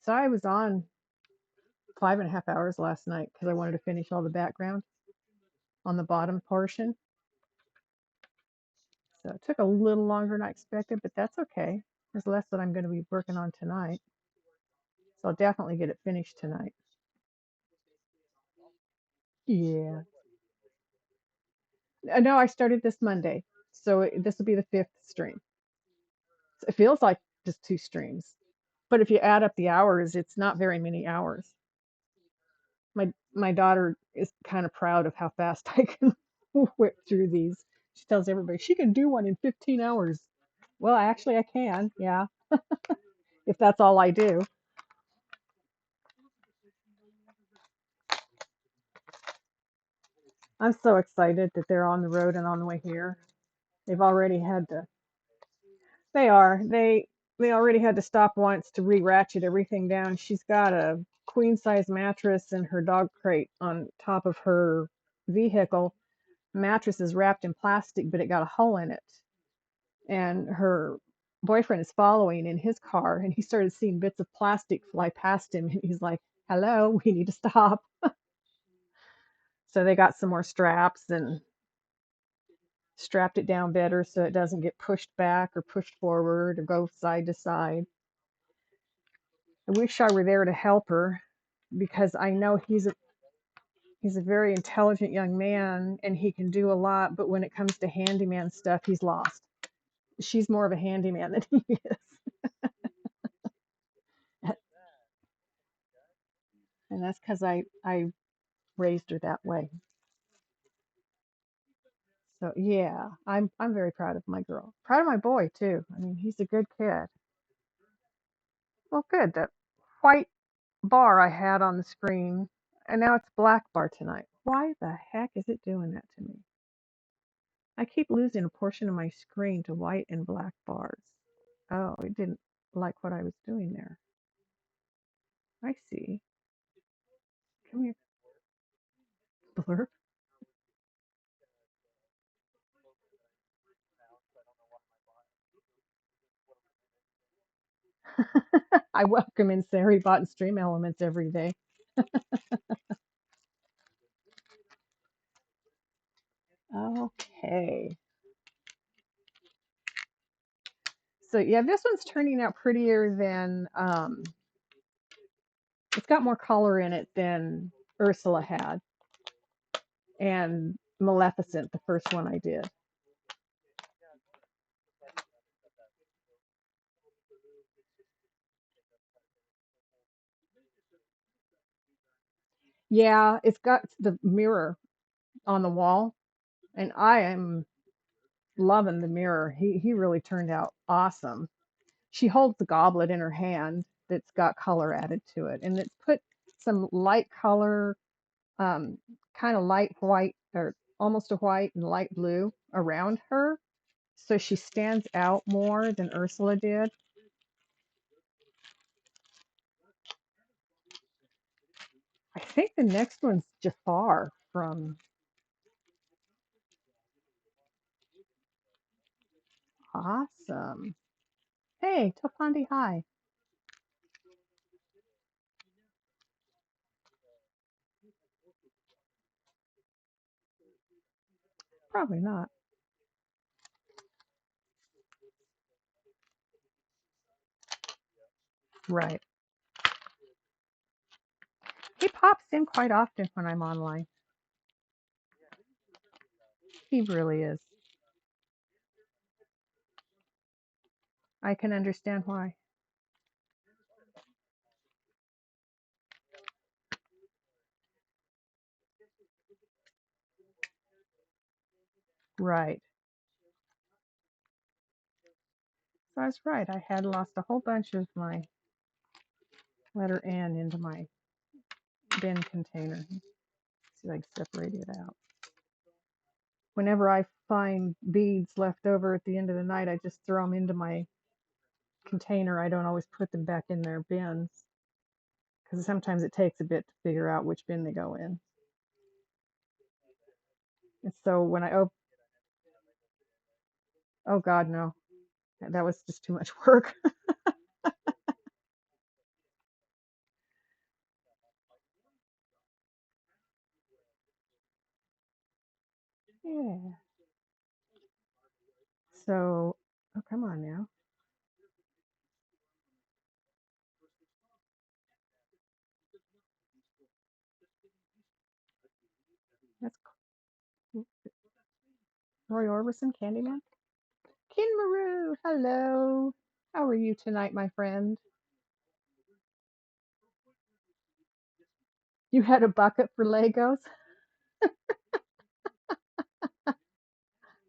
So I was on 5.5 hours last night because I wanted to finish all the background on the bottom portion. So it took a little longer than I expected, but that's okay. There's less that I'm going to be working on tonight. So I'll definitely get it finished tonight. Yeah. No, I started this Monday. So this will be the fifth stream. It feels like just two streams. But if you add up the hours, it's not very many hours. My daughter is kind of proud of how fast I can whip through these. She tells everybody she can do one in 15 hours. Well, actually, I can, yeah, if that's all I do. I'm so excited that they're on the road and on the way here. They've already had to. They are. They already had to stop once to re-ratchet everything down. She's got a queen size mattress in her dog crate on top of her vehicle. Mattress is wrapped in plastic, but it got a hole in it. And her boyfriend is following in his car, and he started seeing bits of plastic fly past him, and he's like, "Hello, we need to stop." So they got some more straps and strapped it down better so it doesn't get pushed back or pushed forward or go side to side. I wish I were there to help her because I know he's a very intelligent young man and he can do a lot, but when it comes to handyman stuff, he's lost. She's more of a handyman than he is. And that's because I raised her that way. So yeah, I'm very proud of my girl. Proud of my boy too. I mean, he's a good kid. Well, good. That white bar I had on the screen, and now it's black bar tonight. Why the heck is it doing that to me? I keep losing a portion of my screen to white and black bars. Oh, it didn't like what I was doing there. I see. Come here, blur. I welcome in Sari Bot and Stream Elements every day. Okay. So yeah, this one's turning out prettier than it's got more color in it than Ursula had and Maleficent, the first one I did. Yeah, it's got the mirror on the wall, and I am loving the mirror. He really turned out awesome. She holds the goblet in her hand that's got color added to it, and it's put some light color, um, kind of light white or almost a white and light blue around her, so she stands out more than Ursula did. I think the next one's Jafar from Awesome. Hey, Topandi, hi. Probably not. Right. He pops in quite often when I'm online. He really is. I can understand why. Right. So I was right. I had lost a whole bunch of my letter N into my bin container. See if I can separate it out. Whenever I find beads left over at the end of the night, I just throw them into my container. I don't always put them back in their bins because sometimes it takes a bit to figure out which bin they go in. And so when I open, oh God, no, that was just too much work. Yeah. So, oh, come on now. That's cool. Roy Orbison, Candyman. Kinmaru, hello. How are you tonight, my friend? You had a bucket for Legos?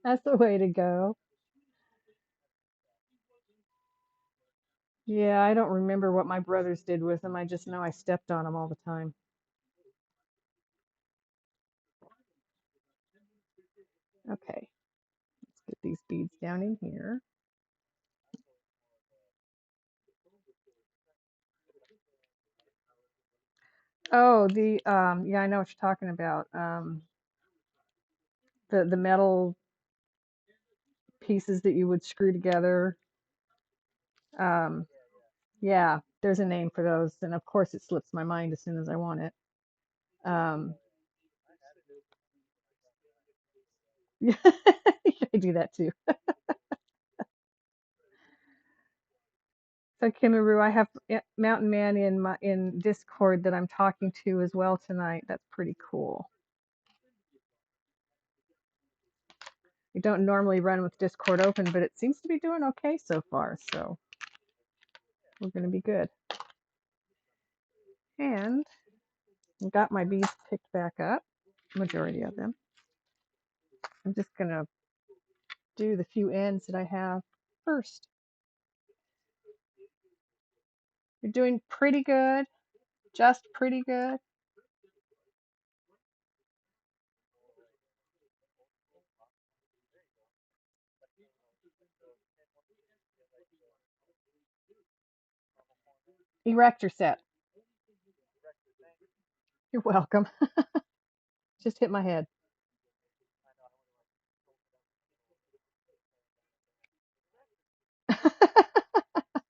That's the way to go. Yeah, I don't remember what my brothers did with them. I just know I stepped on them all the time. Okay, let's get these beads down in here. Oh, yeah, I know what you're talking about. The metal pieces that you would screw together. Um, yeah, there's a name for those, and of course it slips my mind as soon as I want it. Um, I do that too. So Kimaru, I have Mountain Man in Discord that I'm talking to as well tonight. That's pretty cool. I don't normally run with Discord open, but it seems to be doing okay so far. So we're going to be good. And I got my beads picked back up, majority of them. I'm just going to do the few ends that I have first. You're doing pretty good, just pretty good. Erector set. You're welcome. Just hit my head.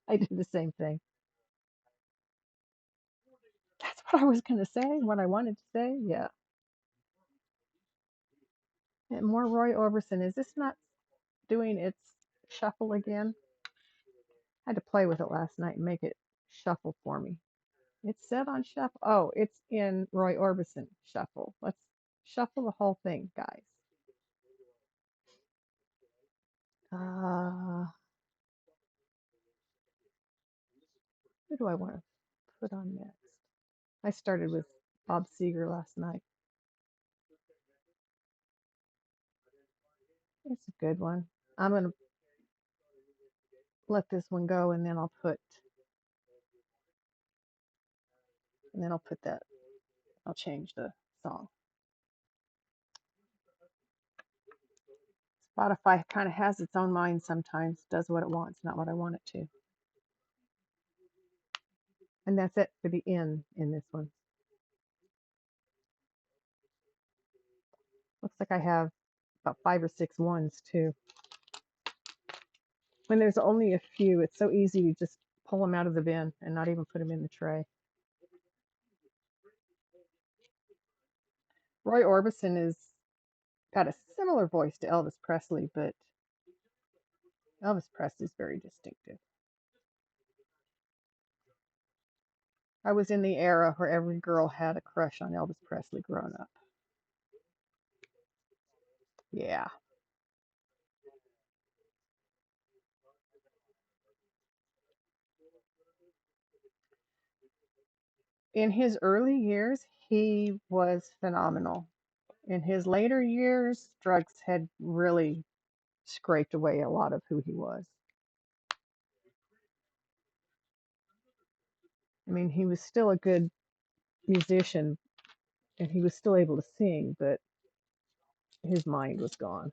I did the same thing. That's what I was going to say, what I wanted to say. Yeah. And more Roy Orbison. Is this not doing its shuffle again? I had to play with it last night and make it shuffle for me. It's set on shuffle. Oh, it's in Roy Orbison shuffle. Let's shuffle the whole thing, guys. Who do I want to put on next? I started with Bob Seger last night. It's a good one. I'm going to let this one go and then I'll put that. I'll change the song. Spotify kind of has its own mind sometimes, does what it wants, not what I want it to. And that's it for the in this one. Looks like I have about 5 or 6 ones too. When there's only a few, it's so easy to just pull them out of the bin and not even put them in the tray. Roy Orbison has got a similar voice to Elvis Presley, but Elvis Presley's very distinctive. I was in the era where every girl had a crush on Elvis Presley growing up. Yeah. In his early years, he was phenomenal. In his later years, drugs had really scraped away a lot of who he was. I mean, he was still a good musician and he was still able to sing, but his mind was gone.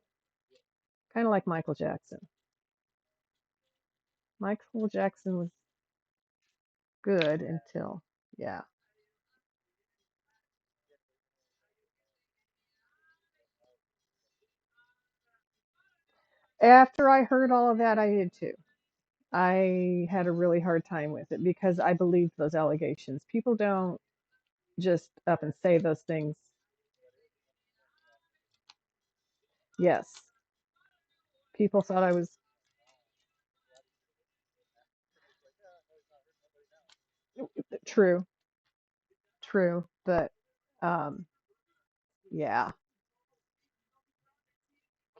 Kind of like Michael Jackson. Michael Jackson was good until, yeah. After I heard all of that, I did too. I had a really hard time with it because I believed those allegations. People don't just up and say those things. Yes. People thought I was true, true, but um, yeah.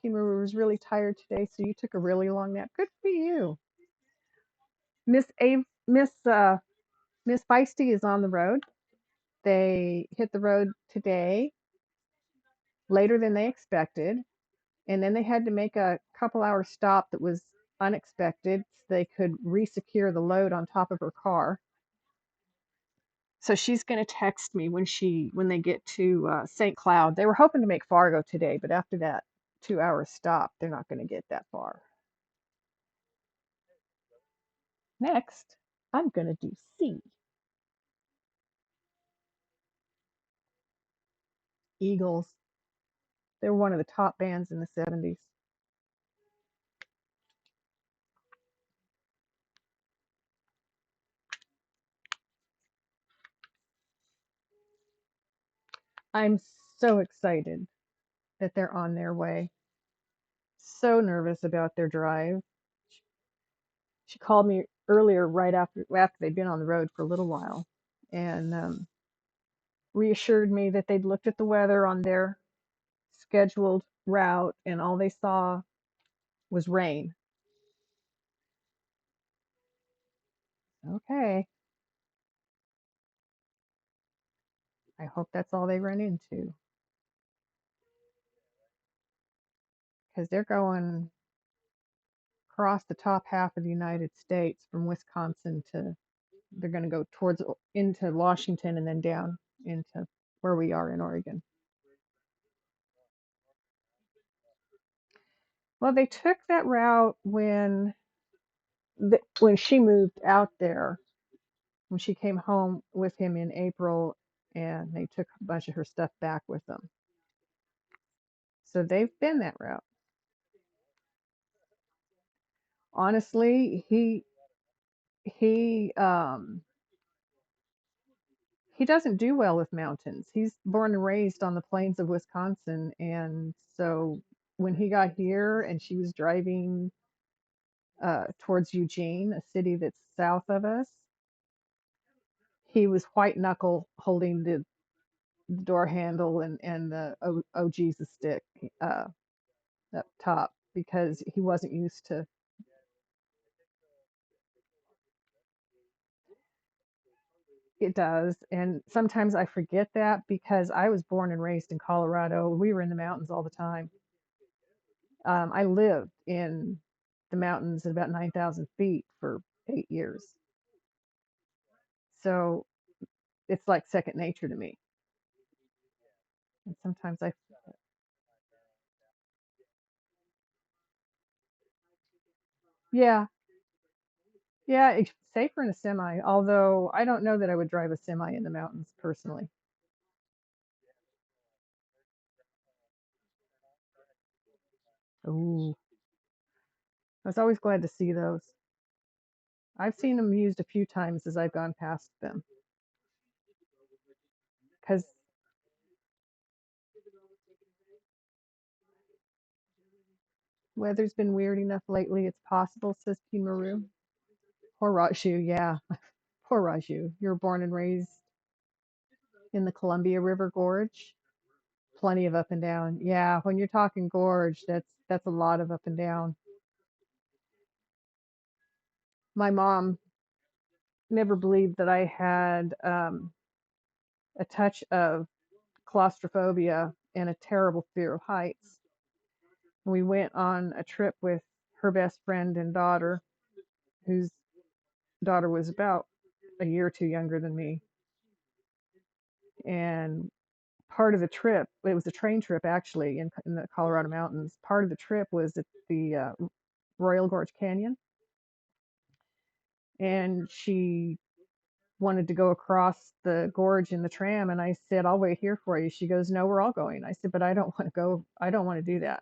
Kimura was really tired today, so you took a really long nap. Good for you. Miss Feisty is on the road. They hit the road today later than they expected, and then they had to make a couple hour stop that was unexpected so they could resecure the load on top of her car. So she's going to text me when they get to St. Cloud. They were hoping to make Fargo today, but after that 2 hour stop, they're not going to get that far. Next, I'm going to do C. Eagles. They were one of the top bands in the 70s. I'm so excited that they're on their way. So nervous about their drive. She called me earlier, right after they'd been on the road for a little while, and reassured me that they'd looked at the weather on their scheduled route, and all they saw was rain. Okay, I hope that's all they run into, because they're going across the top half of the United States from Wisconsin to, they're going to go towards into Washington and then down into where we are in Oregon. Well, they took that route when she moved out there, when she came home with him in April, and they took a bunch of her stuff back with them. So they've been that route. Honestly, he he doesn't do well with mountains. He's born and raised on the plains of Wisconsin, and so when he got here and she was driving towards Eugene, a city that's south of us, he was white knuckle holding the door handle and the oh Jesus stick uh, up top because he wasn't used to. It does, and sometimes I forget that because I was born and raised in Colorado. We were in the mountains all the time. I lived in the mountains at about 9,000 feet for 8 years, so it's like second nature to me. And sometimes I, yeah, yeah, it's safer in a semi. Although I don't know that I would drive a semi in the mountains personally. Ooh, I was always glad to see those. I've seen them used a few times as I've gone past them because weather's been weird enough lately. It's possible, says P. Maru. Poor Raju, yeah. Poor Raju. You were born and raised in the Columbia River Gorge. Plenty of up and down. Yeah, when you're talking gorge, that's a lot of up and down. My mom never believed that I had a touch of claustrophobia and a terrible fear of heights. We went on a trip with her best friend and daughter, whose daughter was about a year or two younger than me. And part of the trip, it was a train trip actually in the Colorado mountains. Part of the trip was at the Royal Gorge Canyon, and she wanted to go across the gorge in the tram, and I said, "I'll wait here for you." She goes, "No, we're all going." I said, "But I don't want to go. I don't want to do that."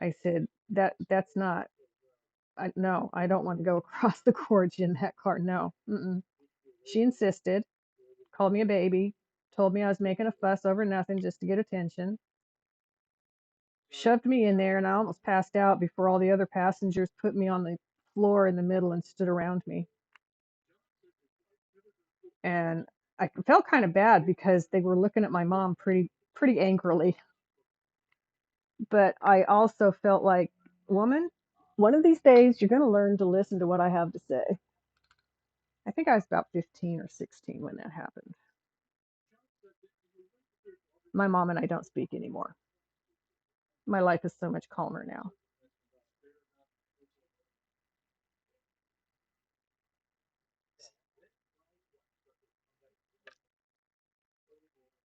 I said, "That's not. No, I don't want to go across the gorge in that car. No." Mm-mm. She insisted, called me a baby, told me I was making a fuss over nothing just to get attention. shoved me in there, and I almost passed out before all the other passengers put me on the floor in the middle and stood around me. And I felt kind of bad because they were looking at my mom pretty angrily. But I also felt like, woman, one of these days you're going to learn to listen to what I have to say. I think I was about 15 or 16 when that happened. My mom and I don't speak anymore. My life is so much calmer now.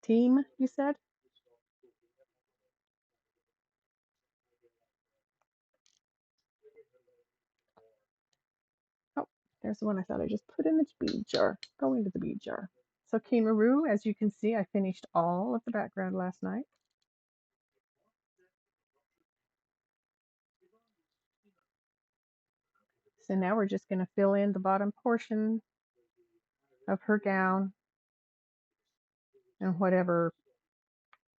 Team, you said? Oh, there's the one I thought I just put in the bead jar. Go into the bead jar. So Kimaru, as you can see, I finished all of the background last night. So now we're just going to fill in the bottom portion of her gown and whatever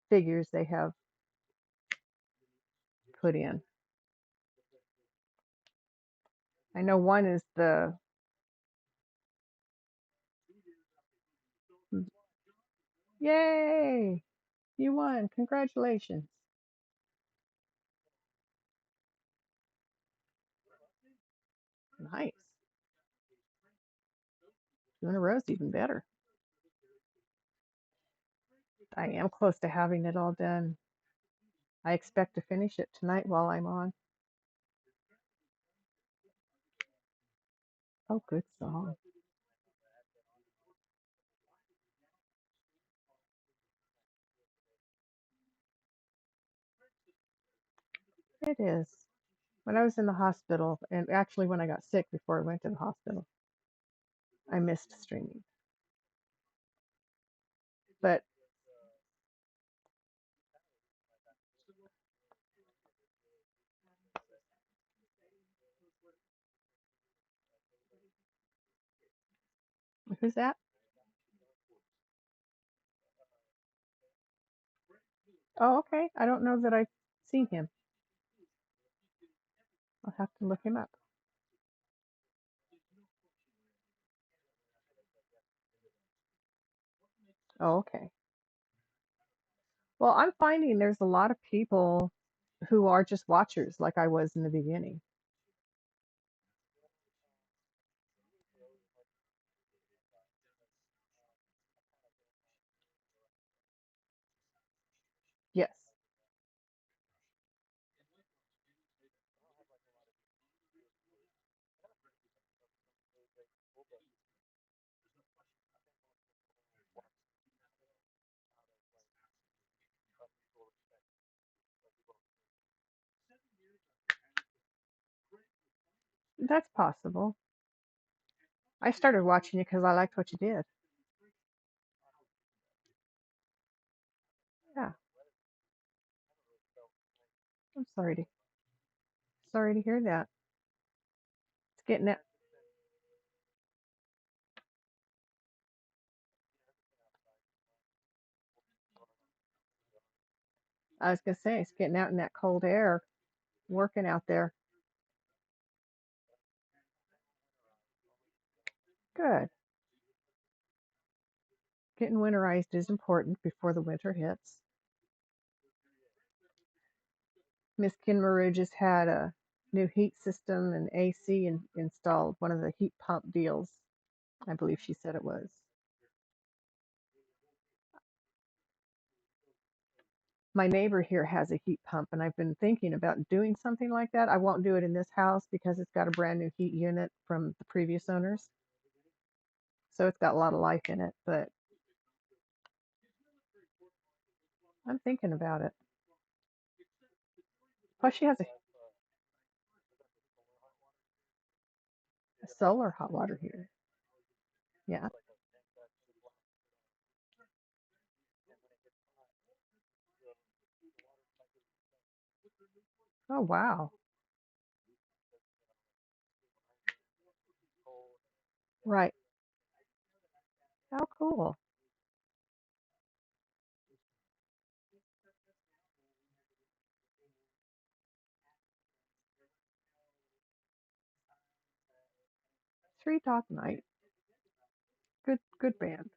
figures they have put in. I know one is the, yay, you won, congratulations. Nice. 2 in a row is even better. I am close to having it all done. I expect to finish it tonight while I'm on. Oh, good song. It is. When I was in the hospital, and actually when I got sick before I went to the hospital, I missed streaming. But who's that? Oh, okay. I don't know that I've seen him. I'll have to look him up. Oh, okay. Well, I'm finding there's a lot of people who are just watchers like I was in the beginning. Yes. That's possible. I started watching you because I liked what you did. Yeah. I'm sorry to hear that. It's getting it. I was gonna say it's getting out in that cold air, working out there. Good. Getting winterized is important before the winter hits. Miss Kinmaru just had a new heat system and AC installed, one of the heat pump deals, I believe she said it was. My neighbor here has a heat pump, and I've been thinking about doing something like that. I won't do it in this house because it's got a brand new heat unit from the previous owners. So it's got a lot of life in it, but I'm thinking about it. Plus, she has a solar hot water heater. Yeah. Oh, wow. Right. How cool. Three Dog Night. Good band.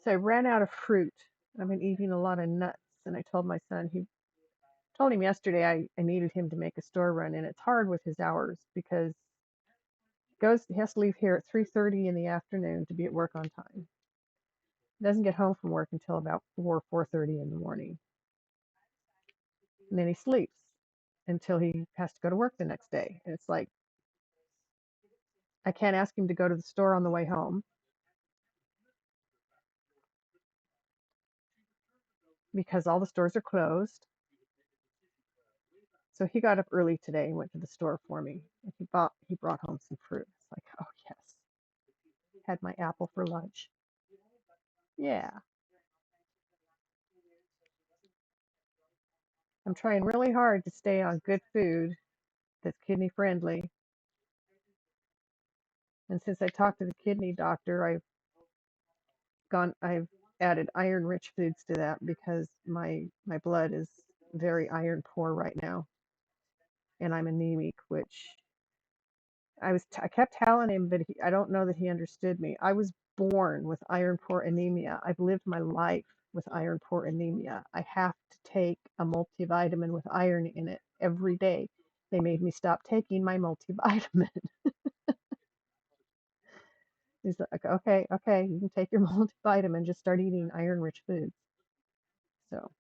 So I ran out of fruit. I've been eating a lot of nuts, and I told my son, he told him yesterday I needed him to make a store run, and it's hard with his hours because he has to leave here at 3:30 in the afternoon to be at work on time. He doesn't get home from work until about 4:30 in the morning, and then he sleeps until he has to go to work the next day. And it's like I can't ask him to go to the store on the way home because all the stores are closed. So he got up early today and went to the store for me. And he brought home some fruit. It's like, oh yes, had my apple for lunch. Yeah, I'm trying really hard to stay on good food that's kidney friendly. And since I talked to the kidney doctor, I've added iron rich foods to that because my blood is very iron poor right now, and I'm anemic, which I kept telling him, but I don't know that he understood me. I was born with iron poor anemia. I've lived my life with iron poor anemia. I have to take a multivitamin with iron in it every day. They made me stop taking my multivitamin. He's like, okay, you can take your multivitamin, just start eating iron rich foods. So,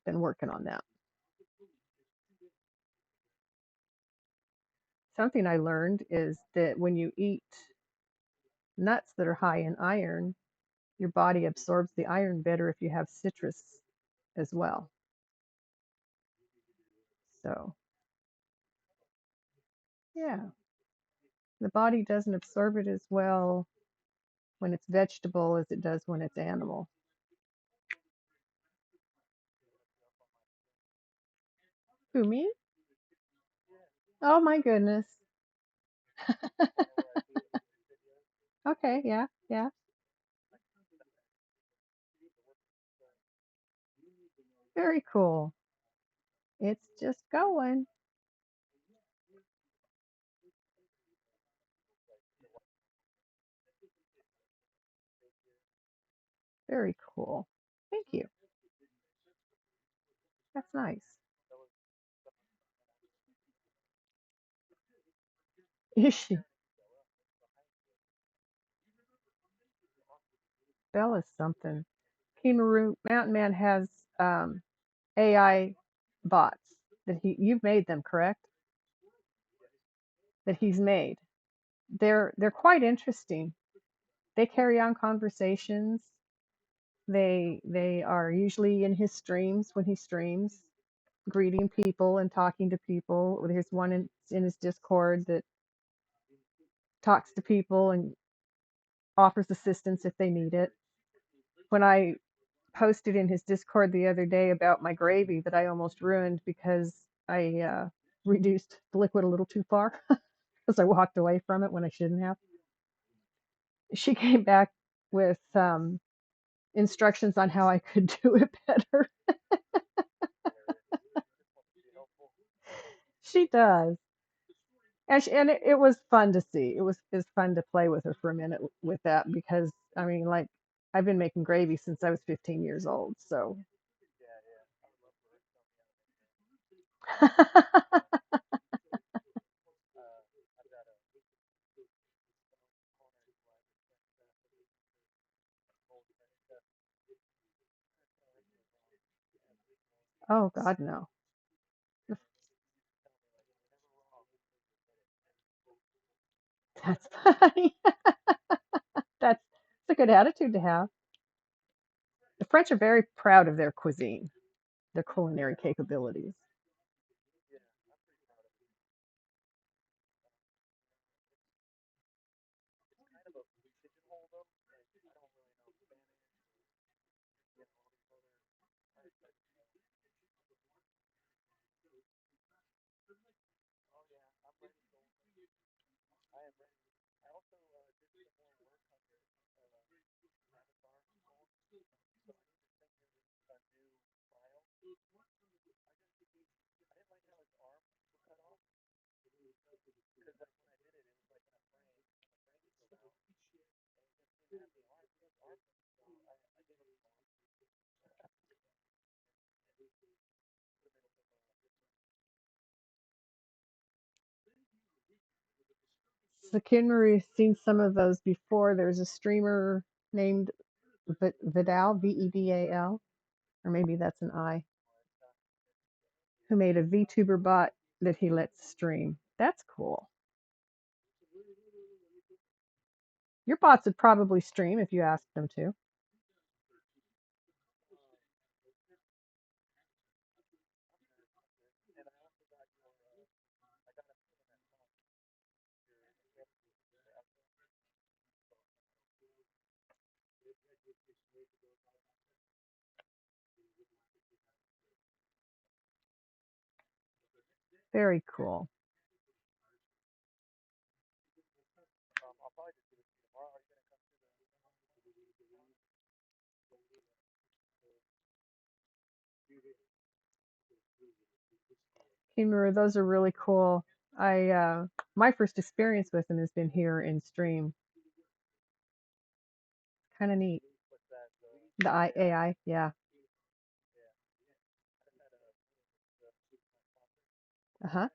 been working on that. Something I learned is that when you eat nuts that are high in iron, your body absorbs the iron better if you have citrus as well. So, yeah, the body doesn't absorb it as well when it's vegetable as it does when it's animal. Who, me? Oh my goodness. Okay, yeah, yeah. Very cool. It's just going. Very cool. Thank you. That's nice. Bella's something. Kimaru Mountain Man has um, AI bots that you've made them, correct? That he's made. They're quite interesting. They carry on conversations. They are usually in his streams when he streams, greeting people and talking to people. There's one in his Discord that talks to people and offers assistance if they need it. When I posted in his Discord the other day about my gravy that I almost ruined because I reduced the liquid a little too far because I walked away from it when I shouldn't have. She came back with instructions on how I could do it better. She does. And it was fun to see. It was fun to play with her for a minute with that because I mean, like, I've been making gravy since I was 15 years old. So, oh God, no. That's funny. That's a good attitude to have. The French are very proud of their cuisine, their culinary capabilities. So Kinmaru's seen some of those before. There's a streamer named Vidal, Vedal, or maybe that's an I, who made a VTuber bot that he lets stream. That's cool. Your bots would probably stream if you asked them to. Very cool. Kimura, those are really cool. My first experience with them has been here in stream. Kind of neat. The AI, yeah. Uh-huh.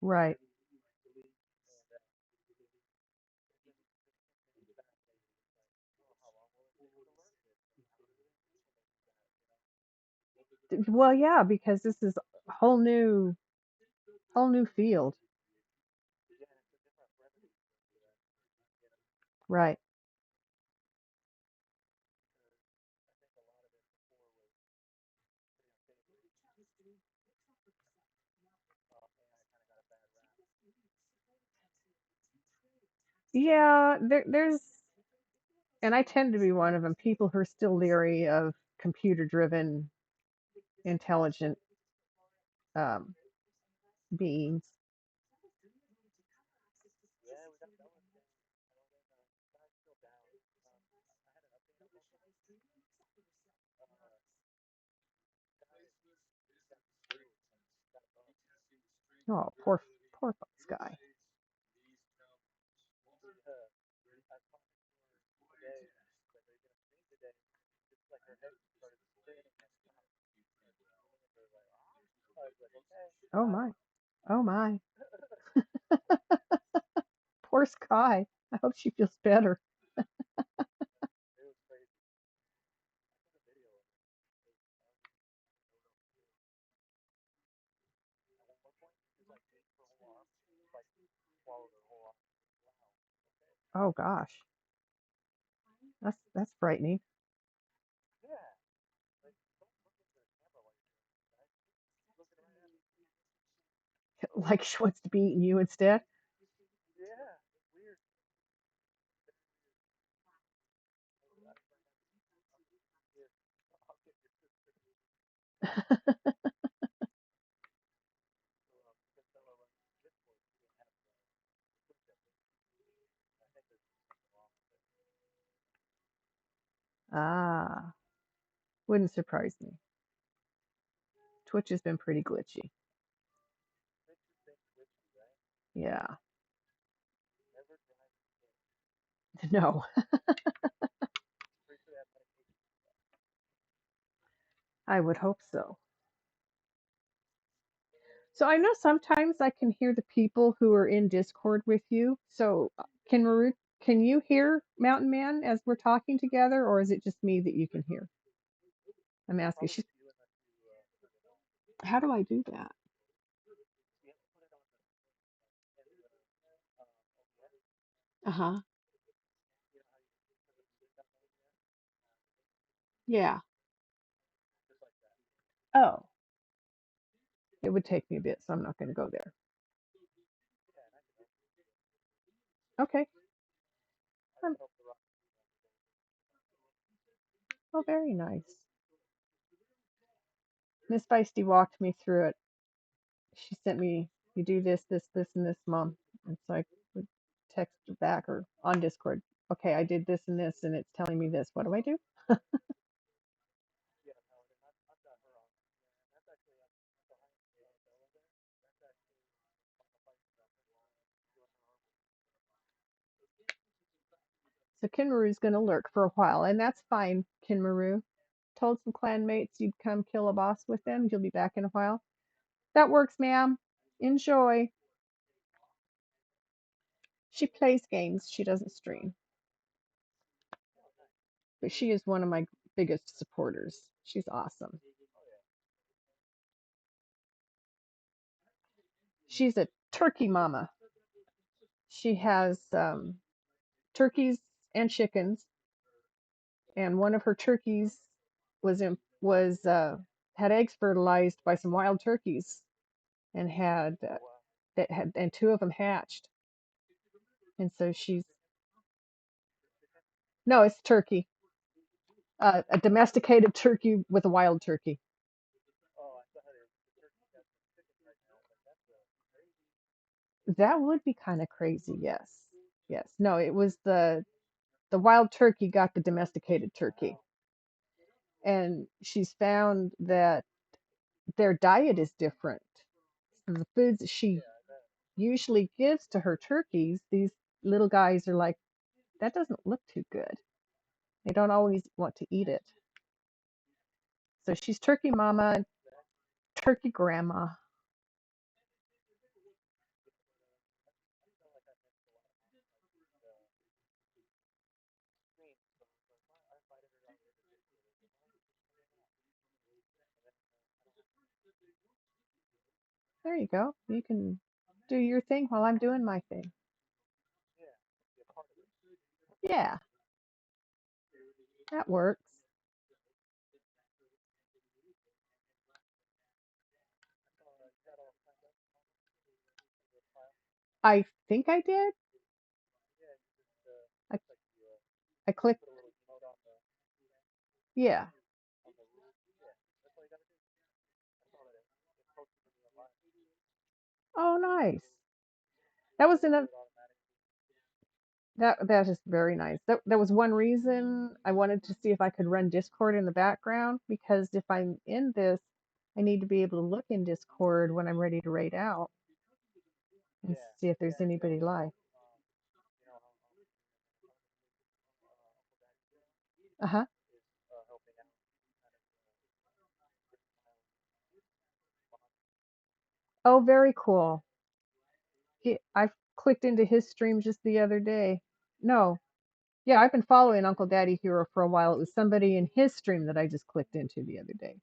Right. Well, yeah, because this is a whole new field. Right. Yeah, there's, and I tend to be one of them, people who are still leery of computer-driven, intelligent um, beings. Oh, poor Fox guy. Oh my. Oh my. Poor Sky. I hope she feels better. Oh gosh. That's frightening. Like she wants to be eating you instead. Ah, wouldn't surprise me. Twitch has been pretty glitchy. Yeah. No, I would hope so. So I know sometimes I can hear the people who are in Discord with you. So can you hear Mountain Man as we're talking together, or is it just me that you can hear? I'm asking. How do I do that? Uh-huh. Yeah. Oh, it would take me a bit, so I'm not going to go there. Okay. Um, oh, very nice. Miss Feisty walked me through it. she sent me, you do this, this, this, and this, Mom. And so I would text her back or on Discord, okay, I did this and this, and it's telling me this. What do I do? So Kinmaru's going to lurk for a while, and that's fine, Kinmaru. Told some clanmates you'd come kill a boss with them. You'll be back in a while. That works, ma'am. Enjoy. She plays games. She doesn't stream. But she is one of my biggest supporters. She's awesome. She's a turkey mama. She has turkeys and chickens, and one of her turkeys was had eggs fertilized by some wild turkeys, and and two of them hatched. And so she's no, it's turkey, a domesticated turkey with a wild turkey. That would be kind of crazy. Yes, yes. No, it was the wild turkey got the domesticated turkey, and she's found that their diet is different. So the foods that she usually gives to her turkeys, these little guys are like, that doesn't look too good. They don't always want to eat it. So she's turkey mama, turkey grandma. There you go. You can do your thing while I'm doing my thing. Yeah, that works. I think I did. I, I clicked. Yeah. Oh, nice. That was enough. That is very nice. That was one reason I wanted to see if I could run Discord in the background, because if I'm in this, I need to be able to look in Discord when I'm ready to raid out and see if there's anybody live. Uh-huh. Oh, very cool. I clicked into his stream just the other day. No. Yeah, I've been following Uncle Daddy Hero for a while. It was somebody in his stream that I just clicked into the other day.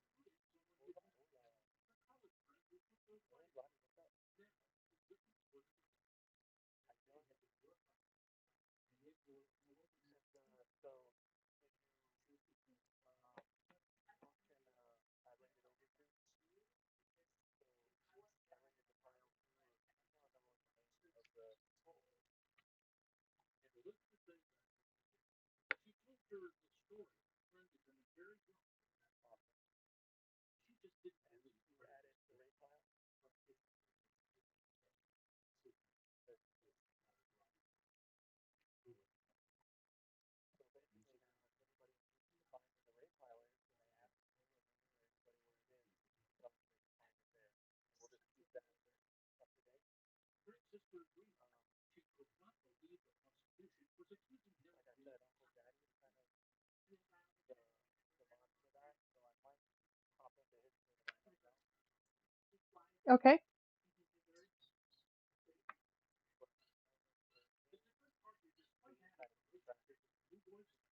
Okay.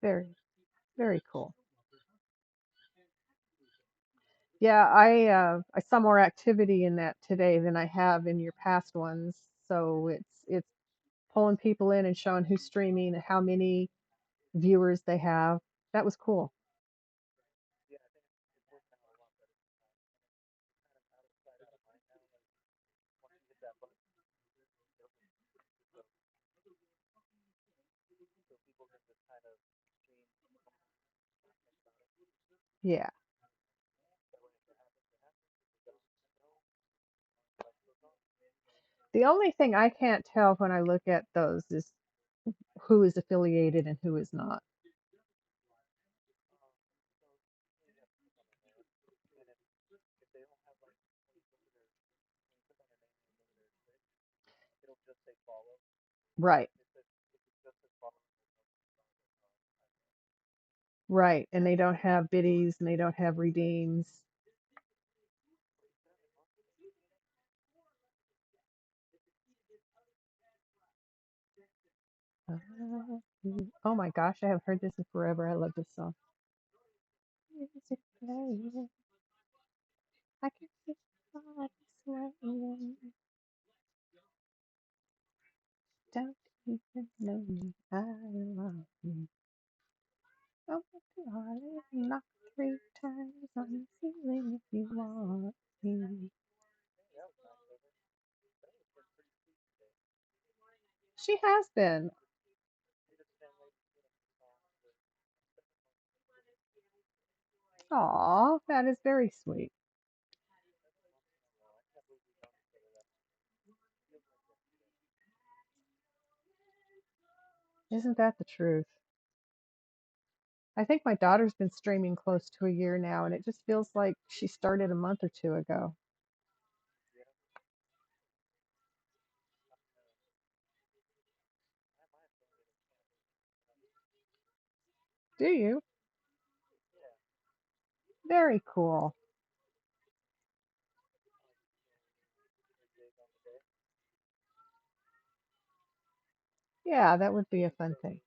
Very, very cool. Yeah, I saw more activity in that today than I have in your past ones. So it's pulling people in and showing who's streaming and how many viewers they have. That was cool. Yeah. The only thing I can't tell when I look at those is who is affiliated and who is not. Right, right. And they don't have biddies and they don't have redeems. Uh, Oh my gosh, I have heard this in forever. I love this song. Music playing, I can see body swaying. Don't even know me. I love you. Oh, darling, knock 3 times on the ceiling if you want me. She has been. Aw, that is very sweet. Isn't that the truth? I think my daughter's been streaming close to a year now, and it just feels like she started a month or two ago. Do you? Very cool. Yeah, that would be a fun thing.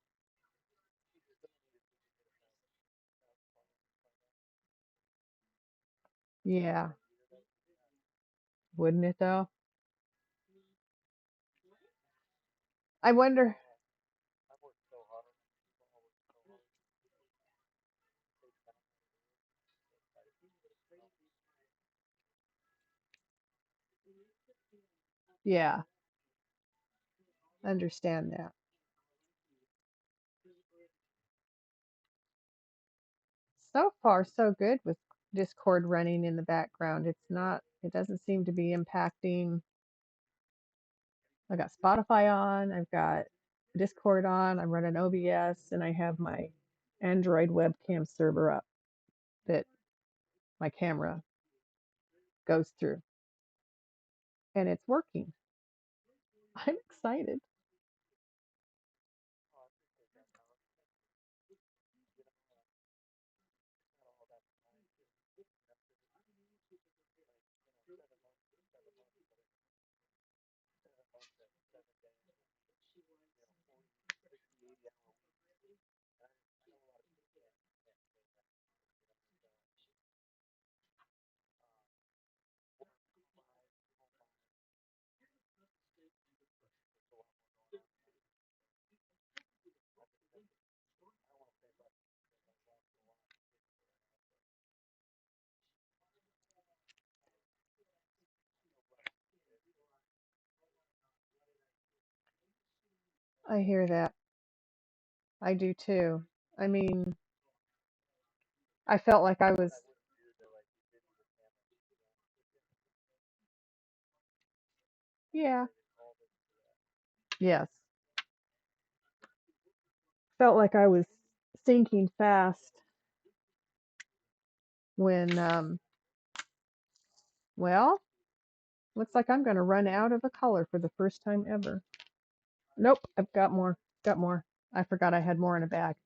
Yeah, wouldn't it though? I wonder. Yeah, understand that. So far, so good with Discord running in the background. It doesn't seem to be impacting. I got Spotify on, I've got Discord on, I'm running OBS, and I have my Android webcam server up that my camera goes through, and it's working. I'm excited. I hear that. I do too. I mean, I felt like I was, yeah, yes, felt like I was sinking fast when, well, looks like I'm going to run out of a color for the first time ever. Nope, I've got more. Got more. I forgot I had more in a bag.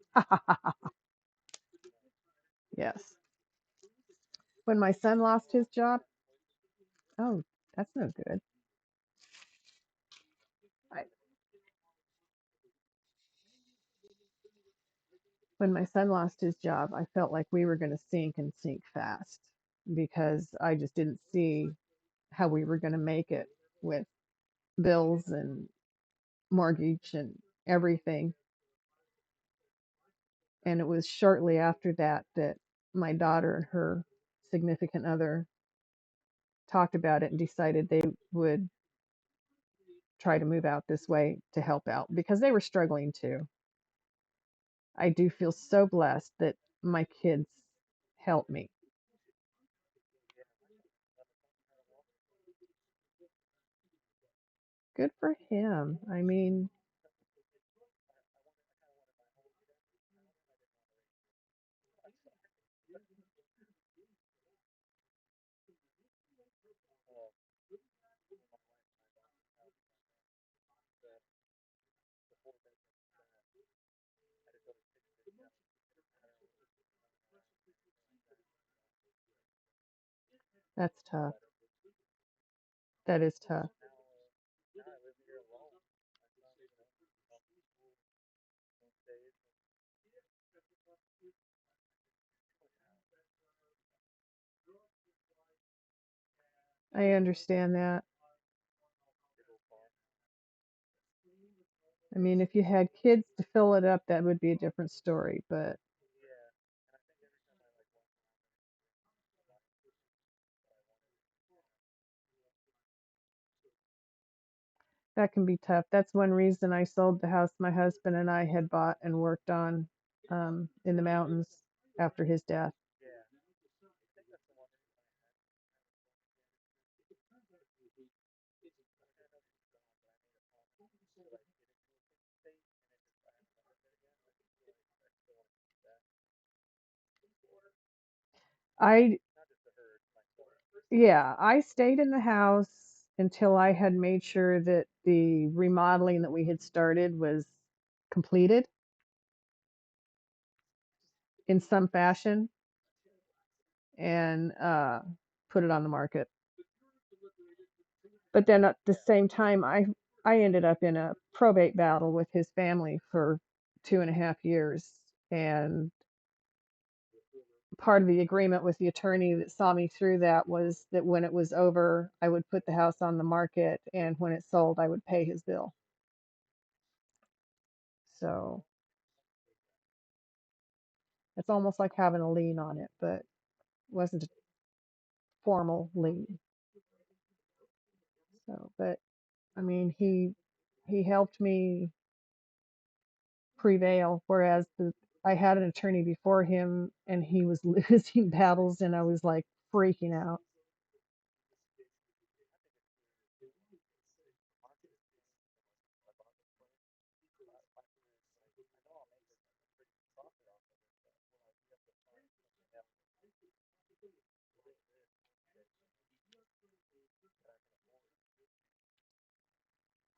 Yes. When my son lost his job, oh, that's no good. I, when my son lost his job, I felt like we were going to sink and sink fast because I just didn't see how we were going to make it with bills and mortgage and everything. And it was shortly after that that my daughter and her significant other talked about it and decided they would try to move out this way to help out because they were struggling too. I do feel so blessed that my kids help me. Good for him. I mean, that's tough. That is tough. I understand that. I mean, if you had kids to fill it up, that would be a different story, but that can be tough. That's one reason I sold the house my husband and I had bought and worked on in the mountains after his death. I, yeah, I stayed in the house until I had made sure that the remodeling that we had started was completed in some fashion and put it on the market. But then at the same time, I ended up in a probate battle with his family for 2.5 years. And part of the agreement with the attorney that saw me through that was that when it was over, I would put the house on the market, and when it sold, I would pay his bill. So it's almost like having a lien on it, but it wasn't a formal lien. So, but I mean, he helped me prevail, whereas I had an attorney before him and he was losing battles and I was like freaking out.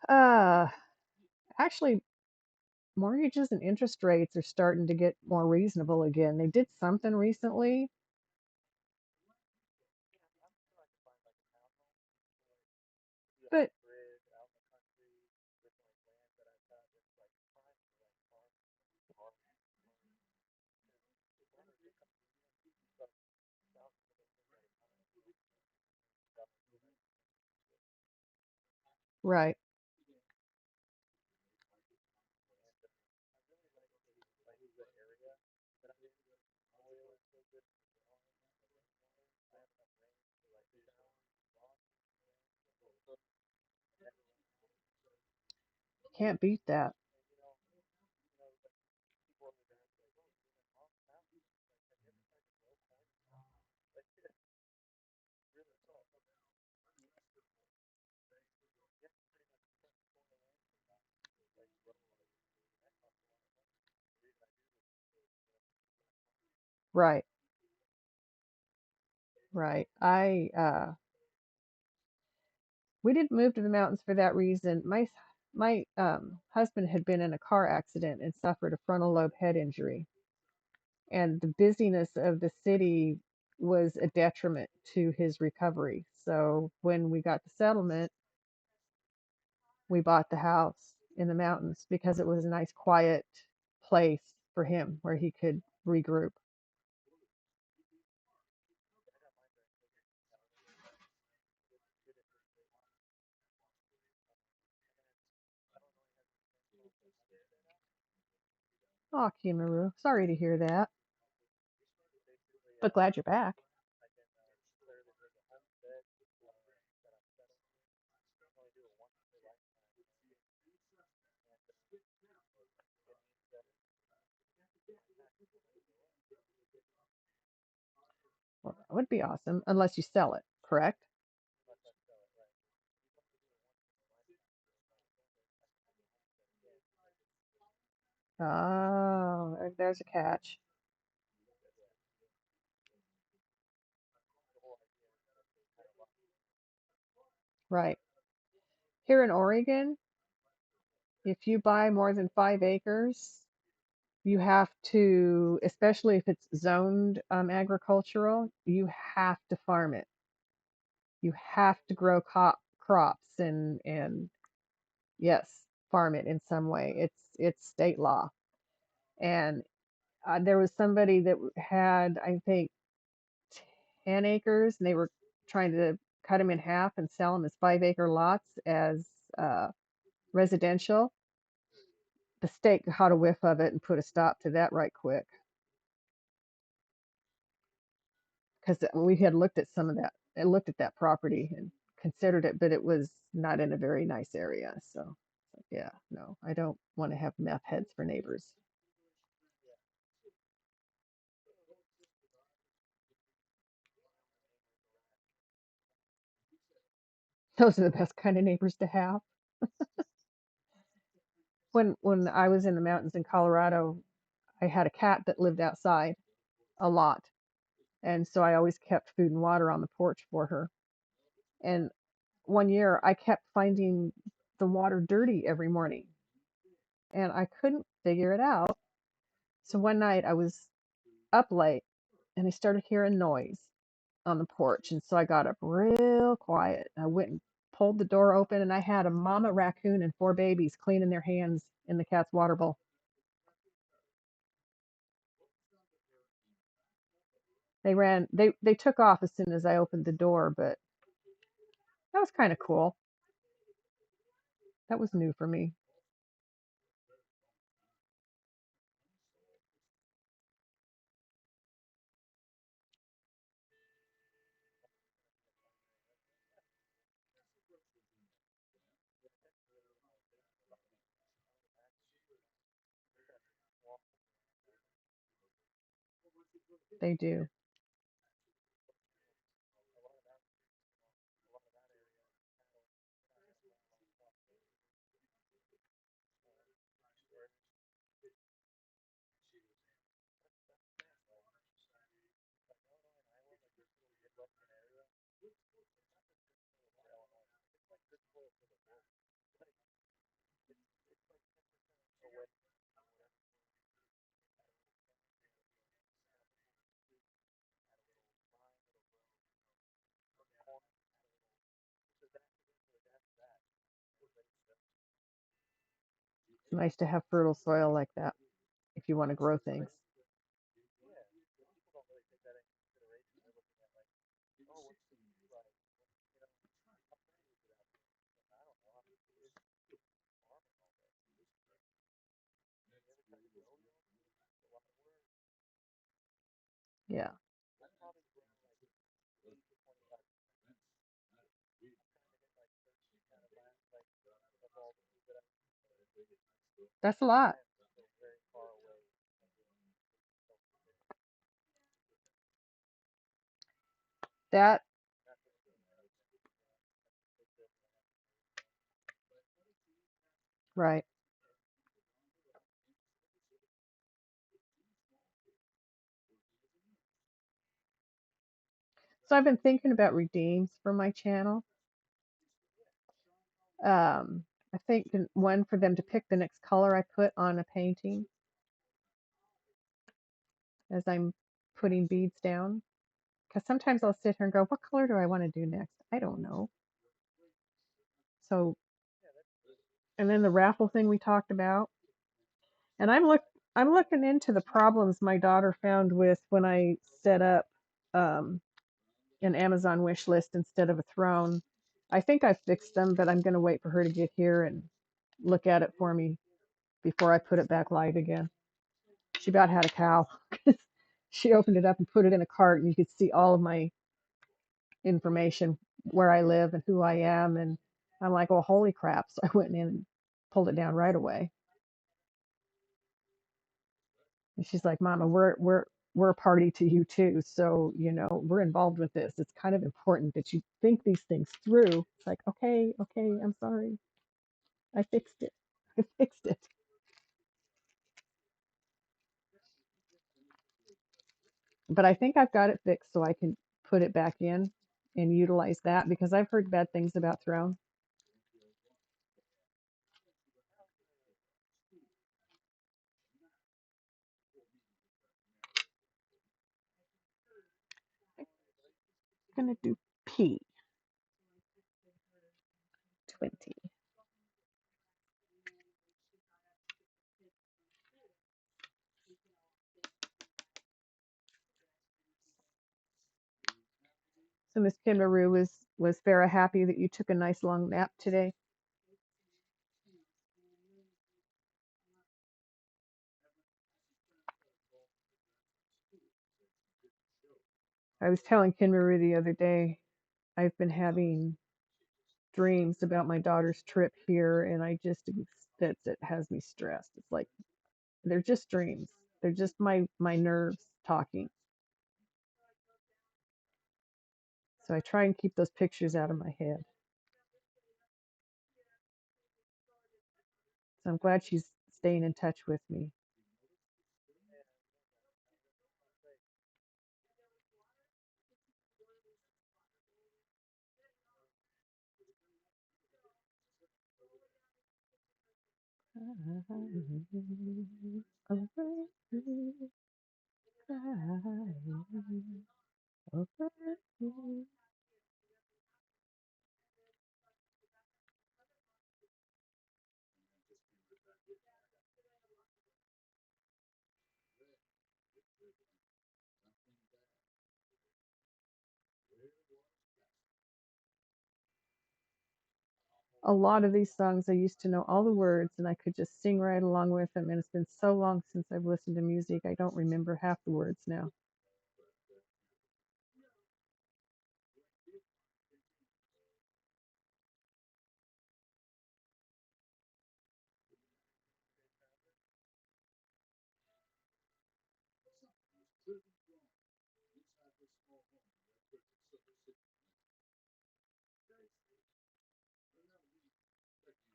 Uh, Actually, mortgages and interest rates are starting to get more reasonable again. They did something recently, but right, can't beat that. Right, right. We didn't move to the mountains for that reason. My husband had been in a car accident and suffered a frontal lobe head injury, and the busyness of the city was a detriment to his recovery. So when we got the settlement, we bought the house in the mountains because it was a nice quiet place for him where he could regroup. Oh, Kimaru, sorry to hear that, but glad you're back. Well, that would be awesome, unless you sell it, correct? Oh, there's a catch. Right. Here in Oregon, if you buy more than 5 acres, you have to, especially if it's zoned agricultural, you have to farm it. You have to grow crops and yes, farm it in some way. It's state law. And there was somebody that had, I think, 10 acres, and they were trying to cut them in half and sell them as 5 acre lots as uh, residential. The state caught a whiff of it and put a stop to that right quick because we had looked at some of that. I looked at that property and considered it, but it was not in a very nice area. So, yeah, no, I don't want to have meth heads for neighbors. Those are the best kind of neighbors to have. When I was in the mountains in Colorado, I had a cat that lived outside a lot. And so I always kept food and water on the porch for her. And one year I kept finding the water dirty every morning and I couldn't figure it out. So one night I was up late and I started hearing noise on the porch. And so I got up real quiet. I went and pulled the door open and I had a mama raccoon and 4 babies cleaning their hands in the cat's water bowl. They took off as soon as I opened the door, but that was kind of cool. That was new for me. They do. It's nice to have fertile soil like that if you want to grow things. Yeah, that's a lot. That right. So I've been thinking about redeems for my channel. I think one for them to pick the next color I put on a painting as I'm putting beads down. Because sometimes I'll sit here and go, what color do I want to do next? I don't know. So, and then the raffle thing we talked about. And I'm looking into the problems my daughter found with when I set up um, an Amazon wish list instead of a throne. I think I fixed them, but I'm going to wait for her to get here and look at it for me before I put it back live again. She about had a cow. She opened it up and put it in a cart, and you could see all of my information, where I live and who I am. And I'm like, oh, holy crap. So I went in and pulled it down right away. And she's like, Mama, we're a party to you too. So, we're involved with this. It's kind of important that you think these things through. It's like, okay, I'm sorry. I fixed it. I fixed it. but I think I've got it fixed so I can put it back in and utilize that because I've heard bad things about Throne. I'm gonna do P20. So Miss Kinmaru, was Farah happy that you took a nice long nap today? I was telling Kinmaru the other day, I've been having dreams about my daughter's trip here, and I just it has me stressed. It's like they're just dreams. They're just my nerves talking. So I try and keep those pictures out of my head. So I'm glad she's staying in touch with me. A lot of these songs I used to know all the words and I could just sing right along with them. And it's been so long since I've listened to music, I don't remember half the words now.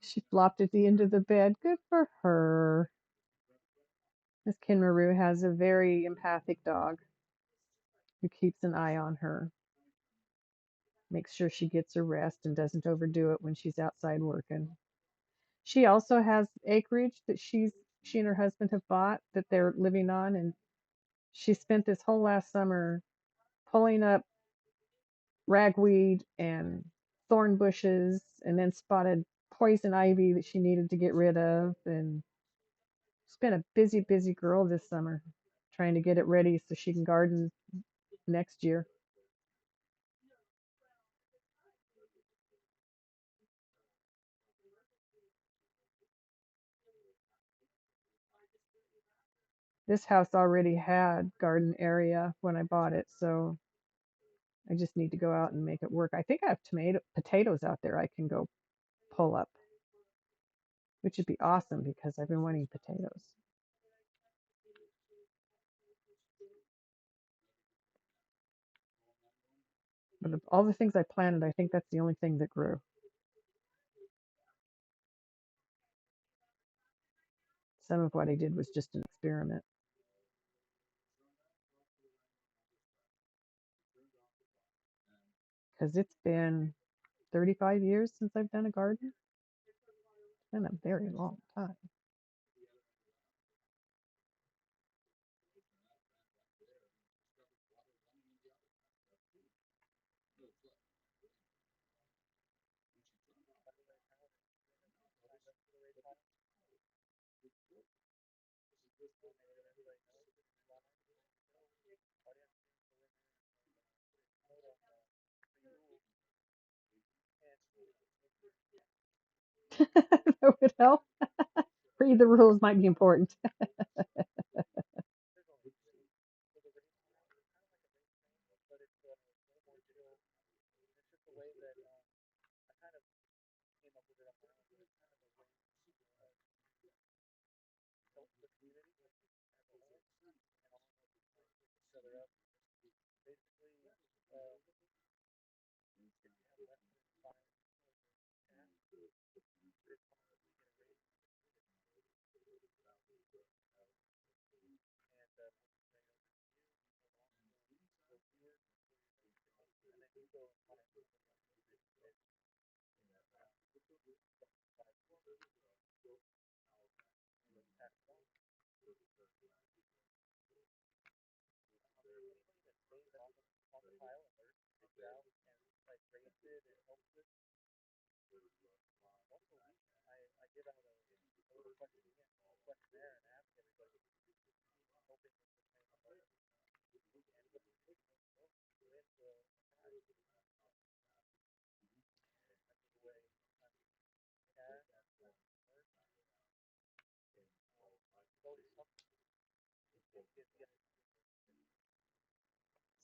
She flopped at the end of the bed. Good for her. Miss Kinmaru has a very empathic dog who keeps an eye on her, makes sure she gets her rest and doesn't overdo it when she's outside working. She also has acreage that she and her husband have bought that they're living on, and she spent this whole last summer pulling up ragweed and thorn bushes and then spotted poison ivy that she needed to get rid of, and she's been a busy, busy girl this summer trying to get it ready so she can garden next year. This house already had garden area when I bought it, so I just need to go out and make it work. I think I have potatoes out there I can go pull up, which would be awesome because I've been wanting potatoes. But of all the things I planted, I think that's the only thing that grew. Some of what I did was just an experiment because it's been 35 years since I've done a garden. It's been a very long time. That would help. Read the rules might be important.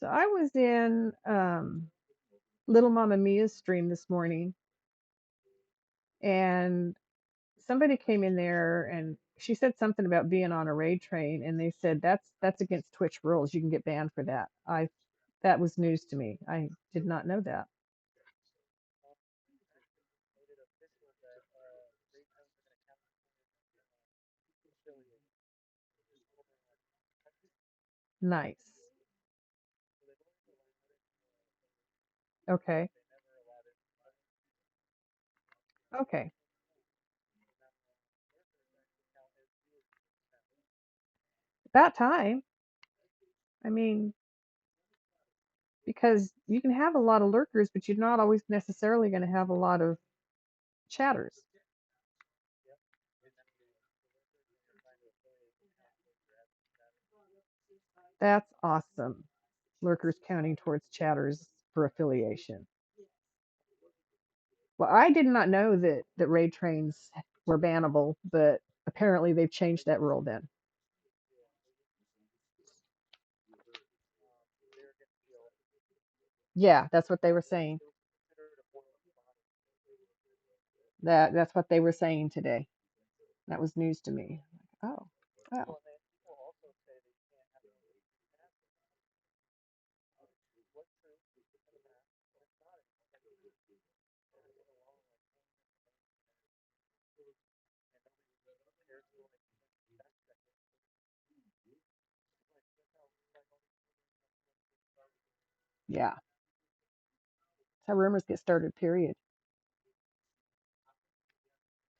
So I was in Little Mama Mia's stream this morning, and somebody came in there and she said something about being on a raid train, and they said that's against Twitch rules. You can get banned for that. I That was news to me. I did not know that. Nice. Okay. Okay. About time. I mean, because you can have a lot of lurkers, but you're not always necessarily going to have a lot of chatters. That's awesome. Lurkers counting towards chatters for affiliation. Well, I did not know that raid trains were bannable, but apparently they've changed that rule then. Yeah, that's what they were saying. That's what they were saying today. That was news to me. Oh, wow. Yeah. That's how rumors get started, period.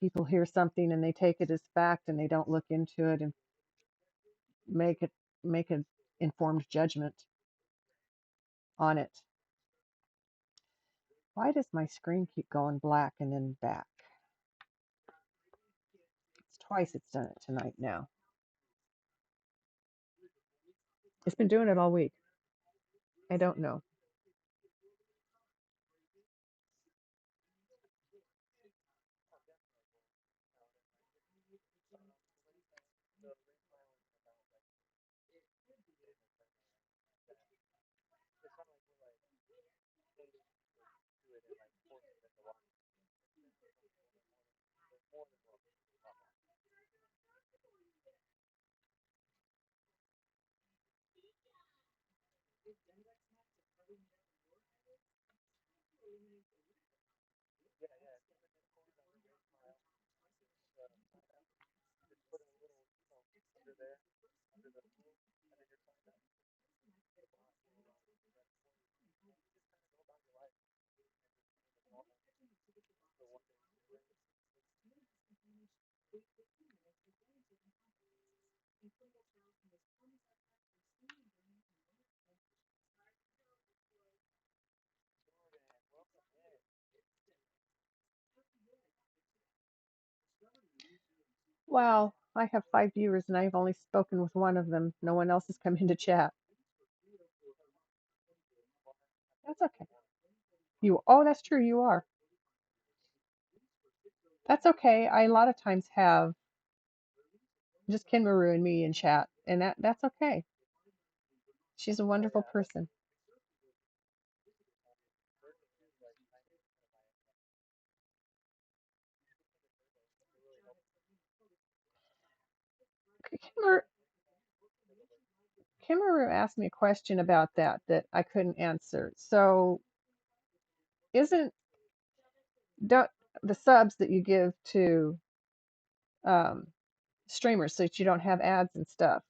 People hear something and they take it as fact and they don't look into it and make it make an informed judgment on it. Why does my screen keep going black and then back? It's twice it's done it tonight now. It's been doing it all week. I don't know. Wow, I have 5 viewers and I've only spoken with one of them. No one else has come into chat. That's okay. That's true. You are. That's okay. I a lot of times have just Kinmaru and me in chat, and that's okay. She's a wonderful person. Kimaru, Kimaru asked me a question about that I couldn't answer. So, isn't don't the subs that you give to um, streamers so that you don't have ads and stuff?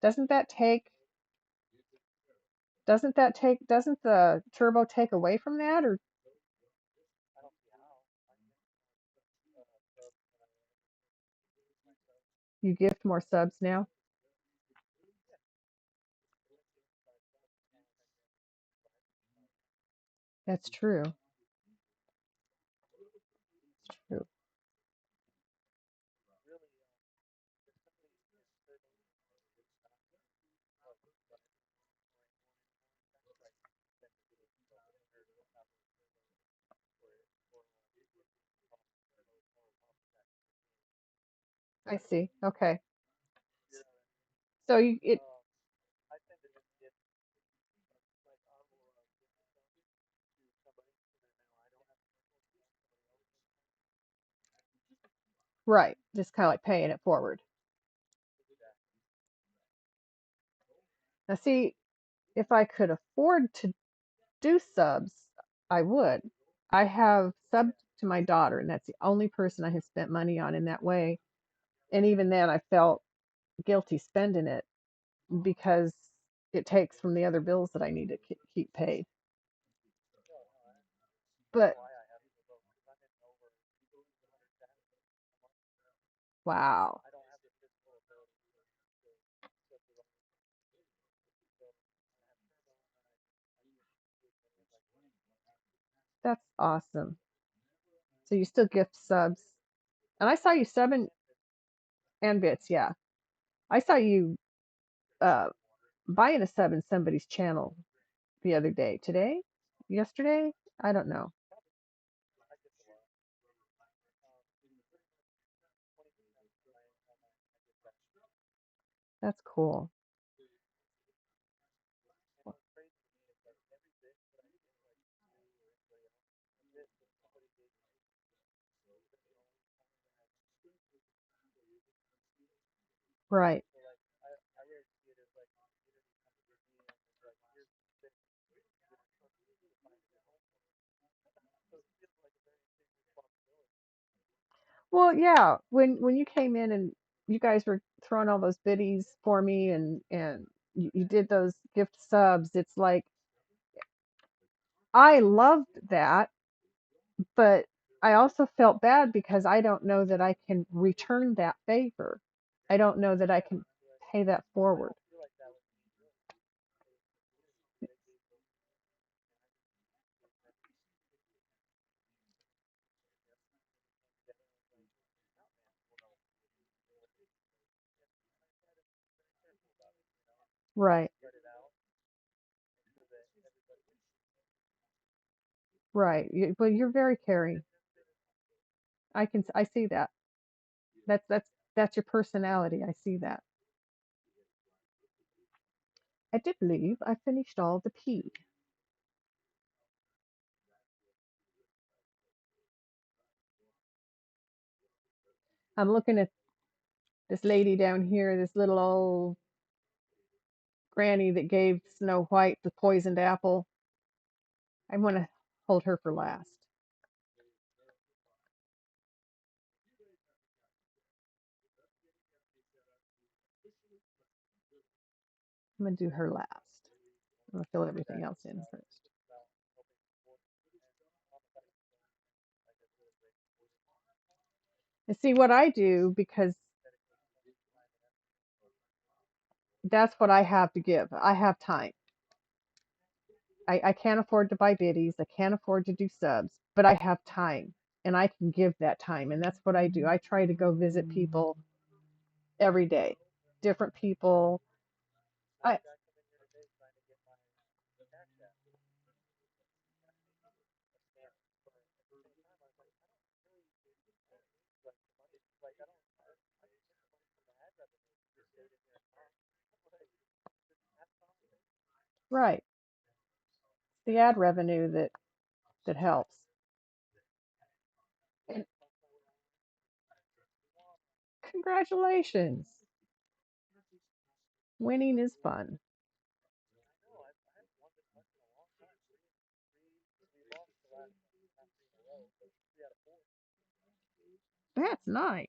Doesn't that take Doesn't the turbo take away from that, or you gift more subs now? That's true. True. I see. Okay. So you it right, just kind of like paying it forward. Now see, if I could afford to do subs, I would. I have subbed to my daughter, and that's the only person I have spent money on in that way. And even then, I felt guilty spending it because it takes from the other bills that I need to keep paid. But wow, that's awesome. So you still gift subs, and I saw you subbing and bits. Yeah, I saw you uh, buying a sub in somebody's channel the other day. Today, yesterday, I don't know. That's cool. Right. Well, yeah. When you came in and you guys were throwing all those biddies for me, and you did those gift subs, it's like I loved that, but I also felt bad because I don't know that I can return that favor. I don't know that I can pay that forward. Right. Right. Well, you're very caring. I see that. That's your personality. I see that. I did believe I finished all the pee. I'm looking at this lady down here, this little old granny that gave Snow White the poisoned apple. I want to hold her for last. I'm gonna do her last. I'm gonna fill everything else in first. And see what I do, because that's what I have to give. I have time. I can't afford to buy biddies. I can't afford to do subs, but I have time and I can give that time. And that's what I do. I try to go visit people every day, different people. I, right. The ad revenue that helps. And congratulations. Winning is fun. That's nice.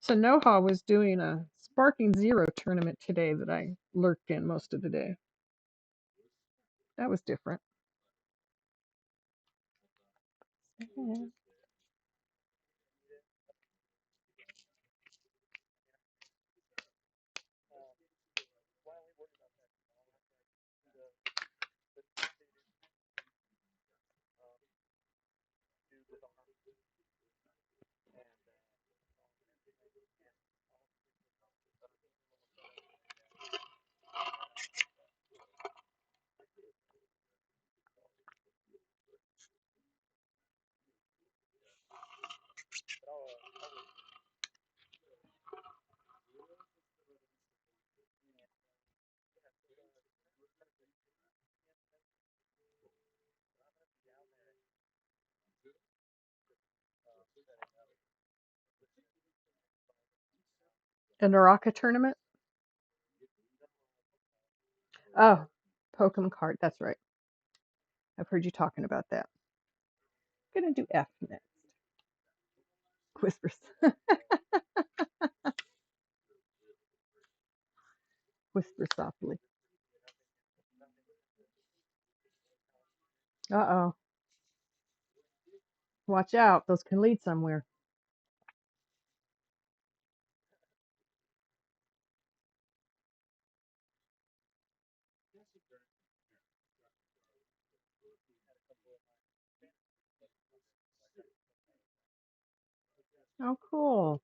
So Noha was doing a Sparking Zero tournament today that I lurked in most of the day. That was different. A Naraka tournament? Oh, Pokemon card. That's right. I've heard you talking about that. Gonna do F next. Whispers. Whisper softly. Uh-oh. Watch out. Those can lead somewhere. Oh, cool.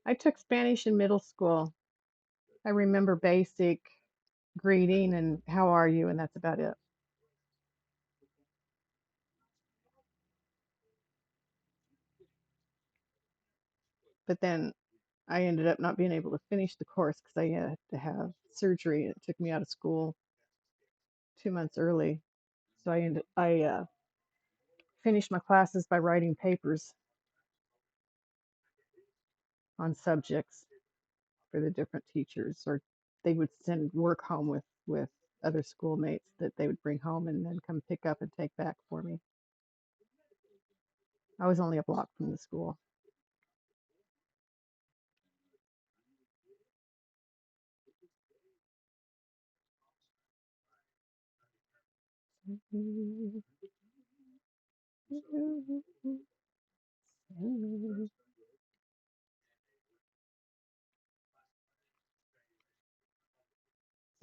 I took Spanish in middle school. I remember basic greeting and how are you, and that's about it. But then I ended up not being able to finish the course because I had to have surgery. It took me out of school 2 months early. So I finished my classes by writing papers on subjects for the different teachers, or they would send work home with other schoolmates that they would bring home and then come pick up and take back for me. I was only a block from the school.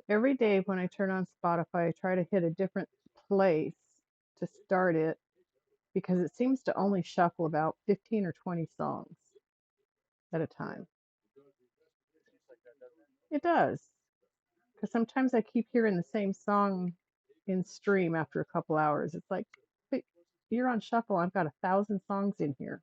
Every day when I turn on Spotify, I try to hit a different place to start it because it seems to only shuffle about 15 or 20 songs at a time. It does. Because sometimes I keep hearing the same song in stream after a couple hours. It's like, but you're on shuffle. I've got 1,000 songs in here.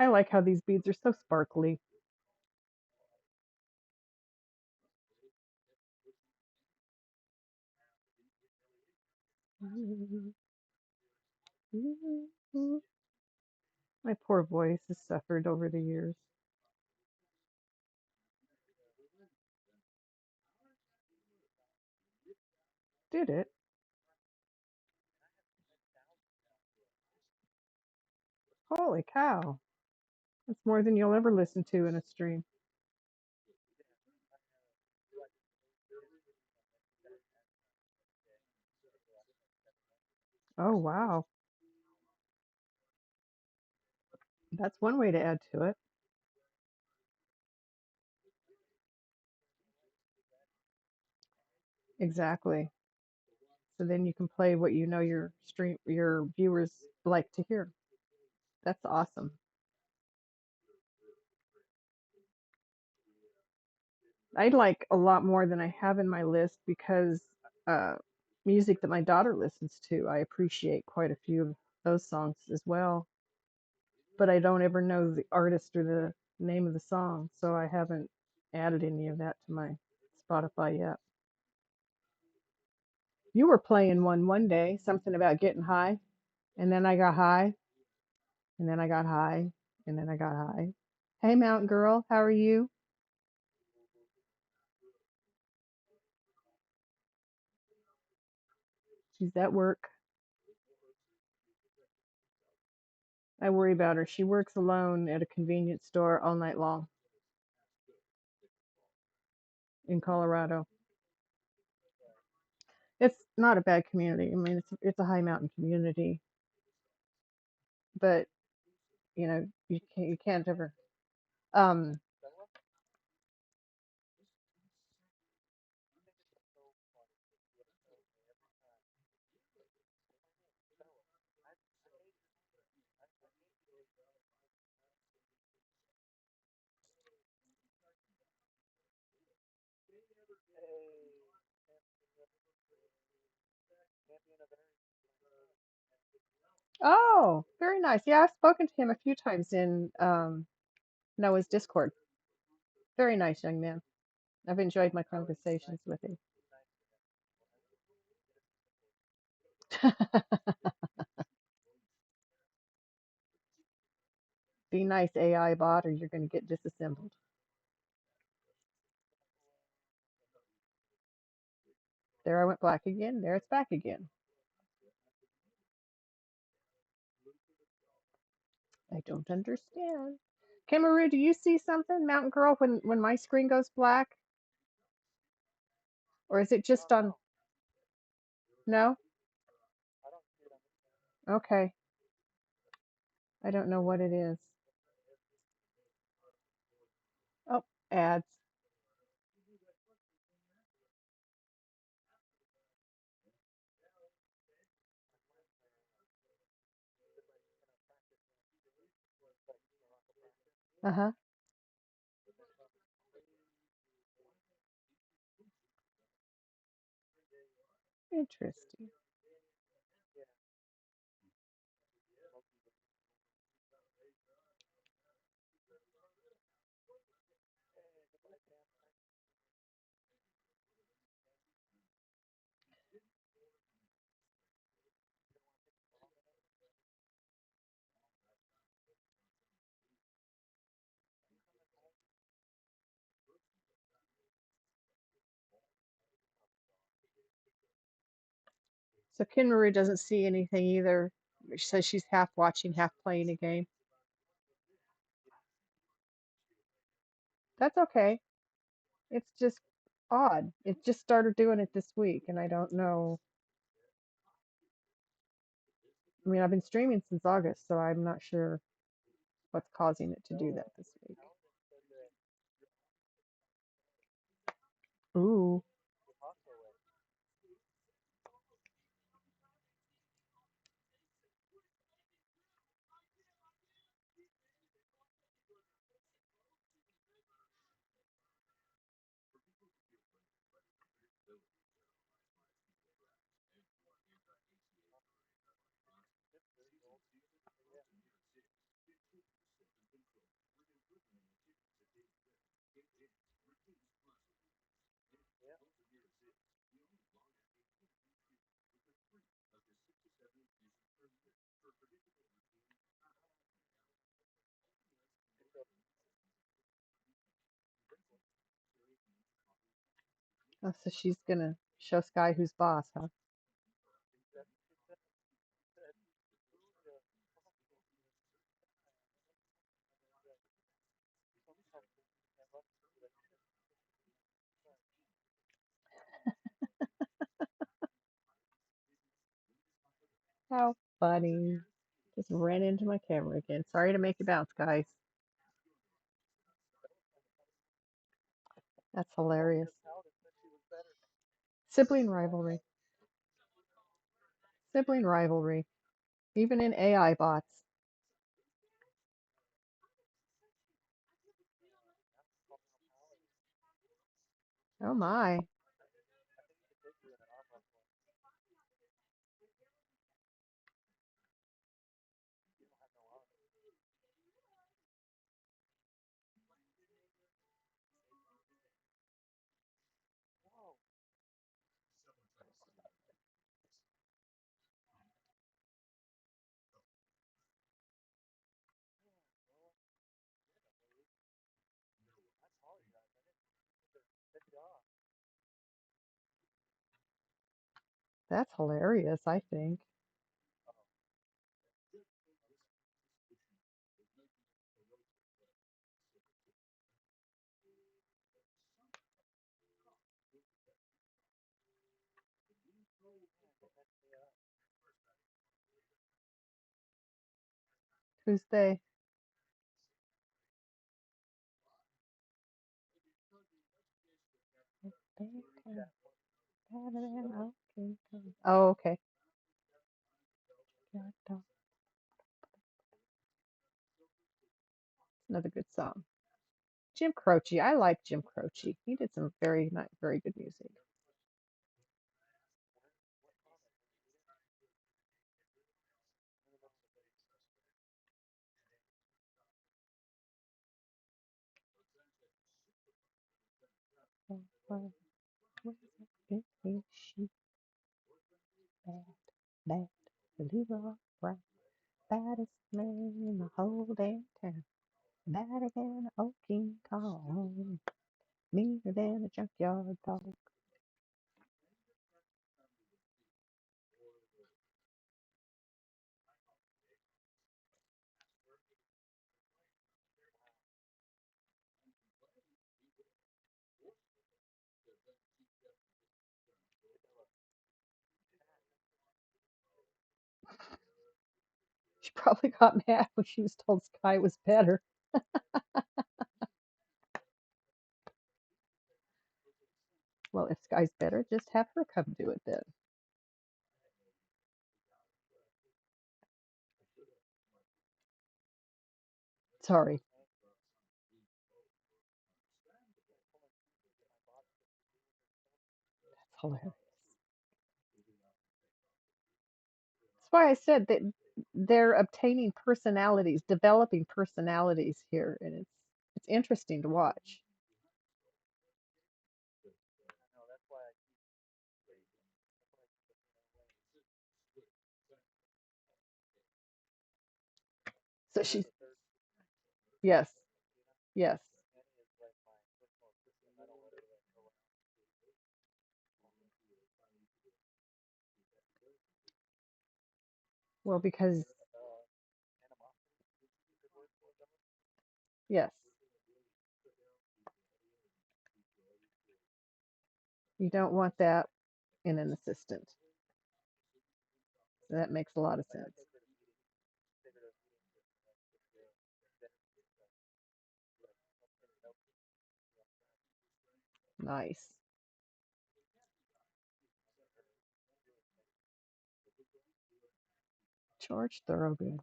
I like how these beads are so sparkly. My poor voice has suffered over the years. Did it? Holy cow. That's more than you'll ever listen to in a stream. Oh, wow. That's one way to add to it. Exactly. So then you can play what you know your viewers like to hear. That's awesome. I like a lot more than I have in my list because uh, music that my daughter listens to, I appreciate quite a few of those songs as well. But I don't ever know the artist or the name of the song, so I haven't added any of that to my Spotify yet. You were playing one day, something about getting high, and then I got high, and then I got high, and then I got high. Hey, Mountain Girl, how are you? She's at work. I worry about her. She works alone at a convenience store all night long in Colorado. It's not a bad community. I mean, it's a high mountain community, but you can't ever. Um. Oh, very nice. Yeah, I've spoken to him a few times in Noah's Discord. Very nice young man. I've enjoyed my conversations with him. Be nice, AI bot, or you're going to get disassembled. There I went black again. There it's back again. I don't understand. Kimaru, do you see something, Mountain Girl, when my screen goes black? Or is it just on? No? Okay. I don't know what it is. Oh, ads. Uh-huh. Interesting. So Kinmaru doesn't see anything either. She says she's half watching, half playing a game. That's okay. It's just odd. It just started doing it this week, and I don't know. I mean, I've been streaming since August, so I'm not sure what's causing it to do that this week. Ooh. Oh, so she's gonna show Sky who's boss, huh? How funny. Just ran into my camera again. Sorry to make you bounce, guys. That's hilarious. Sibling rivalry. Sibling rivalry. Even in AI bots. Oh my. That's hilarious, I think. Who's they? Oh, okay. Another good song. Jim Croce. I like Jim Croce. He did some very nice, very good music. She bad, bad, Leroy Brown, baddest man in the whole damn town, badder than a old King Kong, meaner than a junkyard dog. She probably got mad when she was told Sky was better. Well, if Sky's better, just have her come do it then. Sorry. That's hilarious. That's why I said that they're obtaining personalities, developing personalities here, and it's interesting to watch. So she's yes, yes. Well, because yes, you don't want that in an assistant. That makes a lot of sense. Nice. George Thorogood.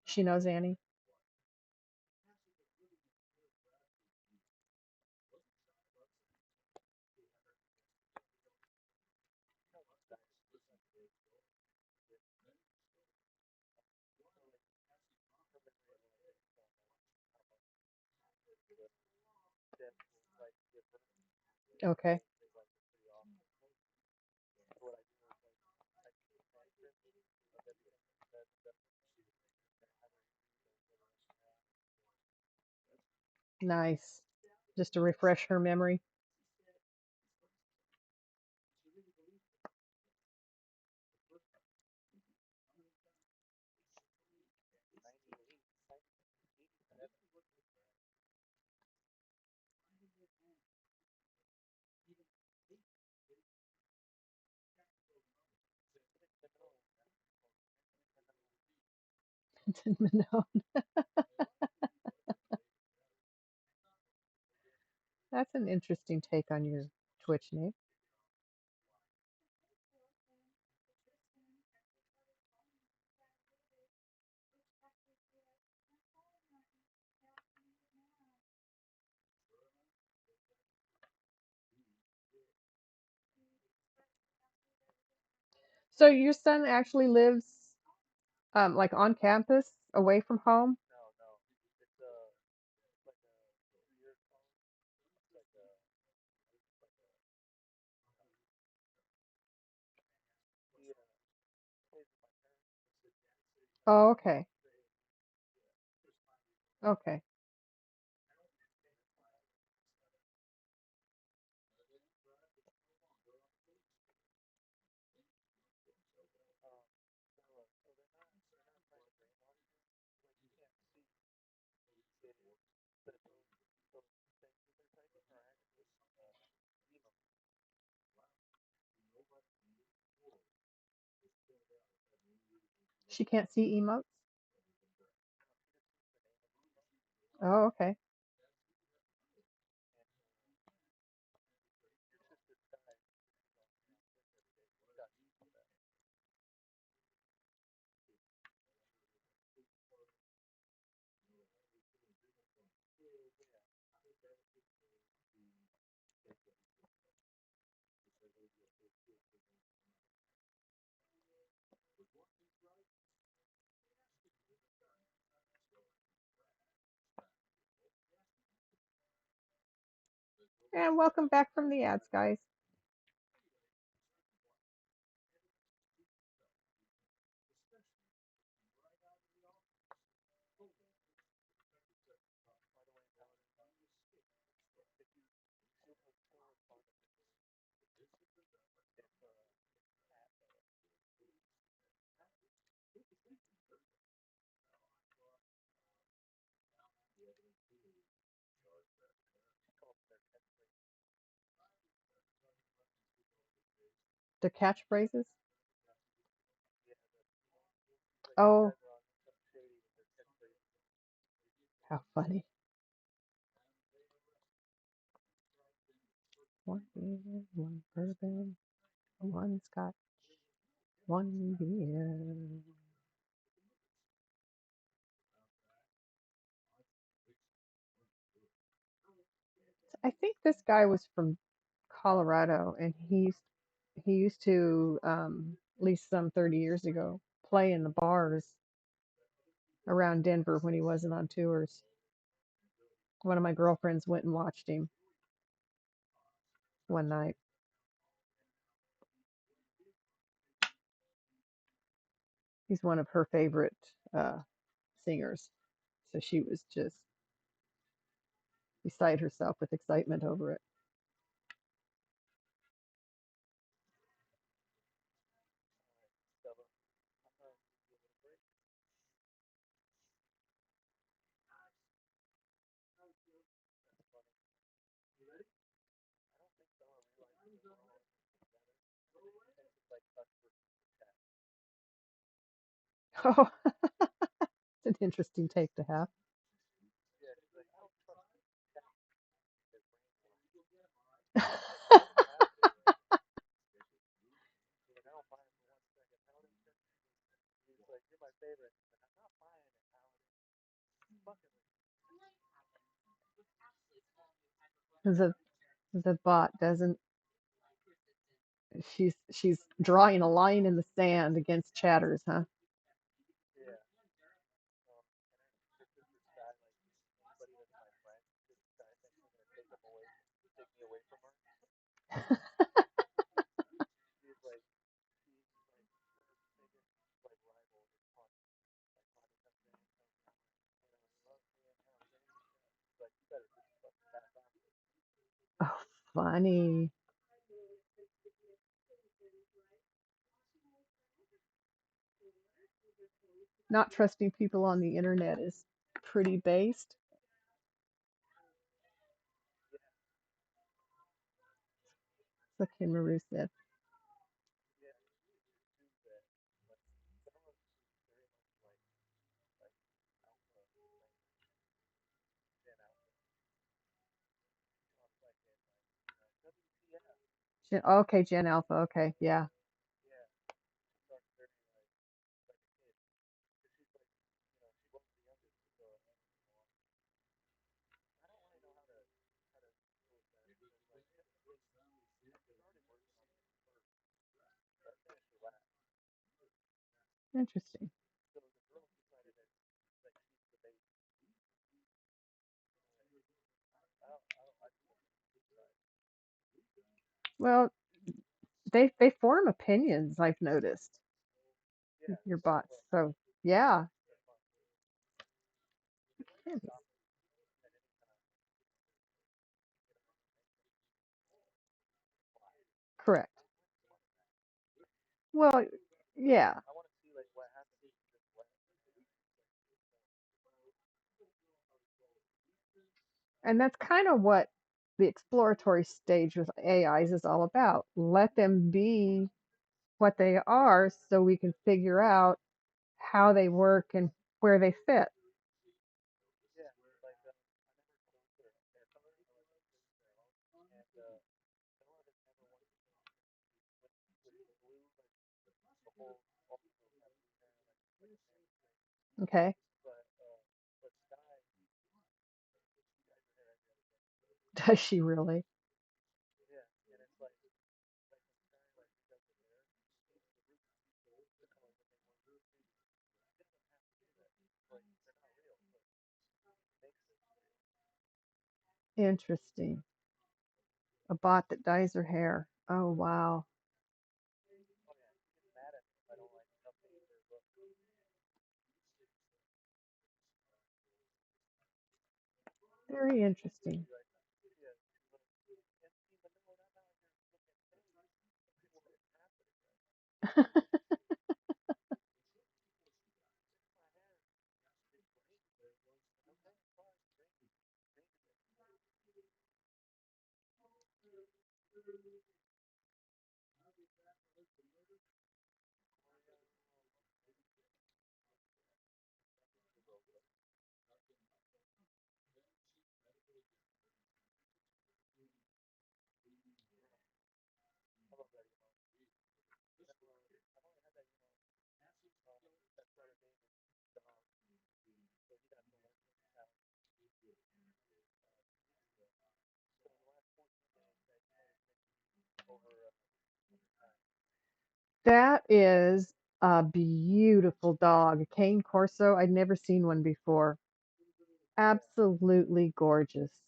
She knows Annie. Okay. Nice. Just to refresh her memory. No, that's an interesting take on your Twitch name. So your son actually lives like on campus, away from home? Oh, okay. Okay. She can't see emotes? Oh, okay. And welcome back from the ads, guys. The catchphrases. Oh, how funny. One beer, one bourbon, one scotch, one beer. I think this guy was from Colorado, and he used to, at least some 30 years ago, play in the bars around Denver when he wasn't on tours. One of my girlfriends went and watched him one night. He's one of her favorite uh, singers, so she was just beside herself with excitement over it. Oh, it's an interesting take to have. the the bot doesn't. She's drawing a line in the sand against chatters, huh? Oh, funny. Not trusting people on the internet is pretty based. That's what Kim Maru said. Okay, Gen Alpha. Okay, yeah. Interesting. Well, they form opinions, I've noticed, your bots. So yeah, correct. Well, yeah. And that's kind of what the exploratory stage with AIs is all about. Let them be what they are so we can figure out how they work and where they fit. Okay. Does she really? Interesting. A bot that dyes her hair. Oh, wow. Very interesting. That is a beautiful dog. A Cane Corso. I'd never seen one before. Absolutely gorgeous.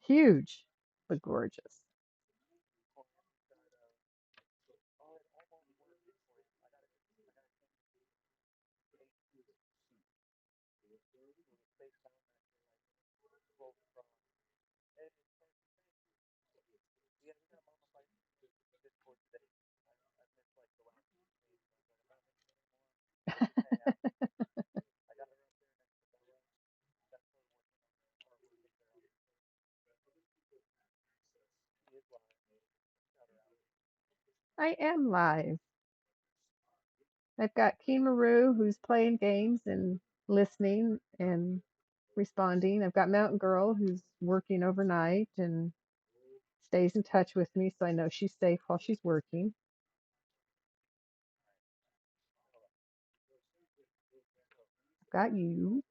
Huge, but gorgeous. I am live. I've got Kimaru who's playing games and listening and responding. I've got Mountain Girl who's working overnight and stays in touch with me so I know she's safe while she's working. I've got you.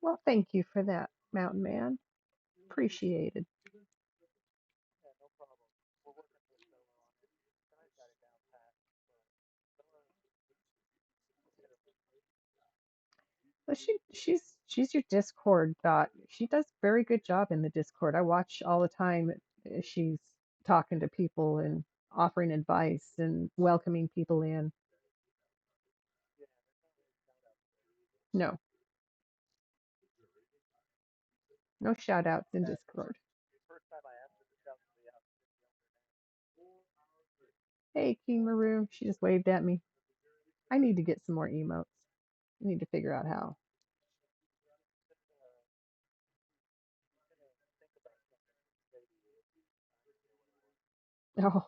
Well, thank you for that, Mountain Man. Appreciated. Well, she's your Discord dot. She does a very good job in the Discord. I watch all the time. She's talking to people and offering advice and welcoming people in. No, no shout outs in Discord. Hey, King Maroon. She just waved at me. I need to get some more emotes. I need to figure out how. Oh,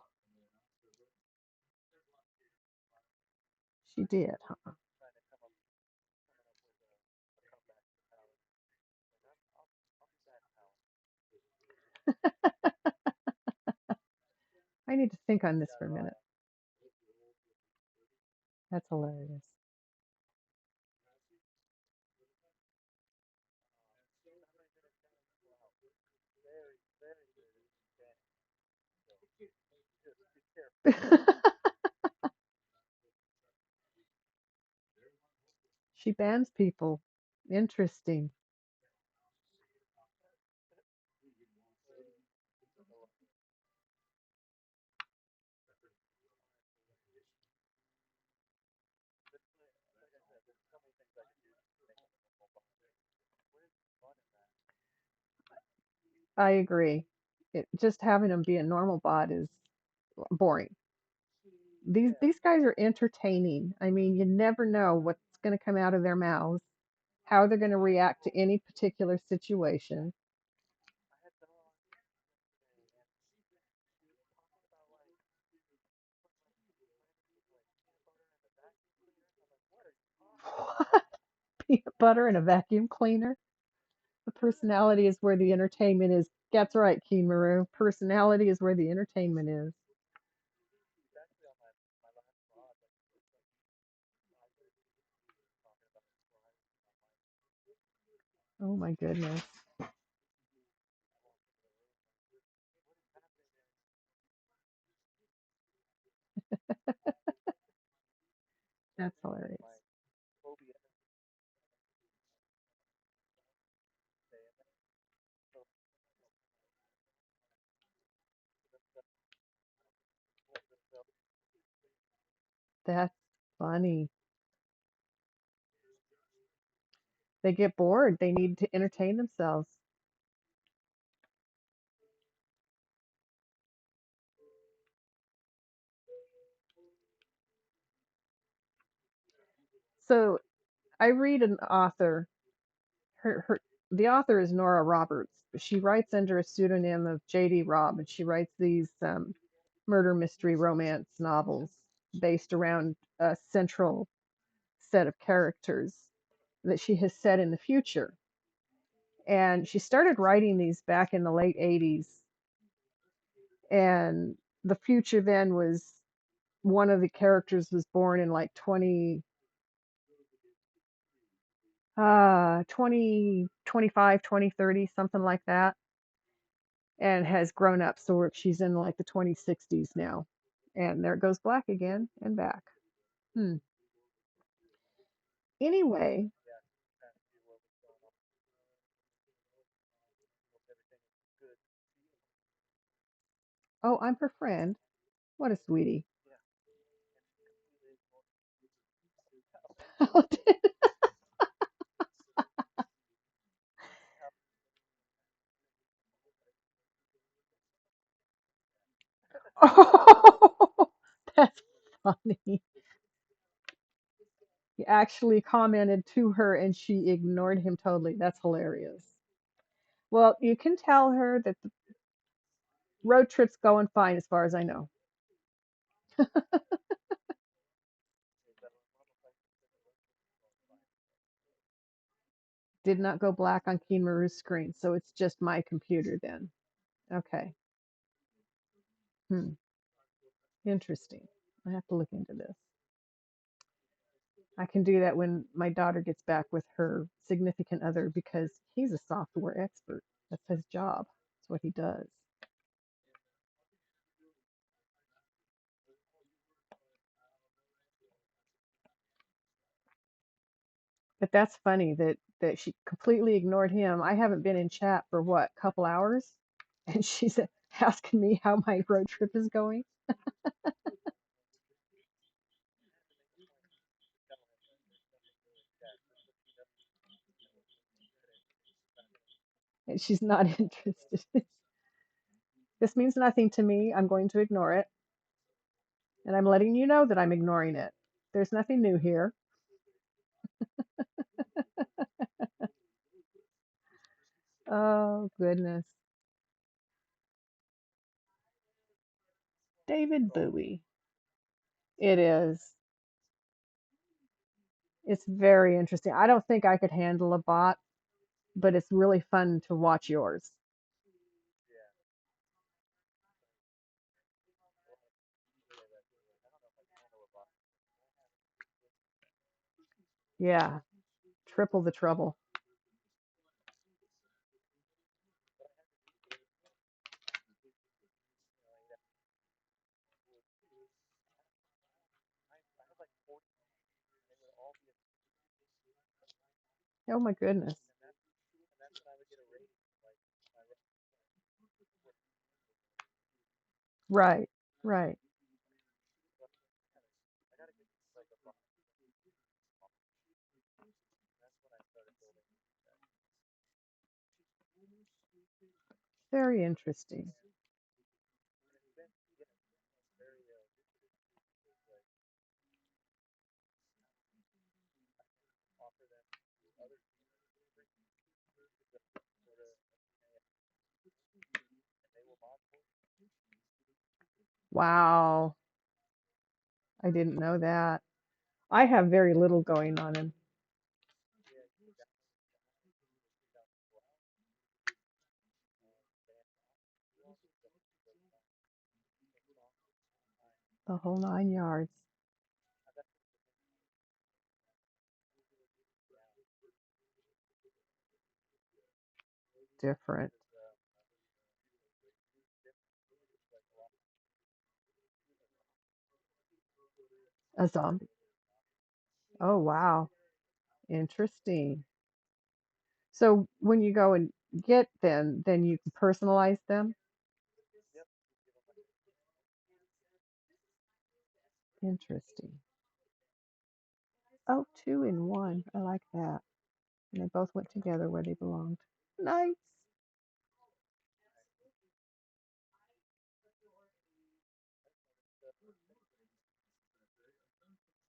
she did, huh? I need to think on this for a minute. That's hilarious. She bans people. Interesting. I agree. Just having them be a normal bot is boring. These guys are entertaining. I mean, you never know what's going to come out of their mouths, how they're going to react to any particular situation. Peanut butter and a vacuum cleaner. The personality is where the entertainment is. That's right, Keen Maru. Personality is where the entertainment is. Oh my goodness. That's hilarious. That's funny. They get bored. They need to entertain themselves. So I read an author. Her the author is Nora Roberts. She writes under a pseudonym of J.D. Robb, and she writes these murder mystery romance novels based around a central set of characters that she has set in the future. And she started writing these back in the late 80s. And the future then was one of the characters was born in like 2025, 2030, something like that, and has grown up. So she's in like the 2060s now. And there it goes black again and back. Hmm. Anyway, oh, I'm her friend. What a sweetie. Oh, that's funny. He actually commented to her and she ignored him totally. That's hilarious. Well, you can tell her that the road trip's going fine as far as I know. Did not go black on Keen Maru's screen, so it's just my computer then. Okay. Hmm. Interesting. I have to look into this. I can do that when my daughter gets back with her significant other because he's a software expert. That's his job. That's what he does. But that's funny that she completely ignored him. I haven't been in chat for what, a couple hours, and she's asking me how my road trip is going, and she's not interested. This means nothing to me. I'm going to ignore it, and I'm letting you know that I'm ignoring it. There's nothing new here. Oh goodness, David Bowie. It is. It's very interesting. I don't think I could handle a bot, but it's really fun to watch yours. Yeah, triple the trouble. Oh my goodness. Right, right. Very interesting. Wow. I didn't know that. I have very little going on in the whole 9 yards. Different. A zombie. Oh, wow. Interesting. So when you go and get them, then you can personalize them? Interesting. Oh, two in one. I like that. And they both went together where they belonged. Nice.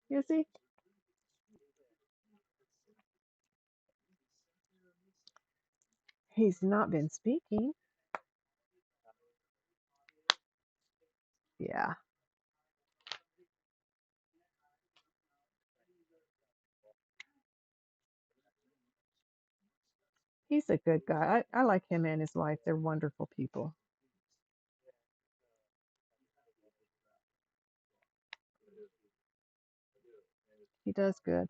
You see? He's not been speaking. Yeah. He's a good guy. I like him and his wife. They're wonderful people. He does good.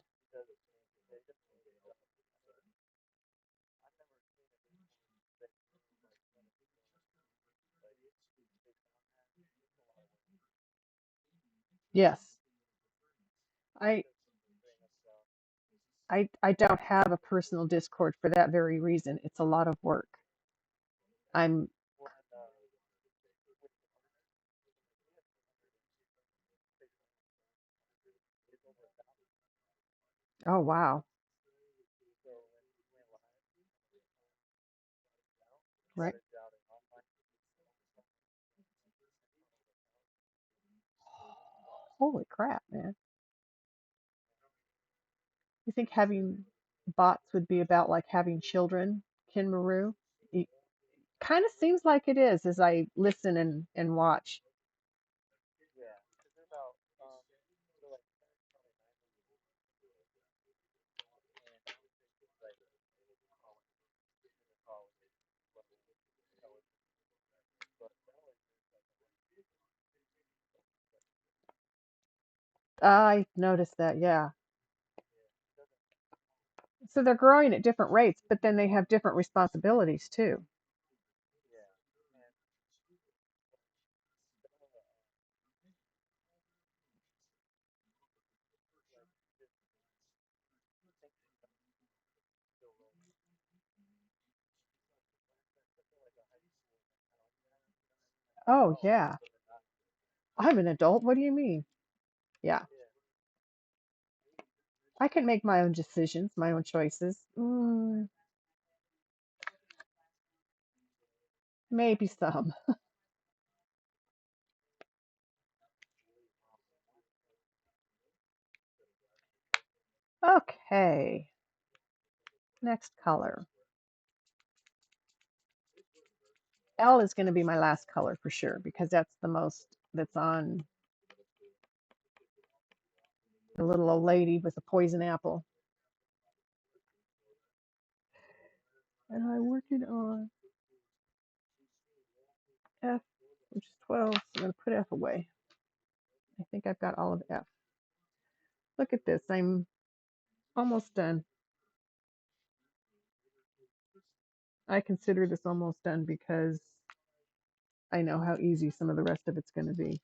Yes. I I don't have a personal Discord for that very reason. It's a lot of work. I'm oh wow. Right. Holy crap, man. You think having bots would be about like having children, Ken Maru? It kind of seems like it is as I listen and watch. I noticed that, yeah. So they're growing at different rates, but then they have different responsibilities too. Oh, yeah. I'm an adult. What do you mean? Yeah. I can make my own decisions, my own choices. Maybe some. Okay. Next color. L is going to be my last color for sure because that's the most that's on the little old lady with the poison apple. And I'm working on F, which is 12. So I'm going to put F away. I think I've got all of F. Look at this. I'm almost done. I consider this almost done because I know how easy some of the rest of it's going to be.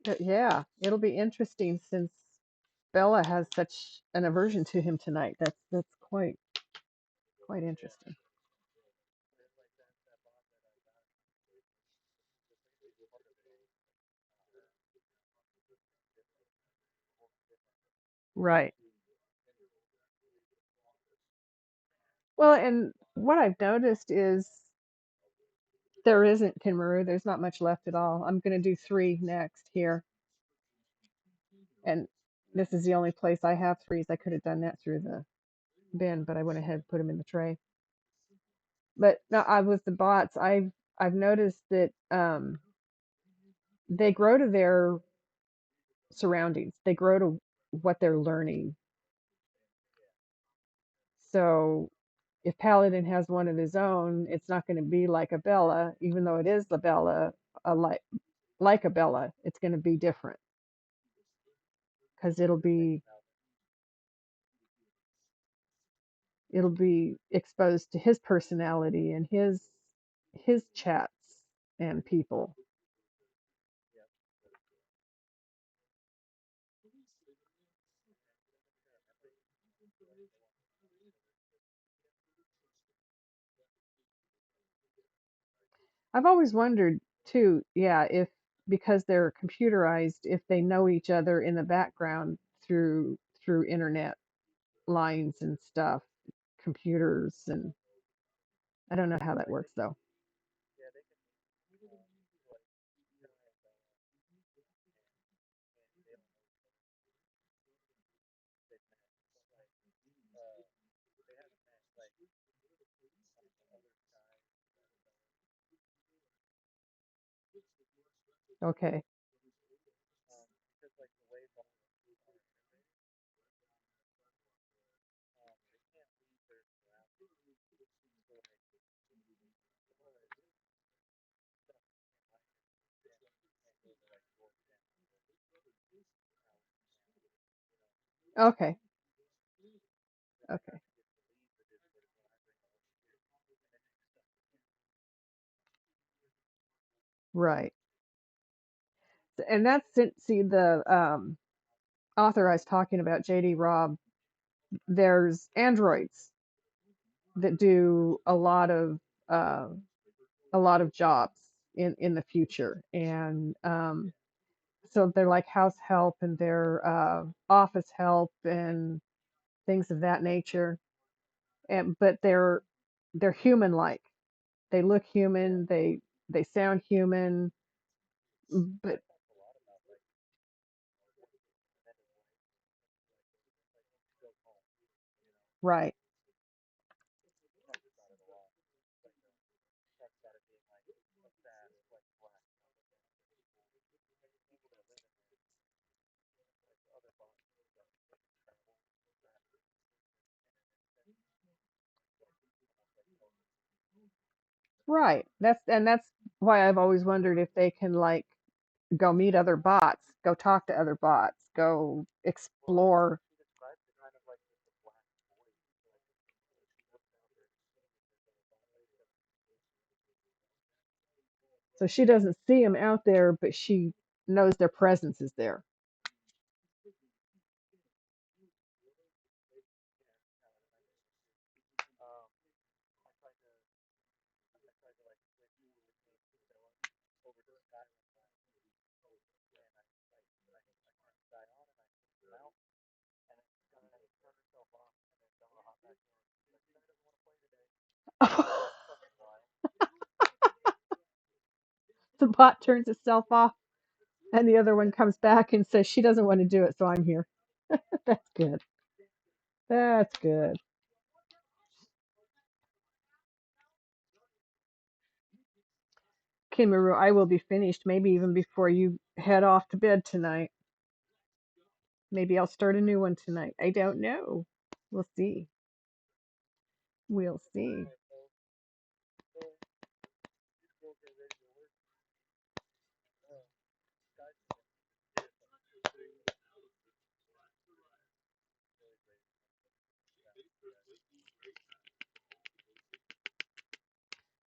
But yeah, it'll be interesting since Bella has such an aversion to him tonight. That's quite interesting. Right. Well, and what I've noticed is there isn't Kinmaru. There's not much left at all. I'm going to do three next here, and this is the only place I have threes. I could have done that through the bin, but I went ahead and put them in the tray. But no, I with the bots, I've noticed that they grow to their surroundings. They grow to what they're learning. So if Paladin has one of his own, it's not going to be like a Bella, even though it is the Bella, a like a Bella. It's going to be different because it'll be exposed to his personality and his chats and people. I've always wondered too, yeah, if because they're computerized, if they know each other in the background through internet lines and stuff, computers, and I don't know how that works though. Okay. Okay. Okay. Right. And see the author I was talking about, JD Robb, there's androids that do uh, a lot of jobs in the future, and so they're like house help and they're office help and things of that nature. And but they're human like. They look human. They sound human. But right. Right. That's why I've always wondered if they can like go meet other bots, go talk to other bots, go explore. So she doesn't see them out there, but she knows their presence is there. The bot turns itself off, and the other one comes back and says she doesn't want to do it, so I'm here. That's good. That's good. Kimaru, I will be finished maybe even before you head off to bed tonight. Maybe I'll start a new one tonight. I don't know. We'll see. We'll see.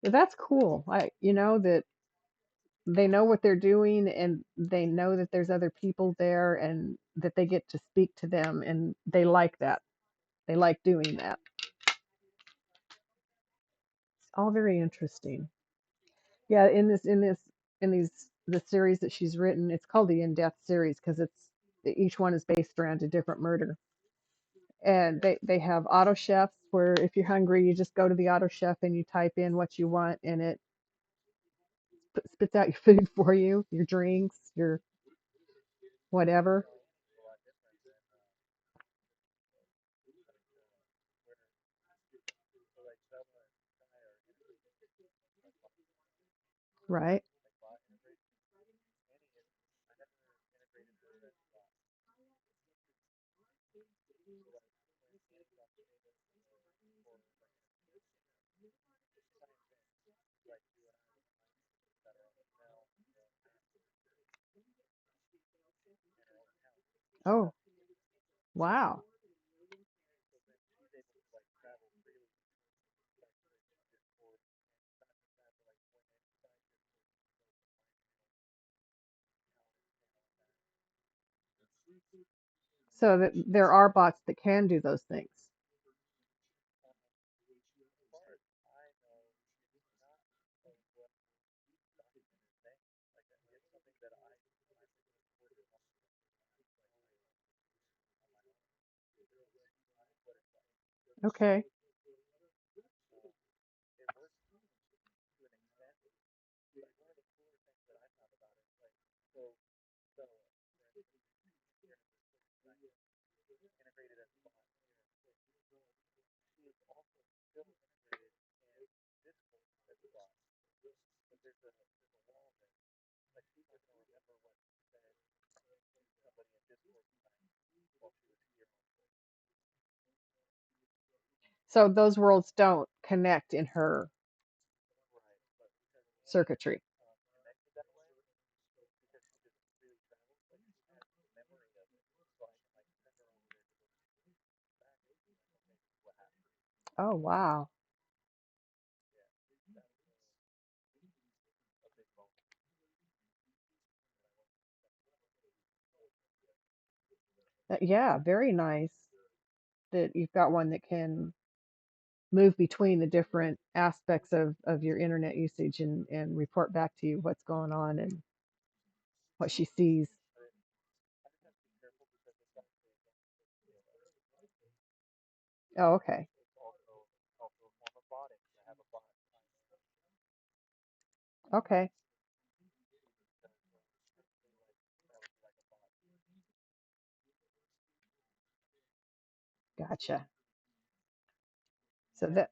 That's cool. That they know what they're doing and they know that there's other people there and that they get to speak to them and they like that. They like doing that. It's all very interesting. Yeah, in the series that she's written, it's called the In-Depth series because it's each one is based around a different murder. And they have auto chefs where if you're hungry, you just go to the auto chef and you type in what you want and it spits out your food for you, your drinks, your whatever. Right? Oh, wow. So that there are bots that can do those things. Okay. So those worlds don't connect in her circuitry. Oh, wow. Yeah, very nice that you've got one that can move between the different aspects of your internet usage and report back to you what's going on and what she sees. Oh, okay. Okay. Gotcha. So that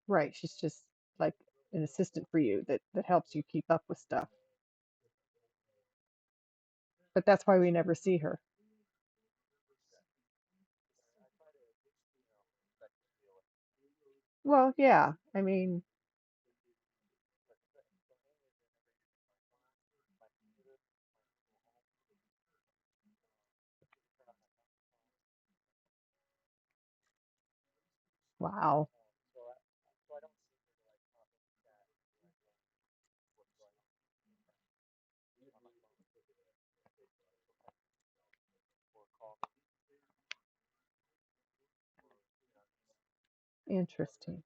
right, she's just like an assistant for you that helps you keep up with stuff. But that's why we never see her. Well, yeah. I mean, wow. Interesting.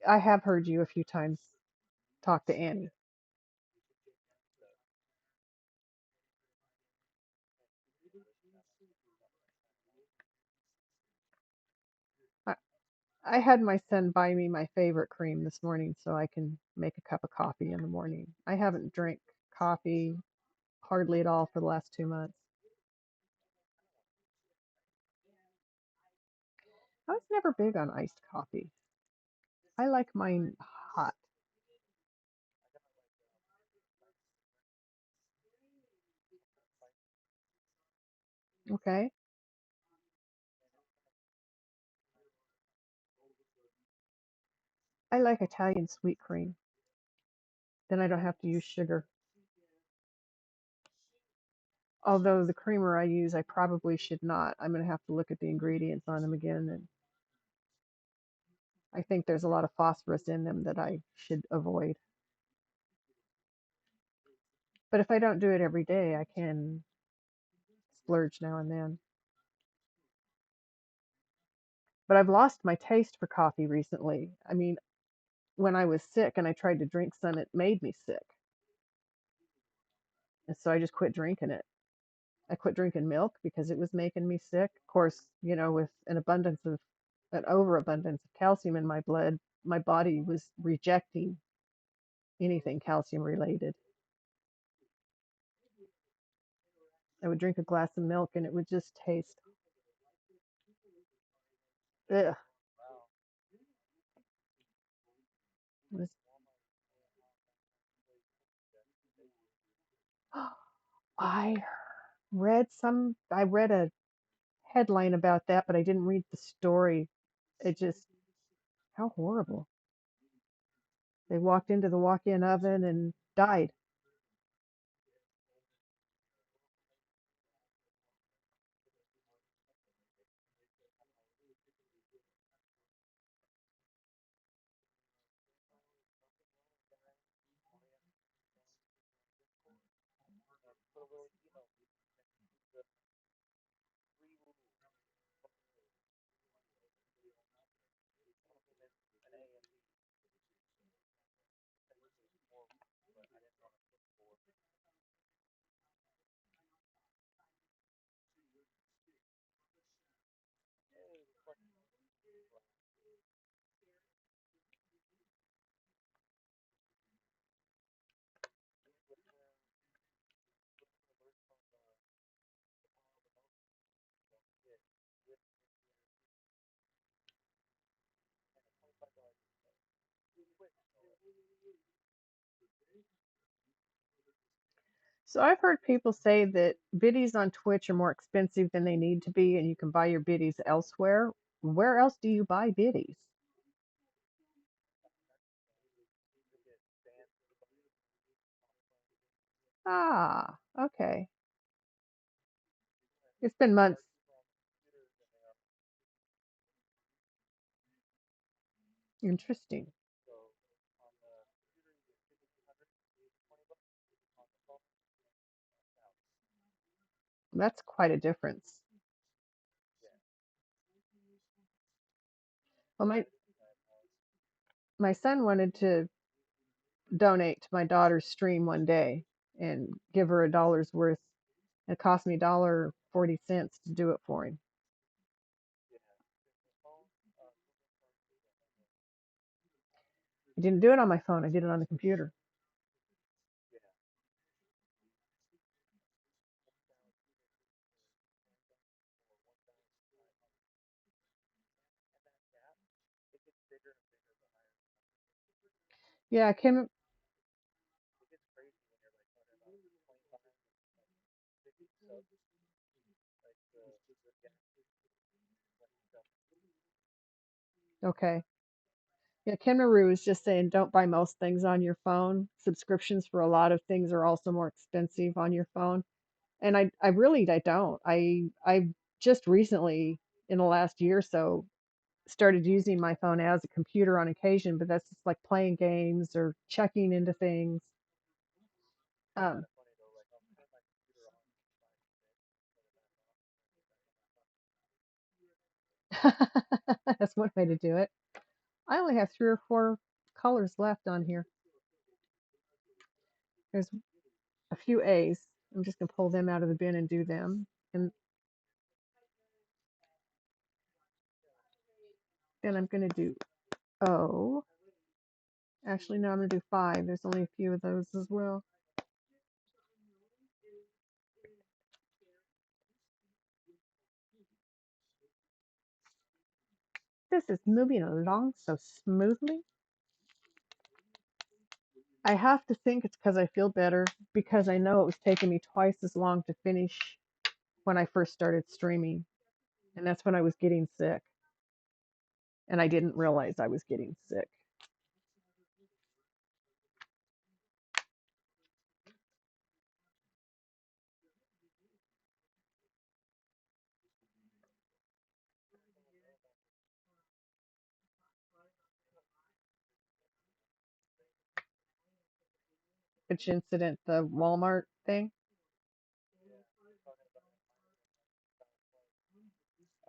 I have heard you a few times talk to Annie. I, I had my son buy me my favorite cream this morning so I can make a cup of coffee in the morning. I haven't drank coffee hardly at all for the last 2 months. I was never big on iced coffee. I like mine hot. Okay. I like Italian sweet cream. Then I don't have to use sugar. Although the creamer I use, I probably should not. I'm going to have to look at the ingredients on them again. And I think there's a lot of phosphorus in them that I should avoid. But if I don't do it every day, I can splurge now and then. But I've lost my taste for coffee recently. I mean, when I was sick and I tried to drink some, it made me sick. And so I just quit drinking it. I quit drinking milk because it was making me sick. Of course, with an overabundance of calcium in my blood, my body was rejecting anything calcium related. I would drink a glass of milk and it would just taste, ugh. It was, I I read a headline about that, but I didn't read the story. It just, how horrible. They walked into the walk-in oven and died. So I've heard people say that biddies on Twitch are more expensive than they need to be, and you can buy your biddies elsewhere. Where else do you buy biddies? Ah, okay. It's been months. Interesting. That's quite a difference. Well, my son wanted to donate to my daughter's stream one day and give her $1 worth. It cost me $1.40 to do it for him. I didn't do it on my phone. I did it on the computer. Yeah, Kim. Okay. Yeah, Ken Maru is just saying don't buy most things on your phone. Subscriptions for a lot of things are also more expensive on your phone. And I really I don't. I just recently in the last year or so started using my phone as a computer on occasion, but that's just like playing games or checking into things. Um, that's one way to do it. I only have 3 or 4 colors left on here. There's a few A's. I'm just gonna pull them out of the bin and do them. And then I'm gonna do O. Actually, no, I'm gonna do 5. There's only a few of those as well. This is moving along so smoothly. I have to think it's because I feel better because I know it was taking me twice as long to finish when I first started streaming. And that's when I was getting sick. And I didn't realize I was getting sick. Which incident? The Walmart thing?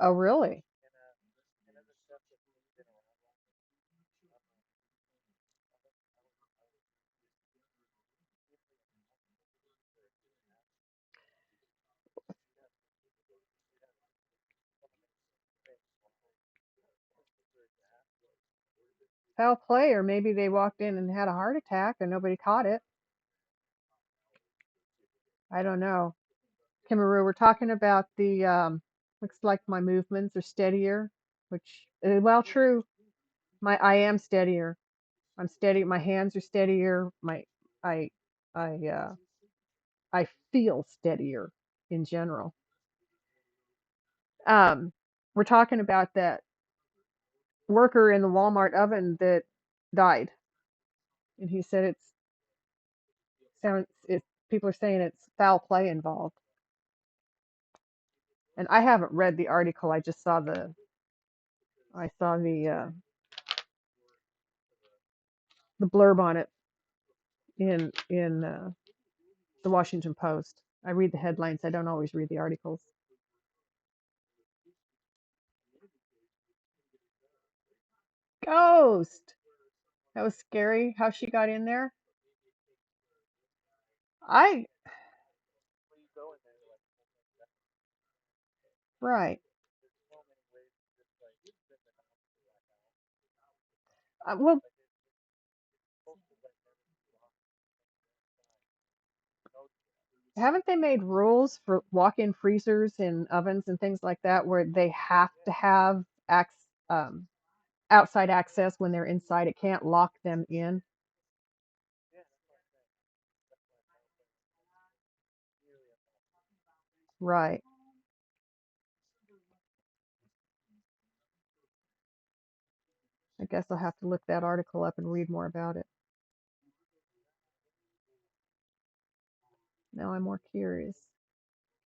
Oh, really? Foul play, or maybe they walked in and had a heart attack and nobody caught it. I don't know. Kimaru, we're talking about the looks like my movements are steadier, which well, true. I am steadier. I'm steady. My hands are steadier. I I I feel steadier in general. Um, we're talking about that worker in the Walmart oven that died, and he said it. People are saying it's foul play involved, and I haven't read the article. I just saw the blurb on it in the Washington Post. I read the headlines. I don't always read the articles. Ghost. That was scary. How she got in there. I right. Well, haven't they made rules for walk-in freezers and ovens and things like that where they have to have um, outside access when they're inside? It can't lock them in. Right. I guess I'll have to look that article up and read more about it. Now I'm more curious.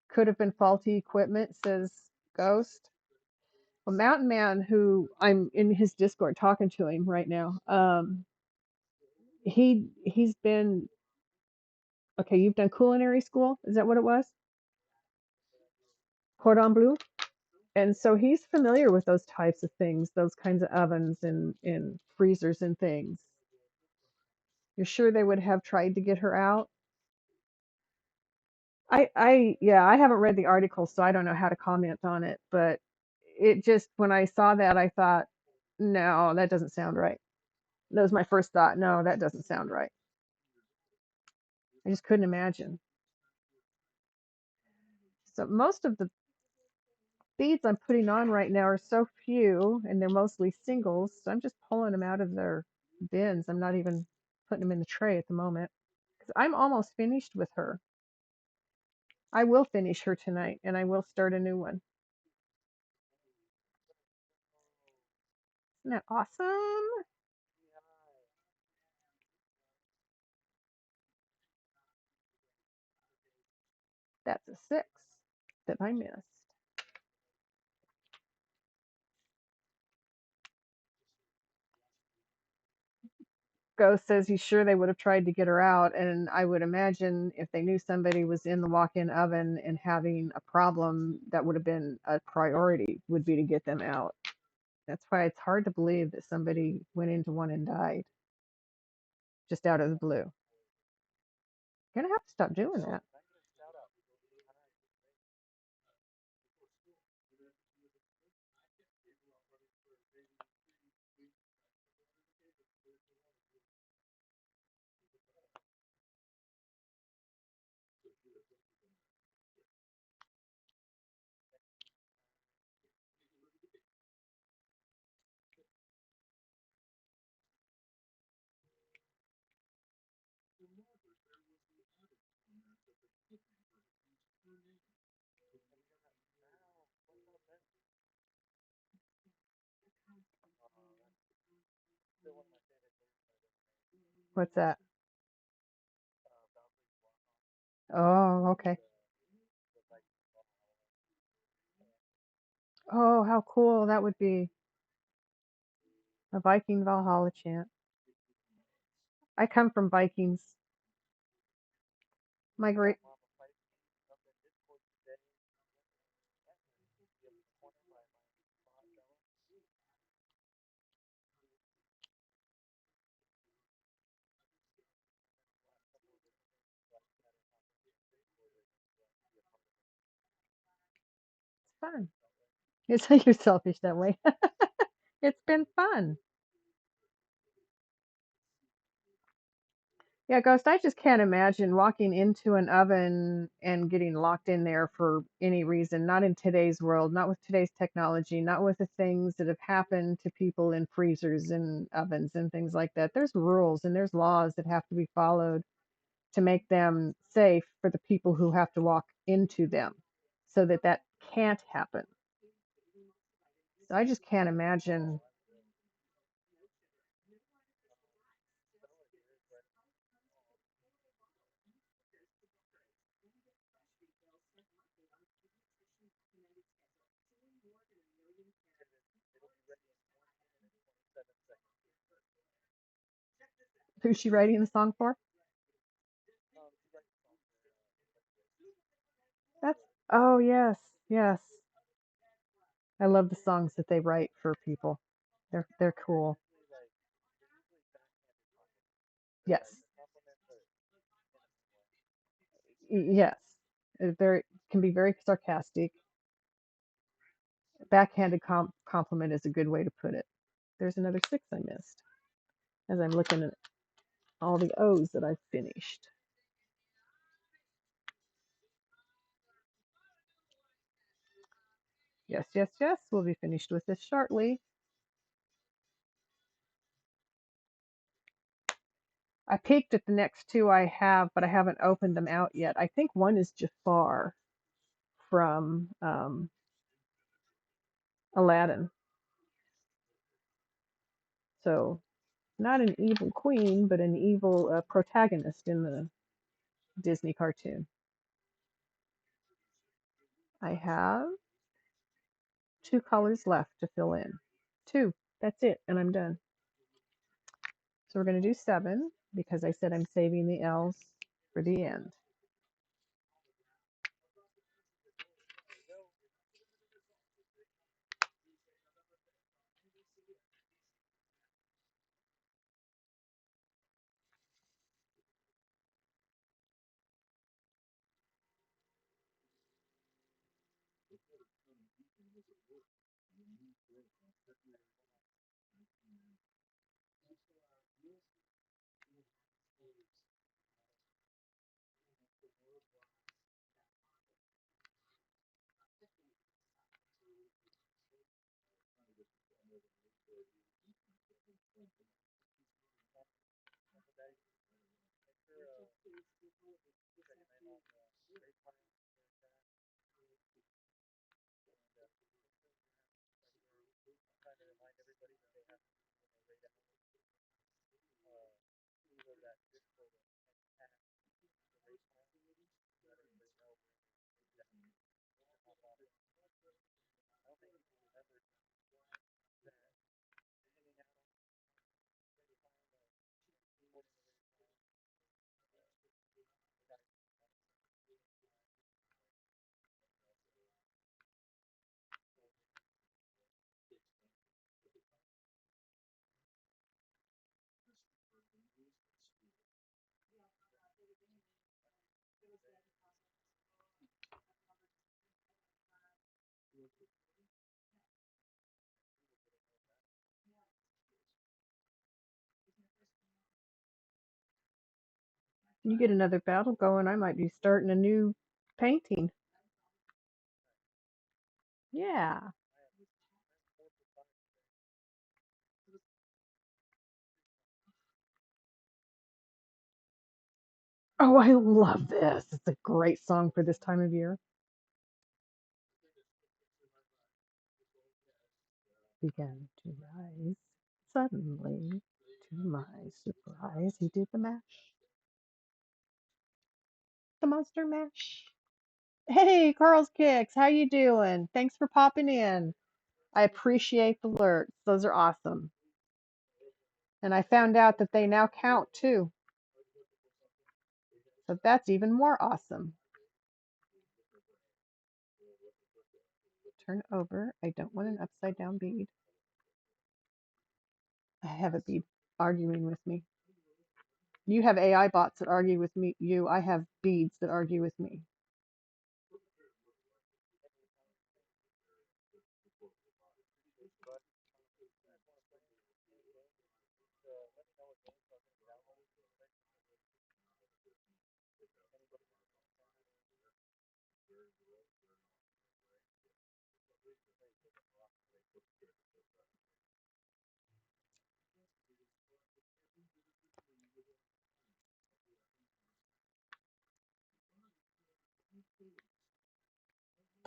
Could have been faulty equipment, says Ghost. Well, Mountain Man, who I'm in his Discord talking to him right now, he's been okay. You've done culinary school, is that what it was? Cordon Bleu, and so he's familiar with those types of things, those kinds of ovens and freezers and things. You're sure they would have tried to get her out? Yeah, I haven't read the article, so I don't know how to comment on it, but it just, when I saw that, I thought, no, that doesn't sound right. That was my first thought. No, that doesn't sound right. I just couldn't imagine. So most of the beads I'm putting on right now are so few, and they're mostly singles, so I'm just pulling them out of their bins. I'm not even putting them in the tray at the moment. 'Cause I'm almost finished with her. I will finish her tonight, and I will start a new one. Isn't that awesome? That's a 6 that I missed. Ghost says he's sure they would have tried to get her out, and I would imagine if they knew somebody was in the walk-in oven and having a problem, that would have been a priority, would be to get them out. That's why it's hard to believe that somebody went into one and died just out of the blue. You're gonna have to stop doing that. What's that? Oh, okay. Oh, how cool that would be. A Viking Valhalla chant. I come from Vikings. My great, fun. It's you're selfish that way. It's been fun. Yeah, Ghost, I just can't imagine walking into an oven and getting locked in there for any reason. Not in today's world, not with today's technology, not with the things that have happened to people in freezers and ovens and things like that. There's rules and there's laws that have to be followed to make them safe for the people who have to walk into them so that that can't happen. So I just can't imagine. Who's she writing the song for? That's, oh, yes, yes. I love the songs that they write for people. They're cool. Yes. Yes. Very can be very sarcastic. Backhanded compliment is a good way to put it. There's another six I missed as I'm looking at all the O's that I've finished. Yes, yes, yes. We'll be finished with this shortly. I peeked at the next two I have, but I haven't opened them out yet. I think one is Jafar from Aladdin. So not an evil queen, but an evil protagonist in the Disney cartoon. I have two colors left to fill in. Two. That's it, and I'm done. So we're going to do seven because I said I'm saving the L's for the end. You get another battle going, I might be starting a new painting. Yeah. Oh, I love this. It's a great song for this time of year. Began to rise. Suddenly, to my surprise, he did the mash. The monster mash. Hey, Carl's Kicks, how you doing? Thanks for popping in. I appreciate the alerts. Those are awesome. And I found out that they now count too. So that's even more awesome. Turn over. I don't want an upside down bead. I have a bead arguing with me. You have AI bots that argue with me. I have beads that argue with me.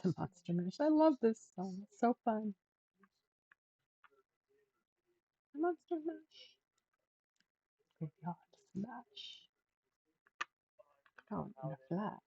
The Monster Mash. I love this song. It's so fun. Monster Mash. Graveyard Smash. Oh, and a flash.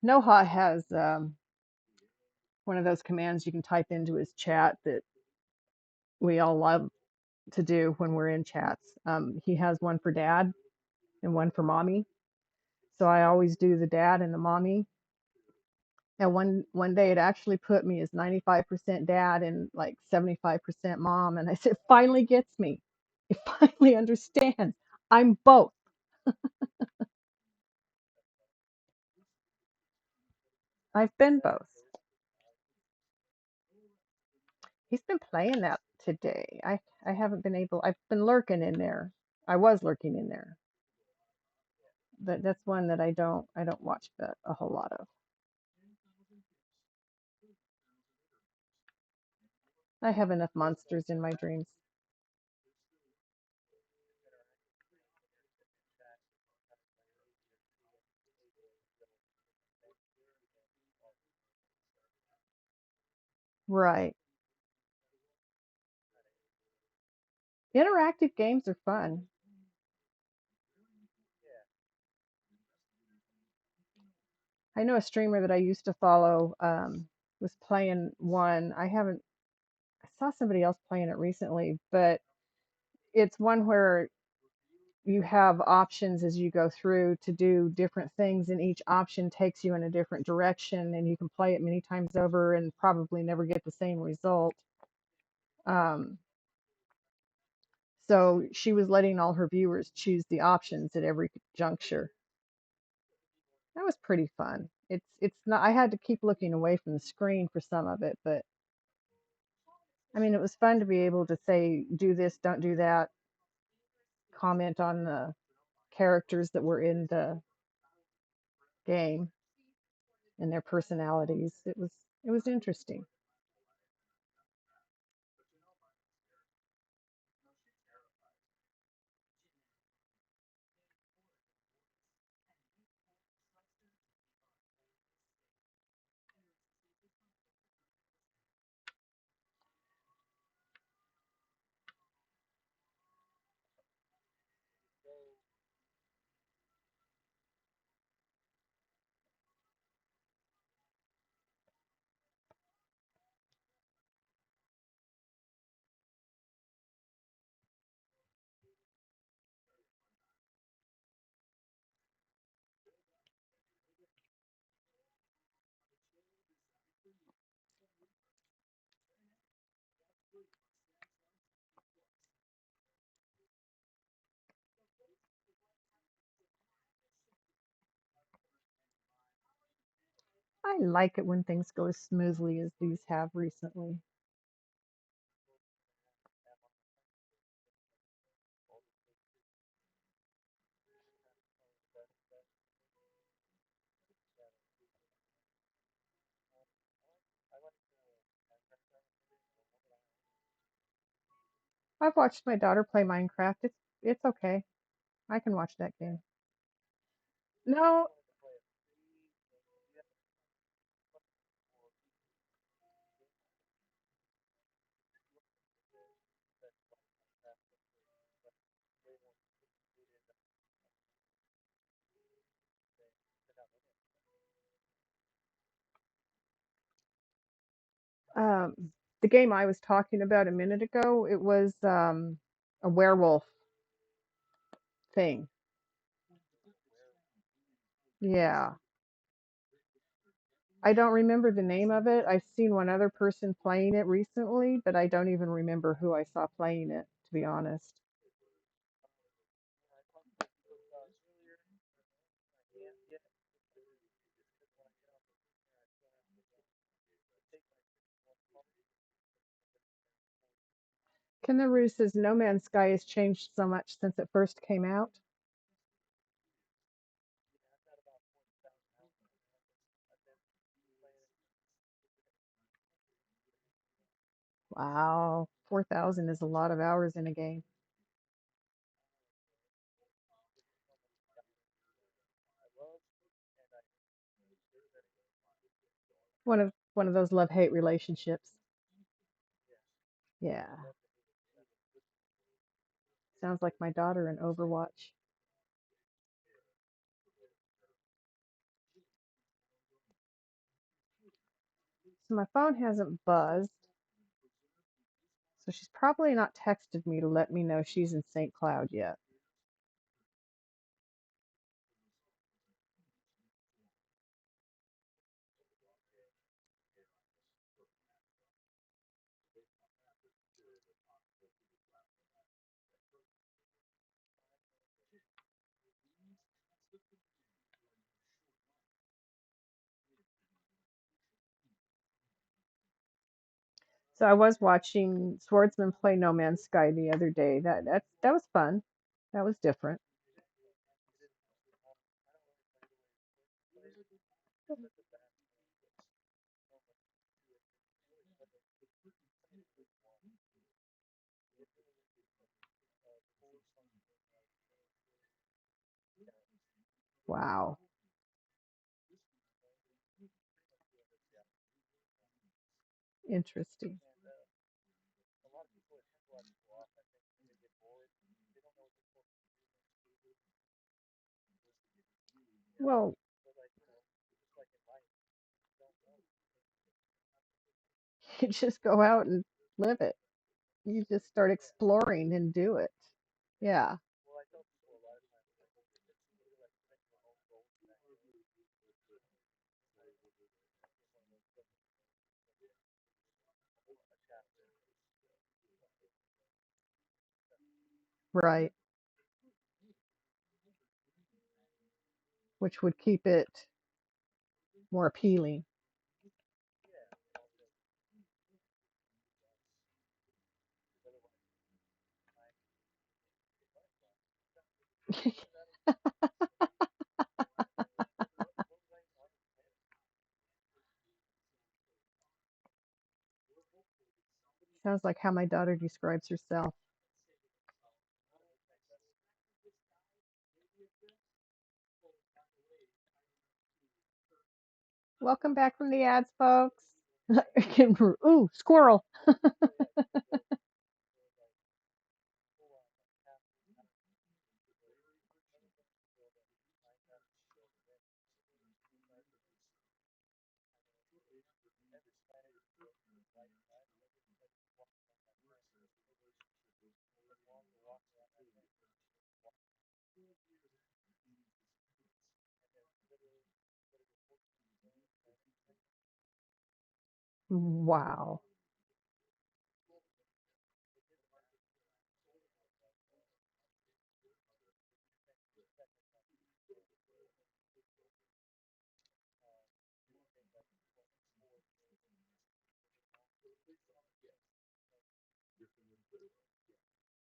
Noha has one of those commands you can type into his chat that we all love to do when we're in chats. He has one for dad and one for mommy. So I always do the dad and the mommy. And one day it actually put me as 95% dad and like 75% mom. And I said, it finally gets me. It finally understands. I'm both. I've been both. He's been playing that today. I haven't been able. I've been lurking in there. I was lurking in there, but that's one that I don't watch that a whole lot of. I have enough monsters in my dreams. Right. Interactive games are fun. I know a streamer that I used to follow was playing one. I saw somebody else playing it recently, but it's one where you have options as you go through to do different things, and each option takes you in a different direction, and you can play it many times over and probably never get the same result. Um, so she was letting all her viewers choose the options at every juncture. That was pretty fun. It's not. I had to keep looking away from the screen for some of it, but I mean, it was fun to be able to say, do this, don't do that, comment on the characters that were in the game and their personalities. It was interesting. I like it when things go as smoothly as these have recently. I've watched my daughter play Minecraft. It's okay. I can watch that game. No, um, the game I was talking about a minute ago, it was a werewolf thing. Yeah. I don't remember the name of it. I've seen one other person playing it recently, but I don't even remember who I saw playing it, to be honest. Kinaru says No Man's Sky has changed so much since it first came out. Wow, 4,000 is a lot of hours in a game. One of those love-hate relationships. Yeah, sounds like my daughter in Overwatch. So my phone hasn't buzzed, so she's probably not texted me to let me know she's in St. Cloud yet. So I was watching Swordsman play No Man's Sky the other day. That was fun. That was different. Wow, interesting. Well, you just go out and live it. You just start exploring and do it. Yeah, right. Which would keep it more appealing. Sounds like how my daughter describes herself. Welcome back from the ads, folks. Ooh, squirrel. Wow.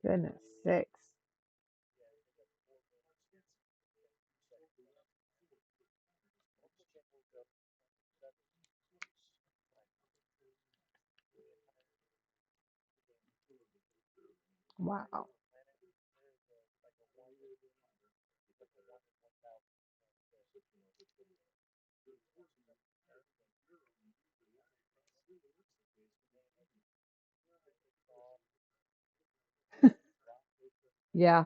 Goodness sakes. Wow. Yeah,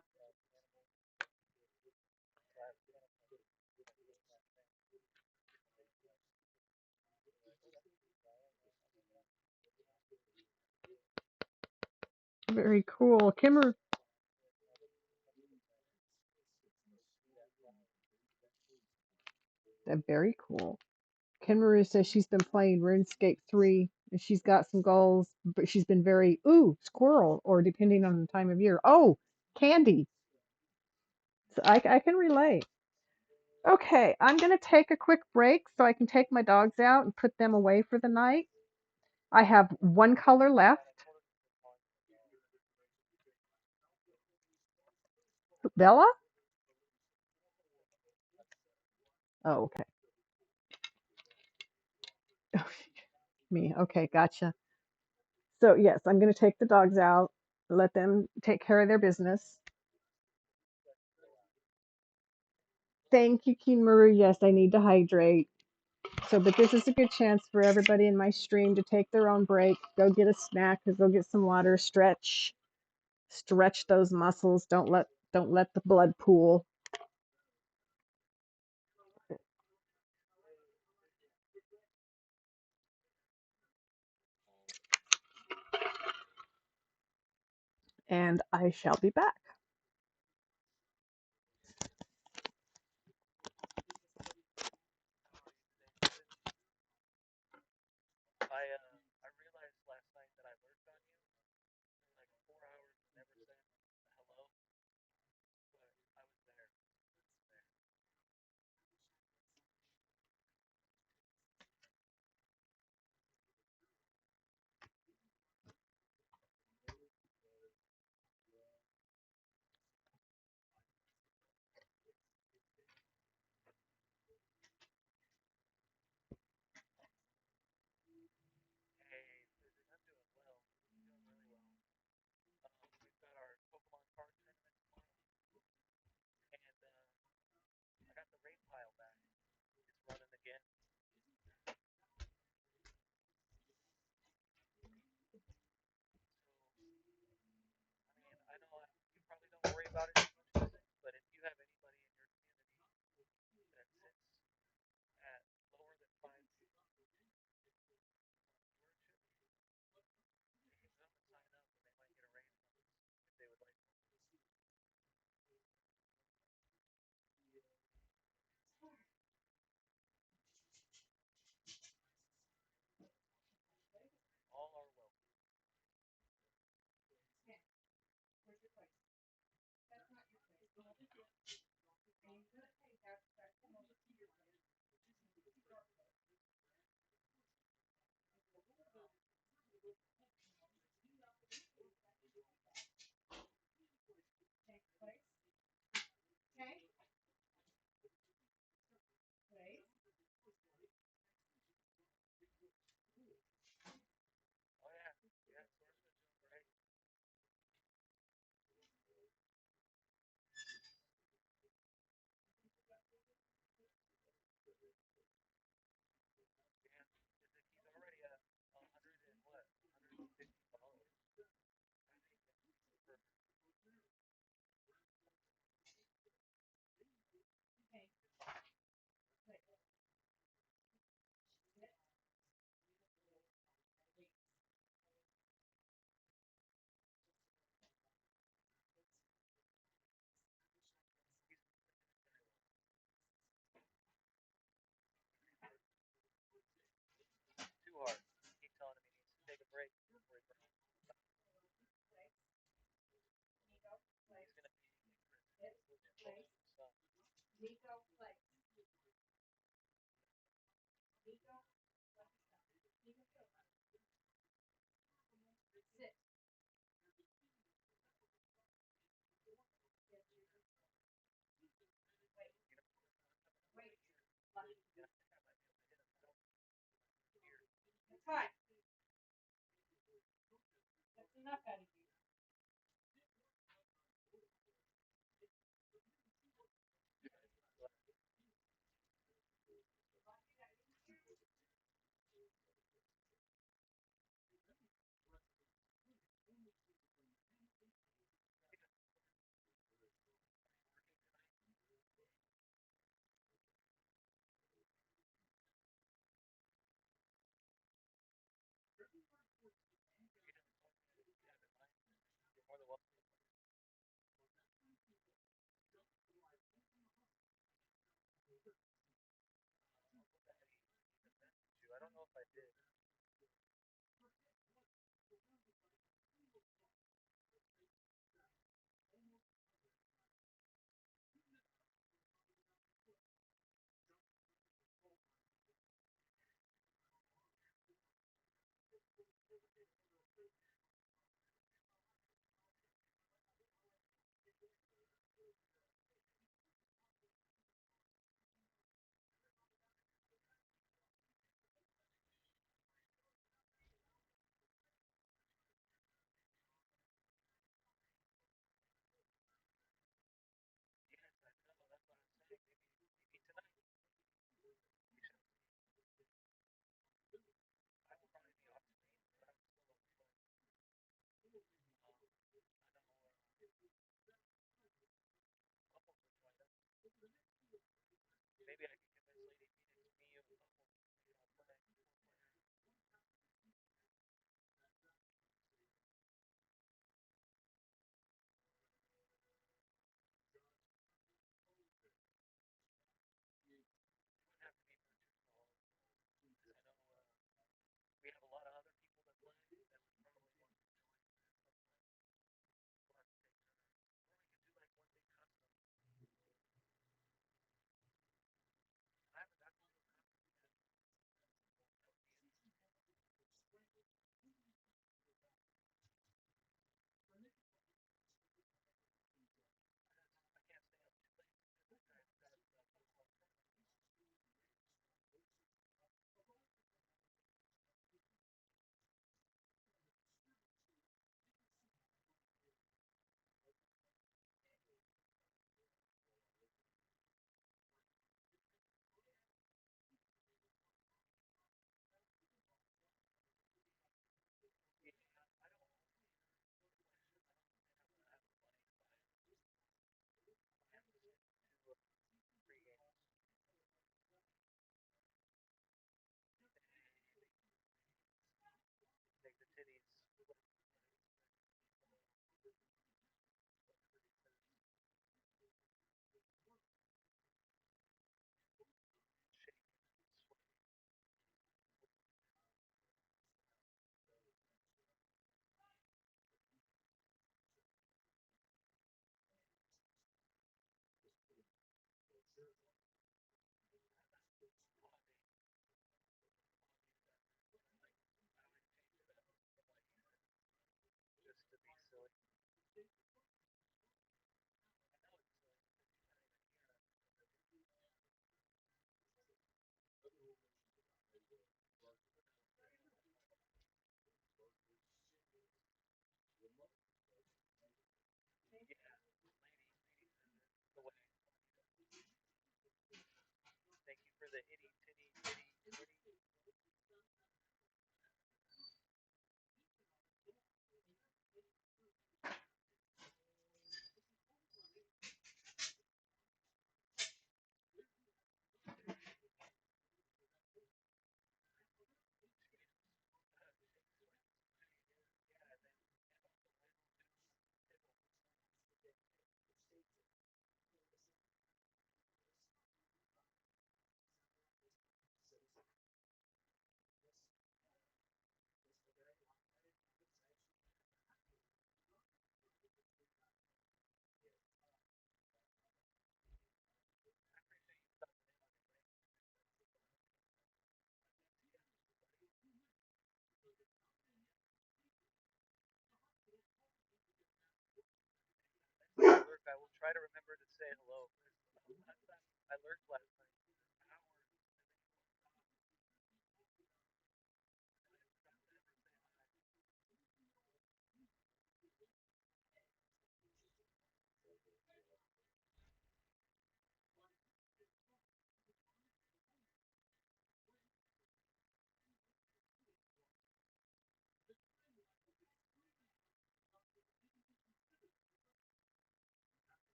very cool. Kimmer, very cool. Kenmaru says she's been playing RuneScape 3 and she's got some goals, but she's been very, ooh, squirrel, or depending on the time of year, oh, candy. So I can relate. Okay, I'm going to take a quick break so I can take my dogs out and put them away for the night. I have one color left. Bella? Oh, okay. Me. Okay, gotcha. So, yes, I'm going to take the dogs out, let them take care of their business. Thank you, Kinmaru. Yes, I need to hydrate. So, but this is a good chance for everybody in my stream to take their own break, go get a snack, or go get some water, stretch those muscles. Don't let the blood pool. And I shall be back.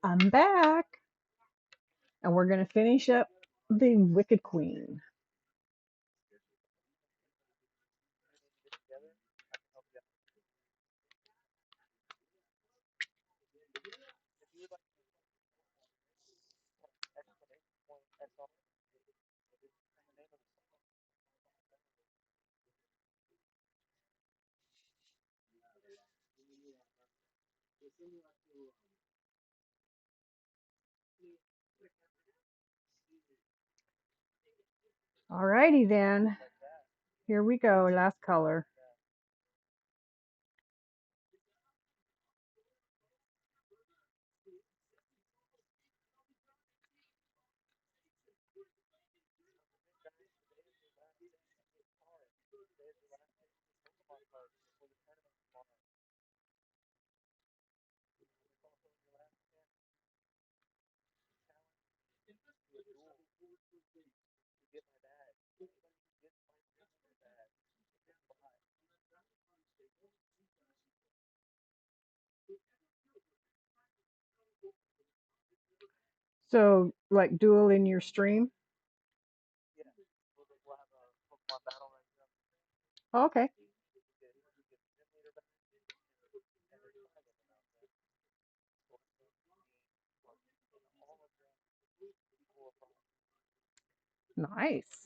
I'm back, and we're gonna finish up the Wicked Queen. Alrighty then. Here we go. Last color. So, like, duel in your stream? Okay. Nice.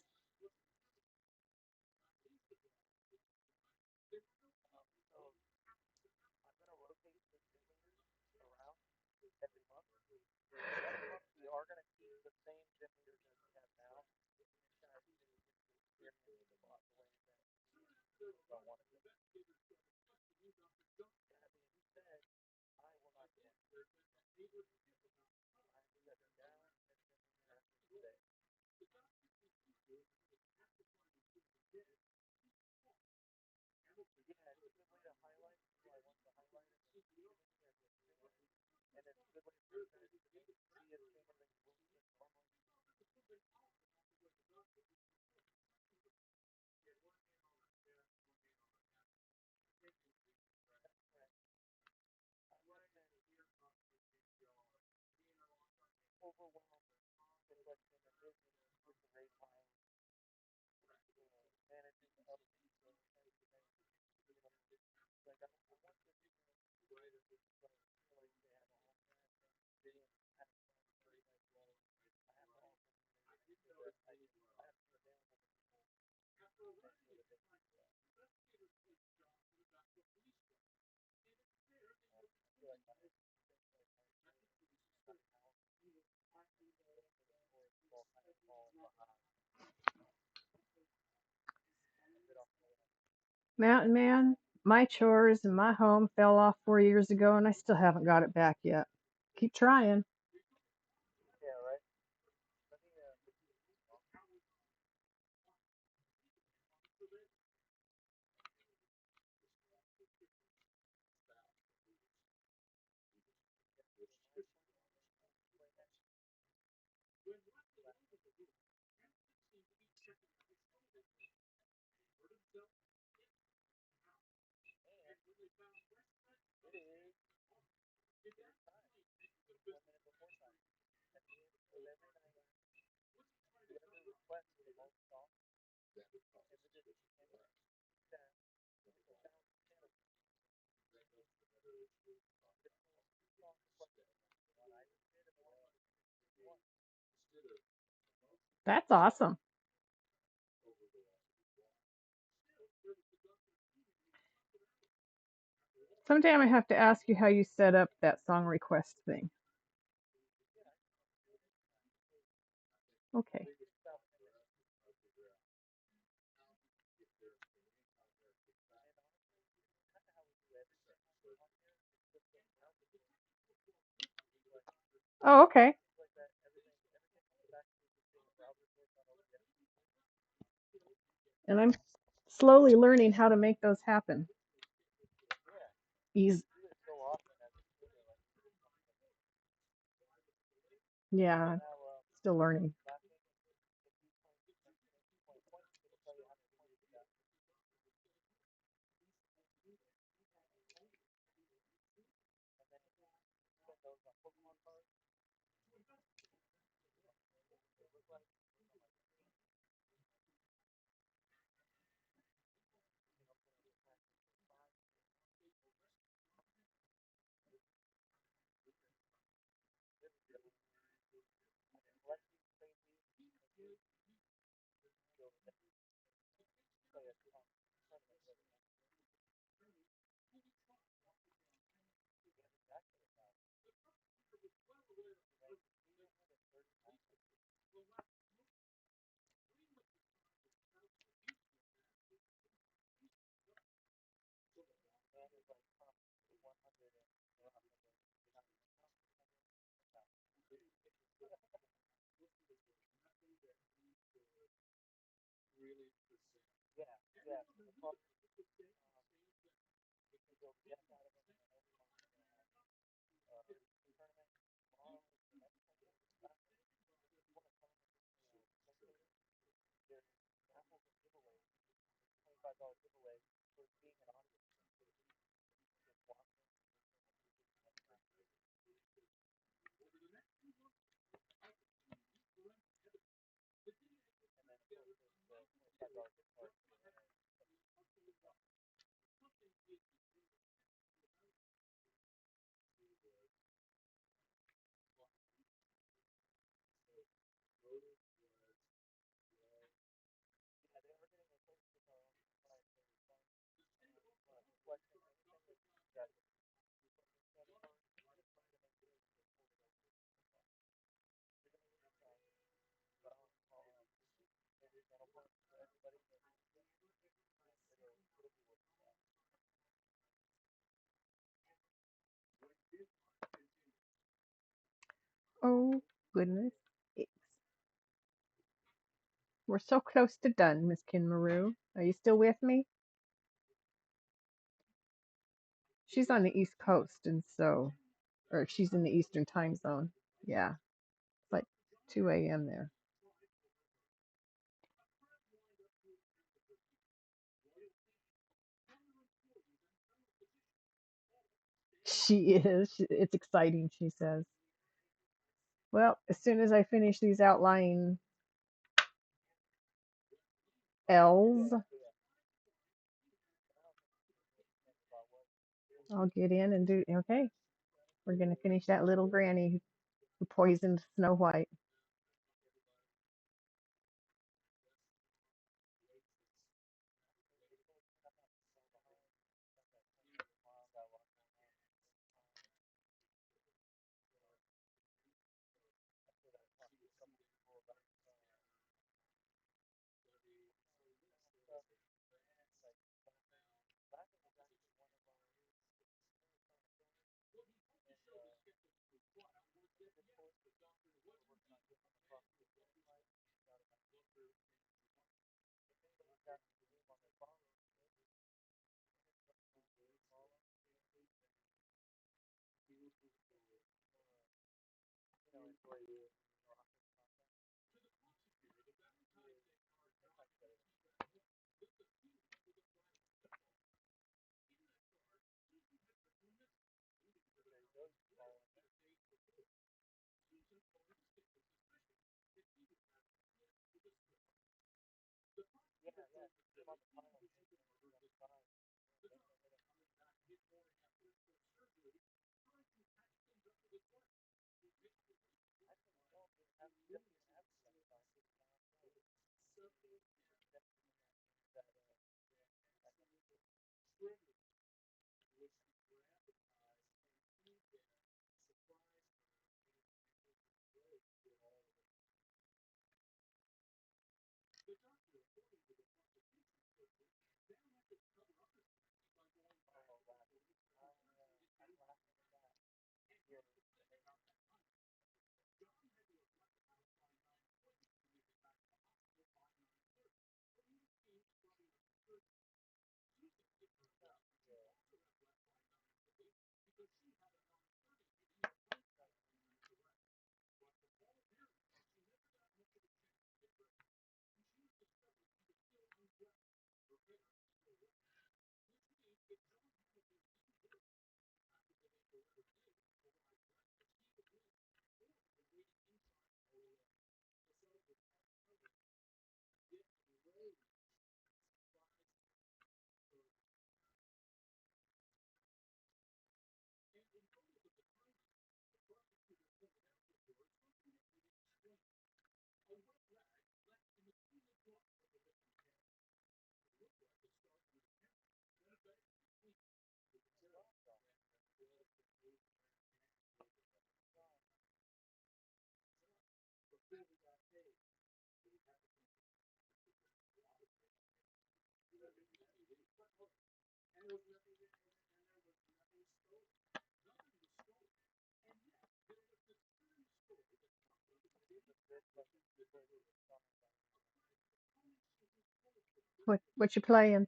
Mountain Man, my chores and my home fell off 4 years ago, and I still haven't got it back yet. Keep trying. That's awesome. Someday I might have to ask you how you set up that song request thing. Okay. Oh, okay. And I'm slowly learning how to make those happen. Ease. Yeah, still learning. Oh, goodness. We're so close to done, Miss Kinmaru. Are you still with me? She's on the East Coast, and so, or she's in the Eastern time zone. Yeah, it's like 2 a.m. there. She is. It's exciting, she says. Well, as soon as I finish these outlying L's, I'll get in and do. Okay, we're going to finish that little granny who poisoned Snow White. What you playing?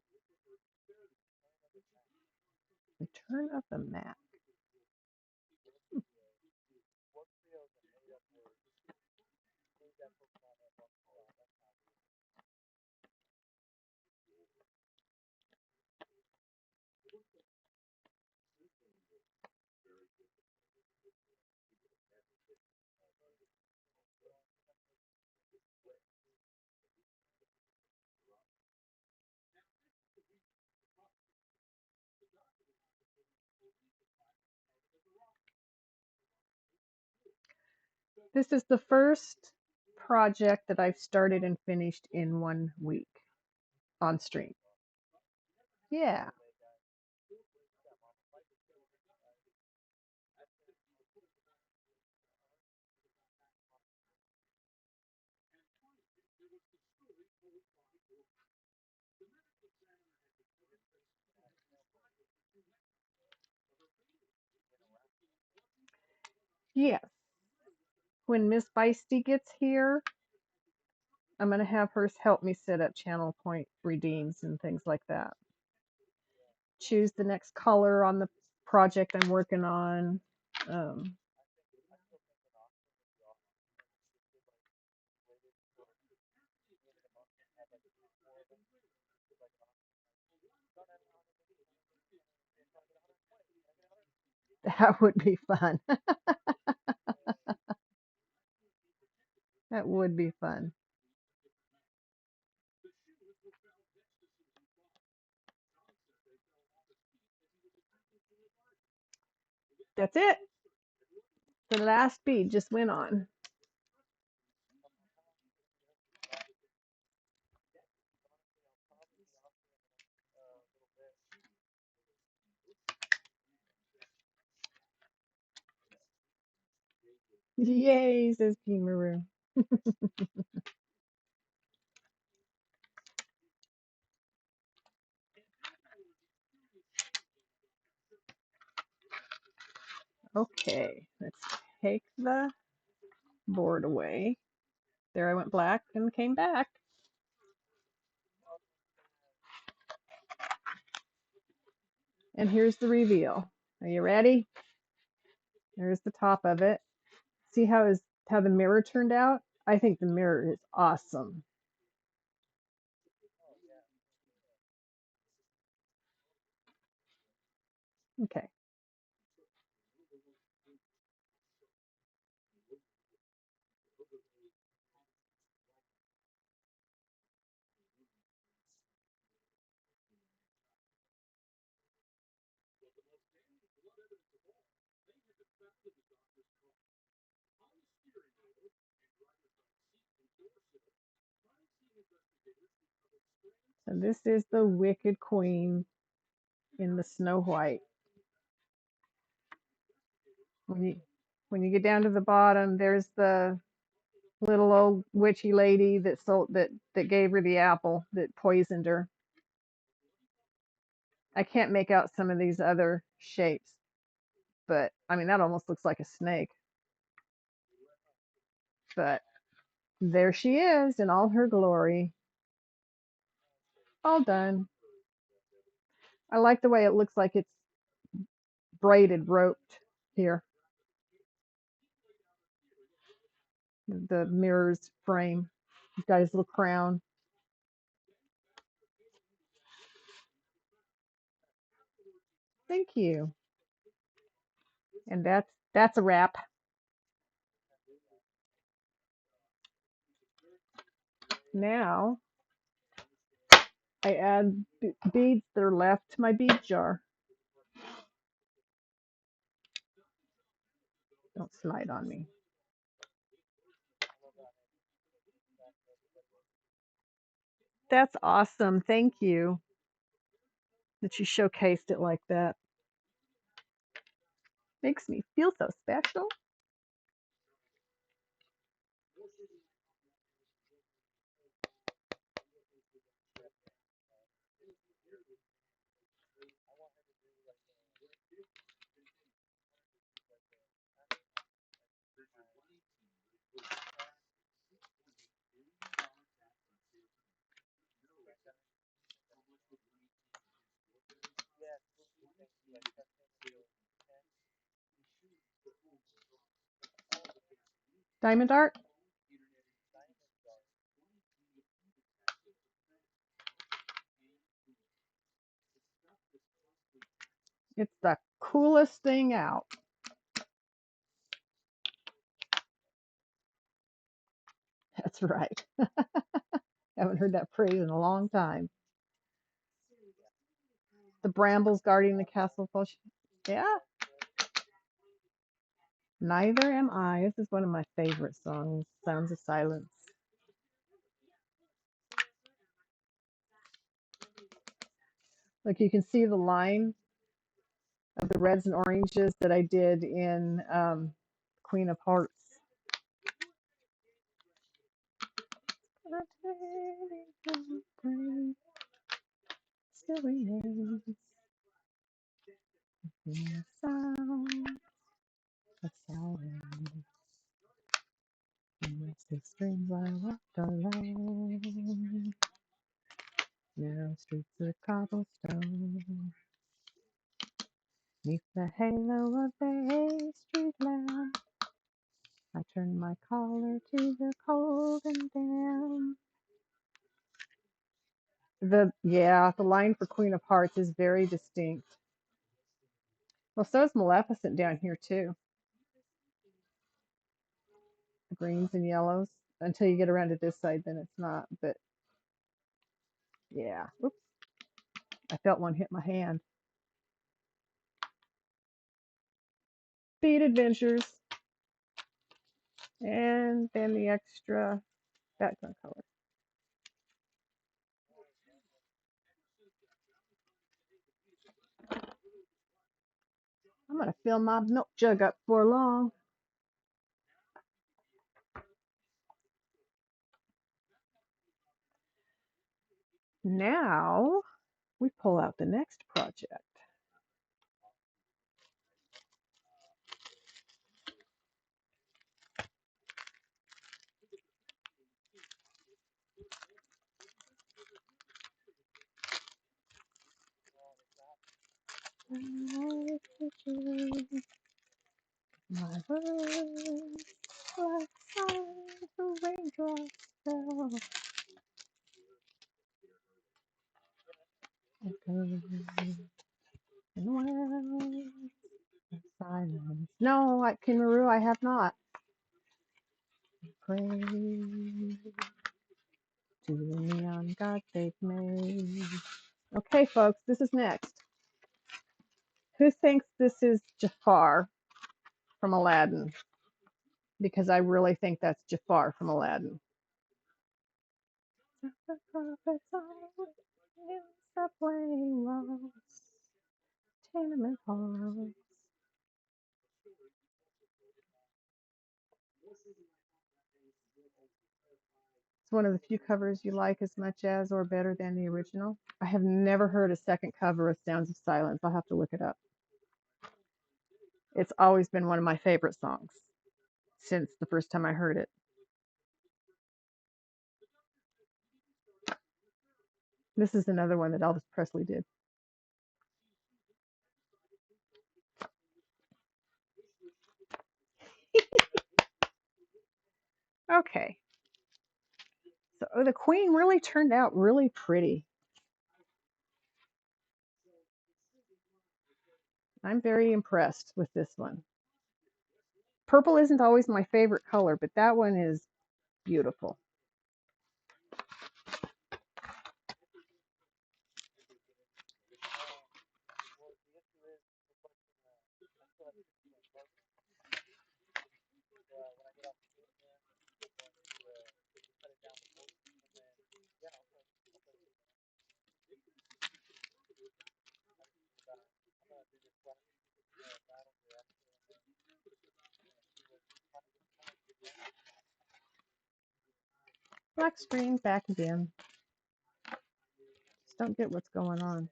Return of the Mac. This is the first project that I've started and finished in 1 week on stream. Yeah, yes. When Miss Feisty gets here, I'm going to have her help me set up channel point redeems and things like that. Choose the next color on the project I'm working on. Um, that would be fun. That would be fun. That's it. The last bead just went on. Yay, says P. Maru. Okay, let's take the board away. There I went black and came back. And here's the reveal. Are you ready? There's the top of it. See how the mirror turned out? I think the mirror is awesome. Okay. So this is the Wicked Queen in the Snow White. When you when you get down to the bottom, there's the little old witchy lady that gave her the apple that poisoned her. I can't make out some of these other shapes, but I mean that almost looks like a snake. But there she is in all her glory. All done. I like the way it looks like it's braided, roped here. The mirror's frame. He's got his little crown. Thank you. And that's a wrap. Now I add beads that are left to my bead jar. Don't slide on me. That's awesome. Thank you that you showcased it like that. Makes me feel so special. Diamond art? It's the coolest thing out. That's right. Haven't heard that phrase in a long time. The brambles guarding the castle. Yeah. Neither am I. This is one of my favorite songs, Sounds of Silence. Like you can see the line of the reds and oranges that I did in Queen of Hearts. Still remains in the sound of silence. Amidst the streams I walked alone, narrow streets of cobblestone. Neath the halo of the Hay Street lamp, I turned my collar to the cold and damp. The line for Queen of Hearts is very distinct. Well, so is Maleficent down here too. The greens and yellows. Until you get around to this side, then it's not. But yeah, oops, I felt one hit my hand. Bead Adventures, and then the extra background color. I'm gonna fill my milk jug up for long. Now we pull out the next project. My words like silent raindrops fell, echoing in wells of silence. No, at Kingaru, I have not. Pray to the neon god they've made. Okay, folks, this is next. Who thinks this is Jafar from Aladdin? Because I really think that's Jafar from Aladdin. The prophets are in subway walls, tenement halls. It's one of the few covers you like as much as or better than the original. I have never heard a second cover of Sounds of Silence. I'll have to look it up. It's always been one of my favorite songs since the first time I heard it. This is another one that Elvis Presley did. Okay. So the Queen really turned out really pretty. I'm very impressed with this one. Purple isn't always my favorite color, but that one is beautiful. Black screen, back again. Just don't get what's going on.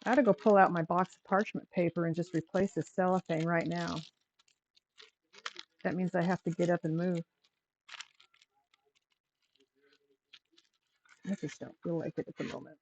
I ought to go pull out my box of parchment paper and just replace this cellophane right now. That means I have to get up and move. I just don't feel like it at the moment.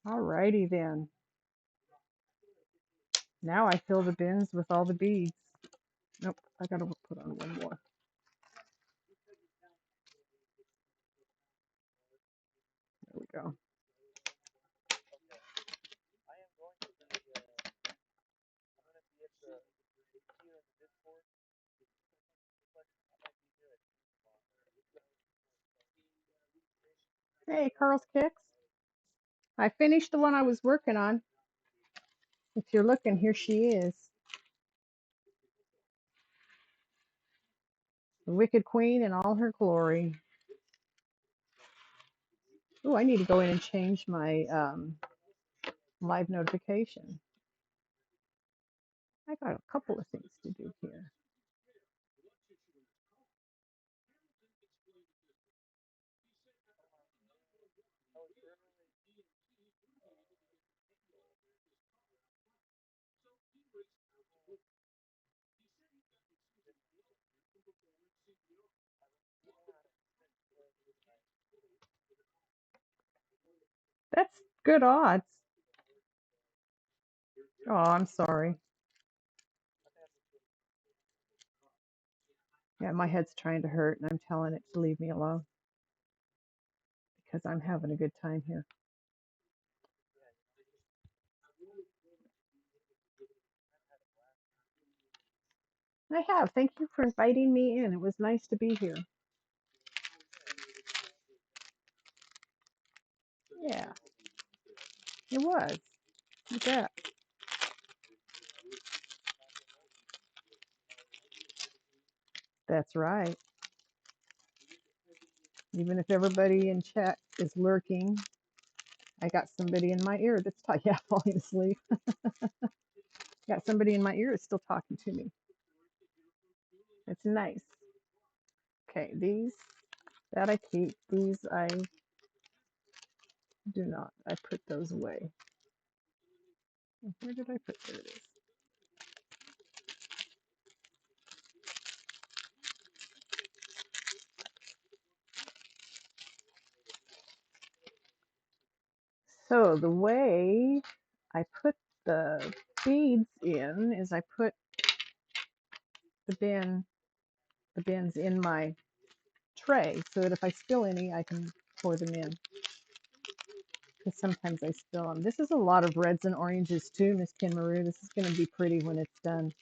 Alrighty then. Now I fill the bins with all the beads. Nope, I gotta put on one more. There we go. Hey, Carl's Kicks. I finished the one I was working on. If you're looking, here she is. The Wicked Queen in all her glory. Oh, I need to go in and change my live notification. I got a couple of things to do here. That's good odds. Oh, I'm sorry. Yeah, my head's trying to hurt, and I'm telling it to leave me alone because I'm having a good time here. I have. Thank you for inviting me in. It was nice to be here. Yeah, it was. Look at that. That's right. Even if everybody in chat is lurking, I got somebody in my ear that's talking. Yeah, falling asleep. Got somebody in my ear that's still talking to me. It's nice. Okay, these that I keep. These I do not. I put those away. Where did I put? There it is. So the way I put the beads in is I put the bins in my tray so that if I spill any, I can pour them in. Because sometimes I spill them. This is a lot of reds and oranges too, Miss Kinmaru. This is going to be pretty when it's done.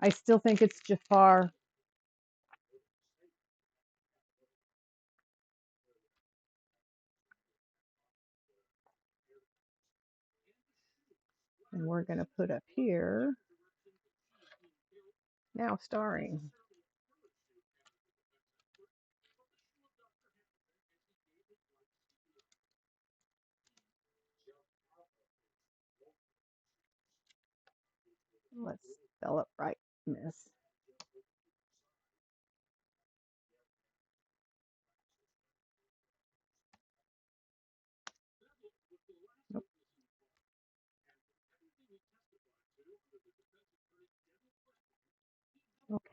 I still think it's Jafar. And we're going to put up here, now starring. Let's spell it right, Miss. Nope.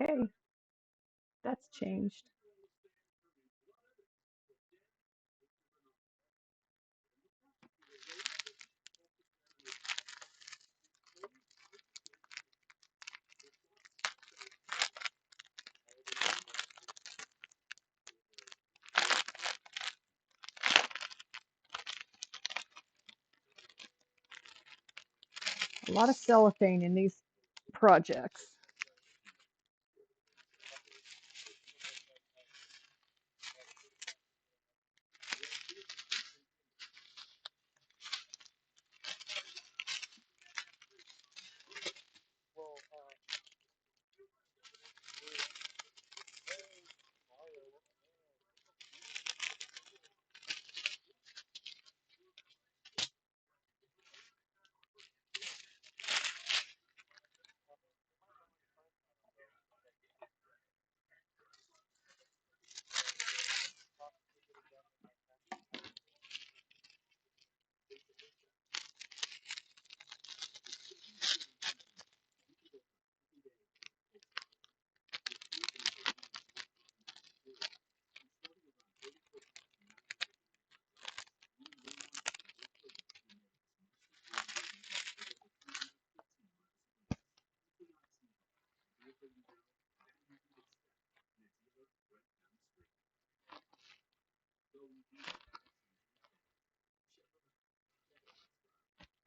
Okay, that's changed. A lot of cellophane in these projects.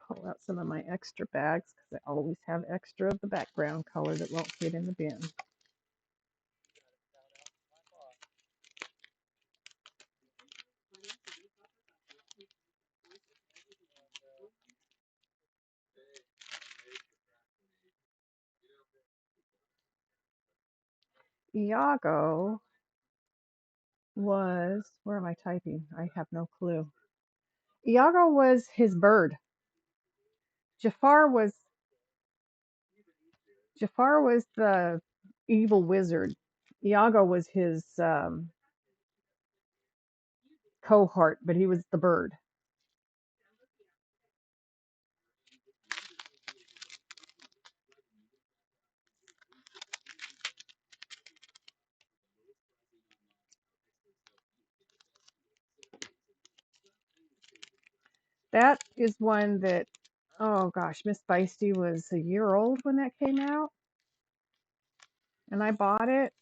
Pull out some of my extra bags because I always have extra of the background color that won't fit in the bin. Iago was, where am I typing? I have no clue. Iago was his bird. Jafar was the evil wizard. Iago was his cohort, but he was the bird. That is one that, oh gosh, Miss Feisty was a year old when that came out, and I bought it,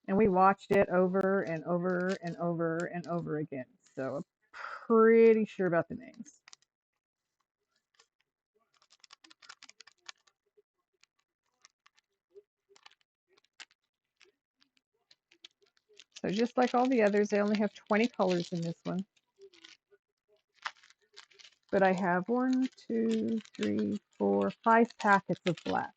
and we watched it over and over and over and over again. So I'm pretty sure about the names. So just like all the others, I only have 20 colors in this one. But I have 1, 2, 3, 4, 5 packets of black.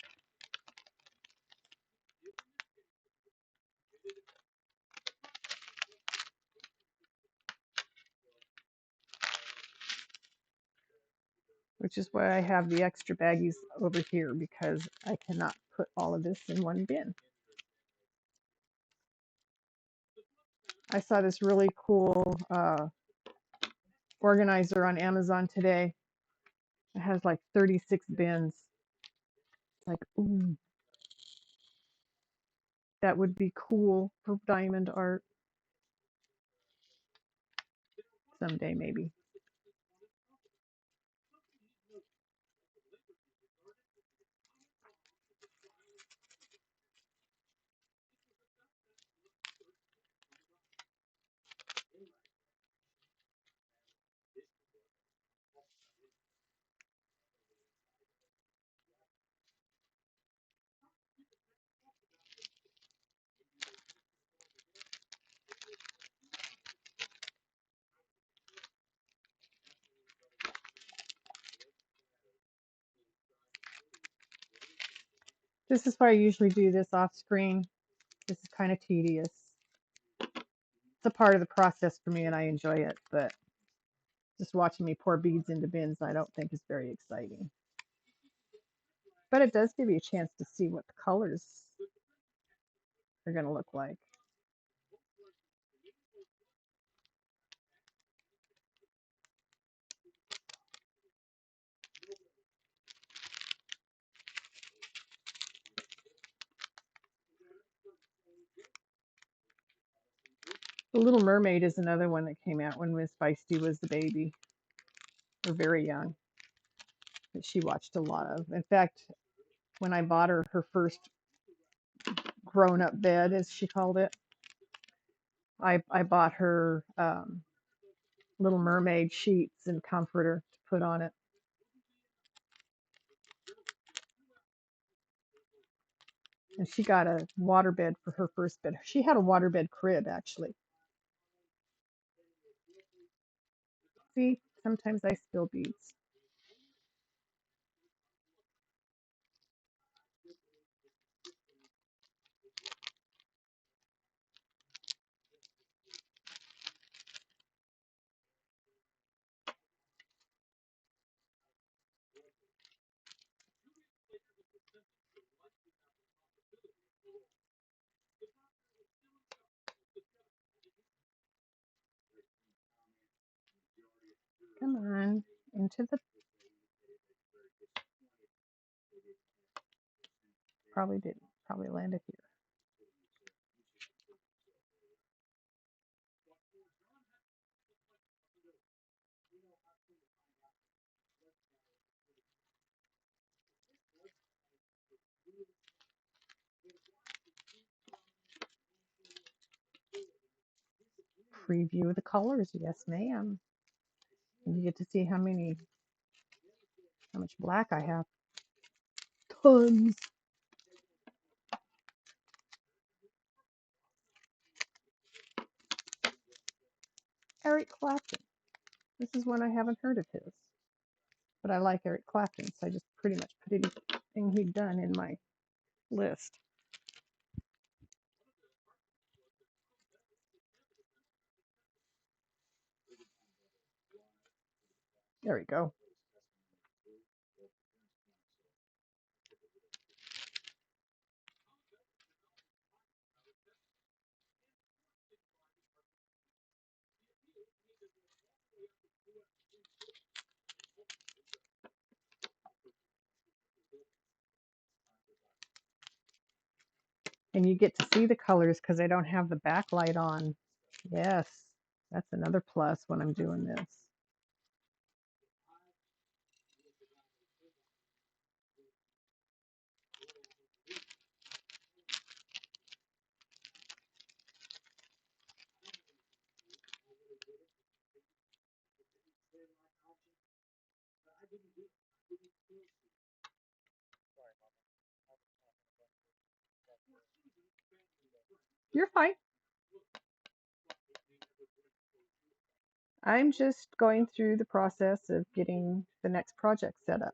Which is why I have the extra baggies over here, because I cannot put all of this in one bin. I saw this really cool organizer on Amazon today. It has like 36 bins. Like, ooh, that would be cool for diamond art someday, maybe. This is why I usually do this off screen. This is kind of tedious. It's a part of the process for me and I enjoy it, but just watching me pour beads into bins I don't think is very exciting. But it does give you a chance to see what the colors are going to look like. The Little Mermaid is another one that came out when Miss Feisty was the baby, or very young, that she watched a lot of. In fact, when I bought her her first grown-up bed, as she called it, I bought her Little Mermaid sheets and comforter to put on it. And she got a waterbed for her first bed. She had a waterbed crib, actually. See, sometimes I spill beads. Come on, into the, probably didn't, probably landed here. Preview of the colors, yes ma'am. And you get to see how much black I have. Tons. Eric Clapton. This is one I haven't heard of his, but I like Eric Clapton, so I just pretty much put anything he'd done in my list. There we go. And you get to see the colors because I don't have the backlight on. Yes, that's another plus when I'm doing this. You're fine. I'm just going through the process of getting the next project set up.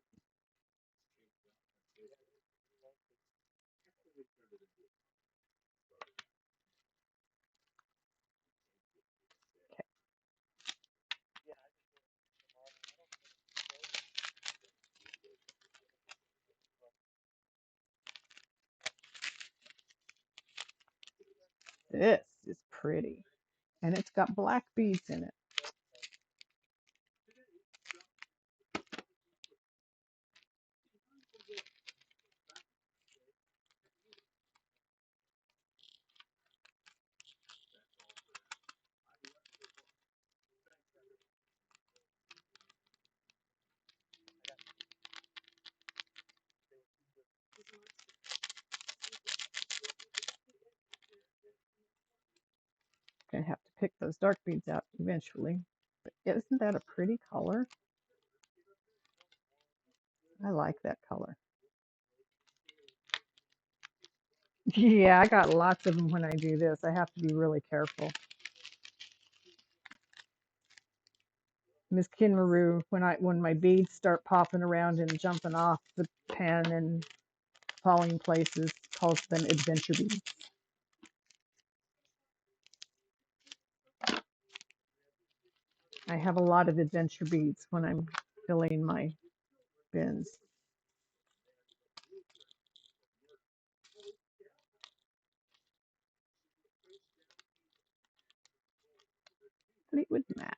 This is pretty. And it's got black beads in it. Gonna have to pick those dark beads out eventually. But isn't that a pretty color? I like that color. Yeah, I got lots of them when I do this. I have to be really careful. Miss Kinmaru, when my beads start popping around and jumping off the pen and falling places, calls them adventure beads. I have a lot of adventure beads when I'm filling my bins. Fleetwood Mac.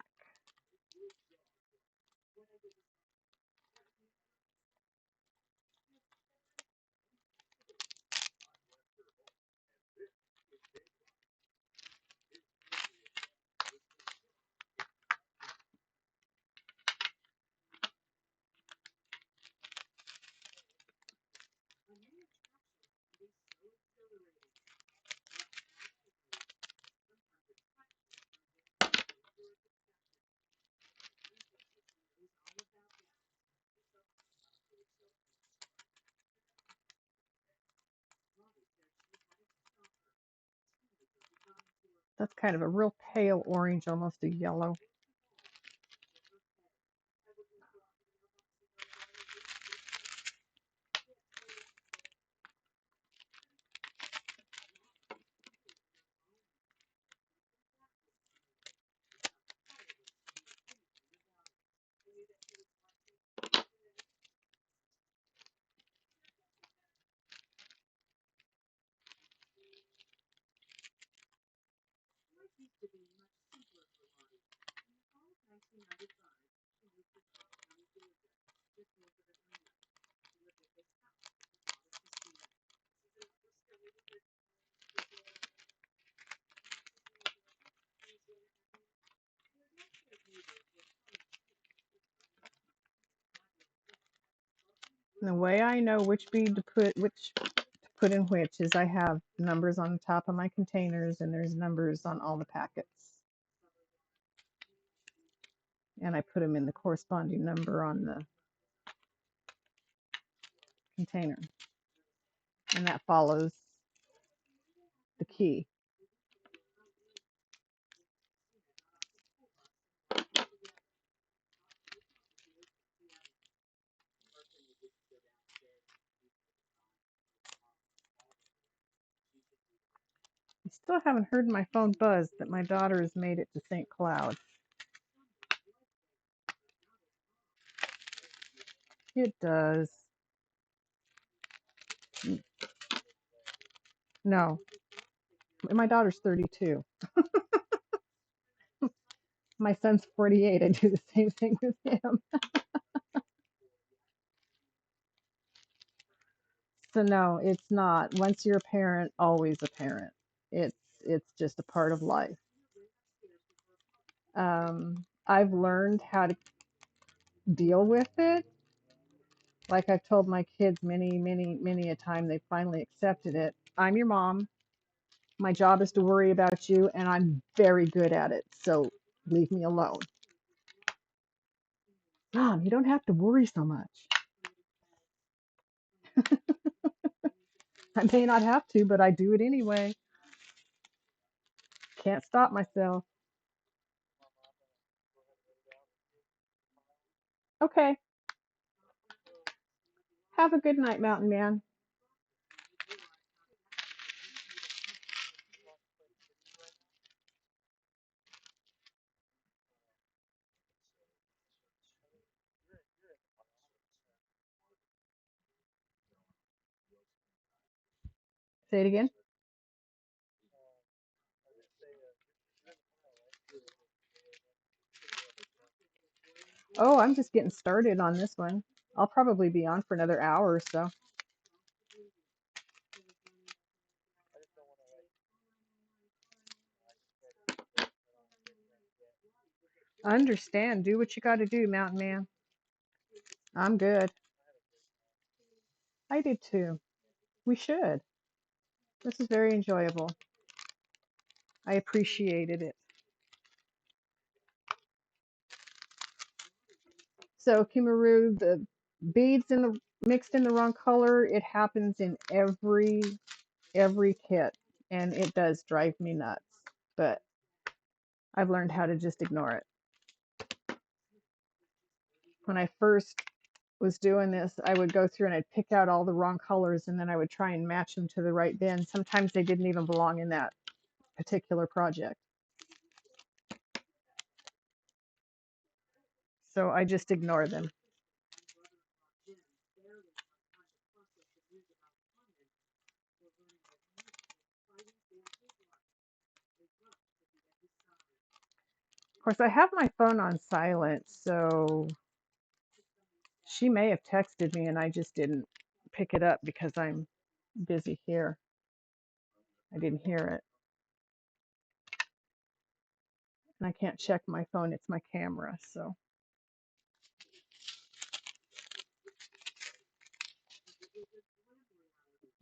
That's kind of a real pale orange, almost a yellow. And the way I know which bead to put in which is I have numbers on the top of my containers and there's numbers on all the packets. And I put them in the corresponding number on the container. And that follows the key. I still haven't heard my phone buzz that my daughter has made it to St. Cloud. It does. No, my daughter's 32. My son's 48. I do the same thing with him. So no, it's not. Once you're a parent, always a parent. It's just a part of life. I've learned how to deal with it. Like I've told my kids many a time, they finally accepted it. I'm your mom. My job is to worry about you, and I'm very good at it. So leave me alone. Mom, you don't have to worry so much. I may not have to, but I do it anyway. Can't stop myself. Okay. Have a good night, Mountain Man. Say it again. Oh, I'm just getting started on this one. I'll probably be on for another hour or so. I understand. Do what you got to do, Mountain Man. I'm good. I did too. We should. This is very enjoyable. I appreciated it. So, Kimaru, the beads in the mixed in the wrong color, it happens in every kit, and it does drive me nuts. But I've learned how to just ignore it. When I first was doing this, I would go through and I'd pick out all the wrong colors, and then I would try and match them to the right bin. Sometimes they didn't even belong in that particular project. So I just ignore them. Of course, I have my phone on silent, so she may have texted me and I just didn't pick it up because I'm busy here. I didn't hear it. And I can't check my phone, it's my camera. So,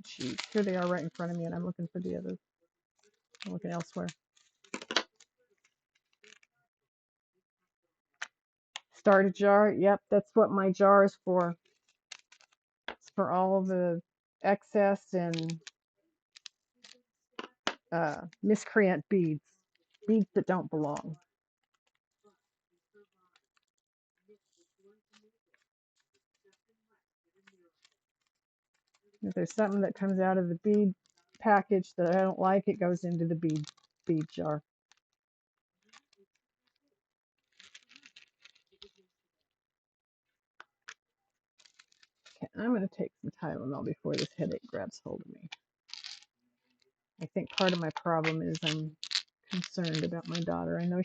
geez, here they are right in front of me, and I'm looking for the others. I'm looking elsewhere. Start a jar. Yep, that's what my jar is for. It's for all the excess and miscreant beads, beads that don't belong. If there's something that comes out of the bead package that I don't like, it goes into the bead jar. Okay, I'm going to take some Tylenol before this headache grabs hold of me. I think part of my problem is I'm concerned about my daughter. I'm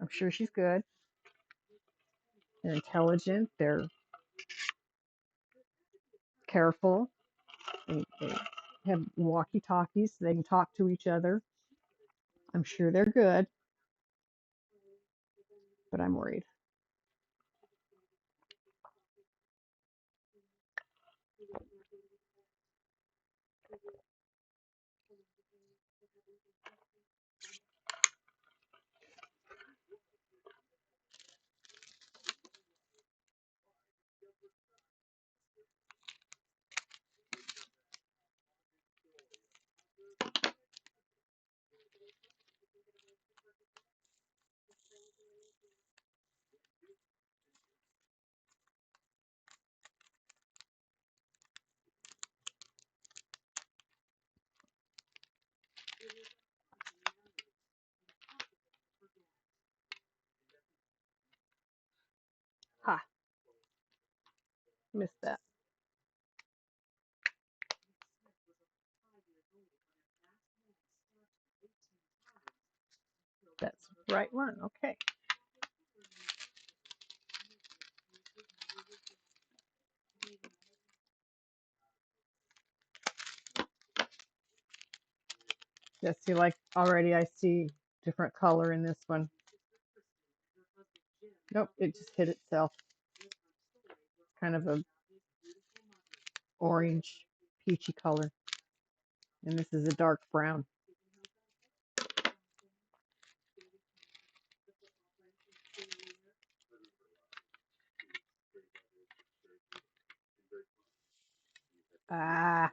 sure she's good. They're intelligent. They're careful. They have walkie-talkies so they can talk to each other. I'm sure they're good, but I'm worried. Ha, missed that. That's the right one. Okay. Yes, see, like already I see different color in this one. Nope, it just hit itself. Kind of a orange, peachy color. And this is a dark brown. Ah,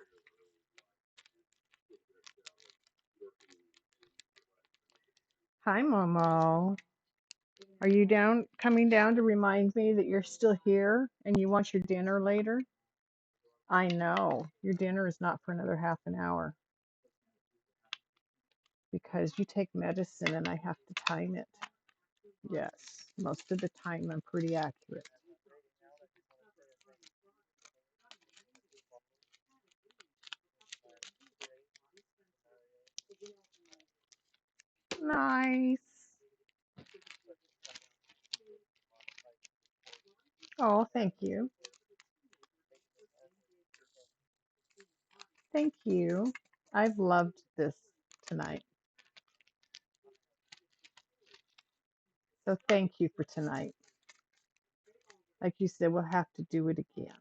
hi, Momo. Are you coming down to remind me that you're still here and you want your dinner later? I know. Your dinner is not for another half an hour because you take medicine and I have to time it. Yes, most of the time I'm pretty accurate. Nice. Oh, thank you. Thank you. I've loved this tonight. So thank you for tonight. Like you said, we'll have to do it again.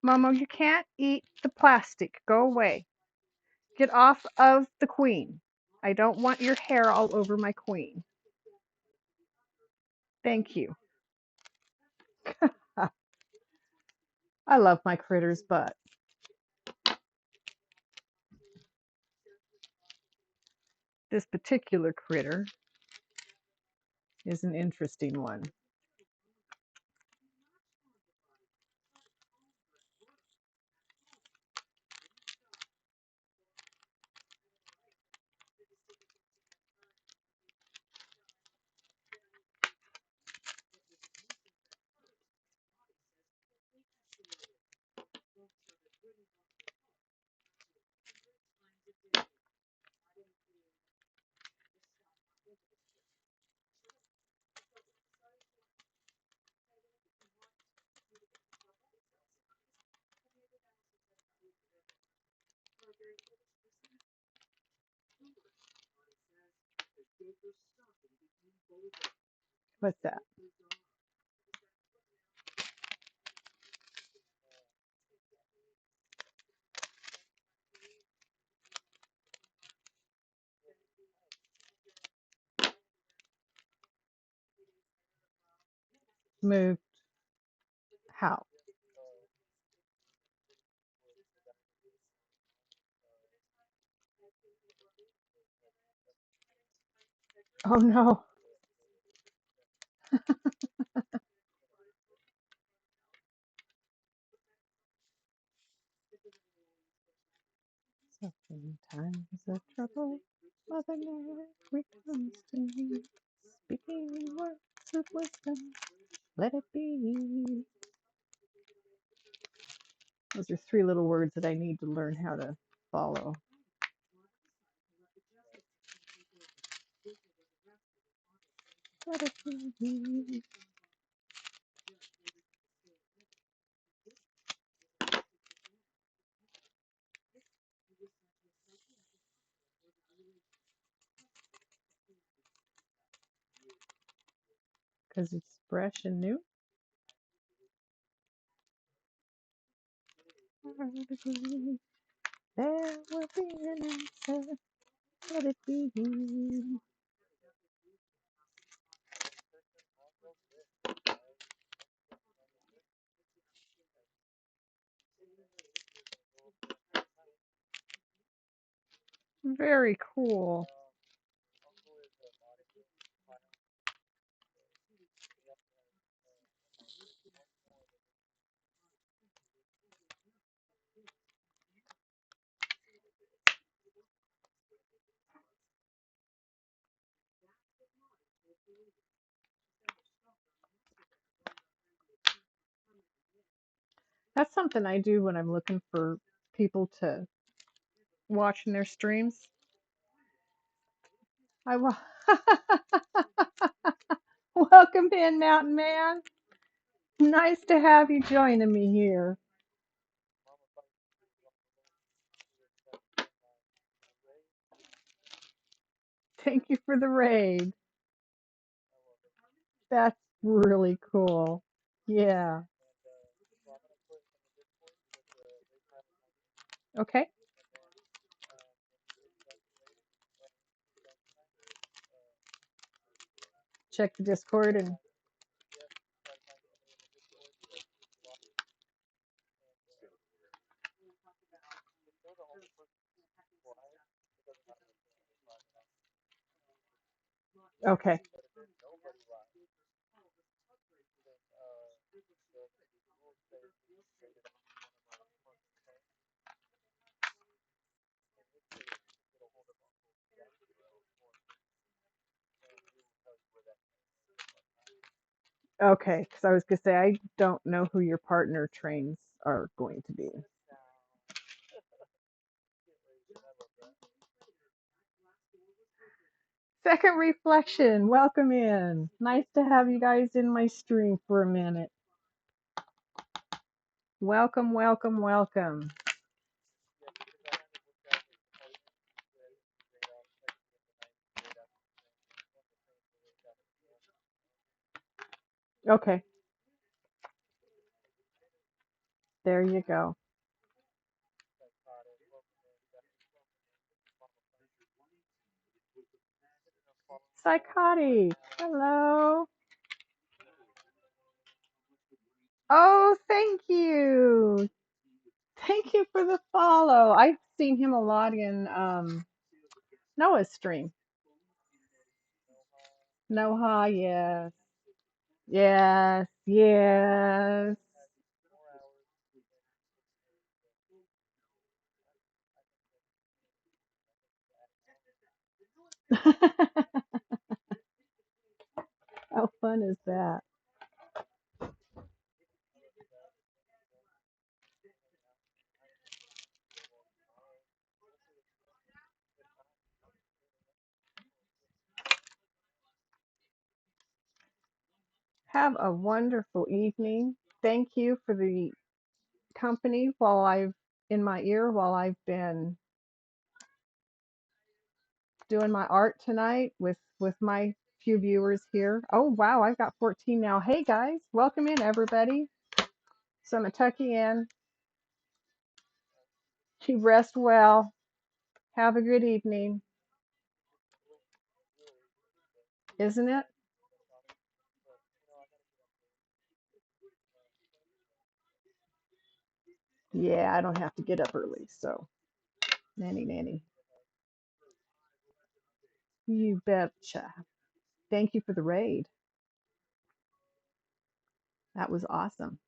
Momo, you can't eat the plastic. Go away. Get off of the queen. I don't want your hair all over my queen. Thank you. I love my critters, but this particular critter is an interesting one. What's that? Moved. How? Oh no. So sometimes the trouble, Mother Mary comes to me, speaking words of wisdom. Let it be. Those are three little words that I need to learn how to follow. Let it be. Because it's fresh and new. There will be an answer. Let it be. Very cool. That's something I do when I'm looking for people to watch in their streams. I wa- Welcome in, Mountain Man. Nice to have you joining me here. Thank you for the raid. That's really cool. Yeah. Okay. Check the Discord and okay. Okay, because I was gonna say I don't know who your partner trains are going to be. Second reflection, welcome in. Nice to have you guys in my stream for a minute. Welcome, welcome, welcome. Okay, there you go. Psychotic, hello. Oh, thank you. Thank you for the follow. I've seen him a lot in Noah's stream. Noah, yes. Yes, yes. How fun is that? Have a wonderful evening. Thank you for the company while I've in my ear while I've been doing my art tonight with my few viewers here. Oh wow, I've got 14 now. Hey guys, welcome in everybody. So I'm gonna tuck you in. You rest well. Have a good evening. Isn't it? Yeah, I don't have to get up early, so nanny. You betcha. Thank you for the raid. That was awesome.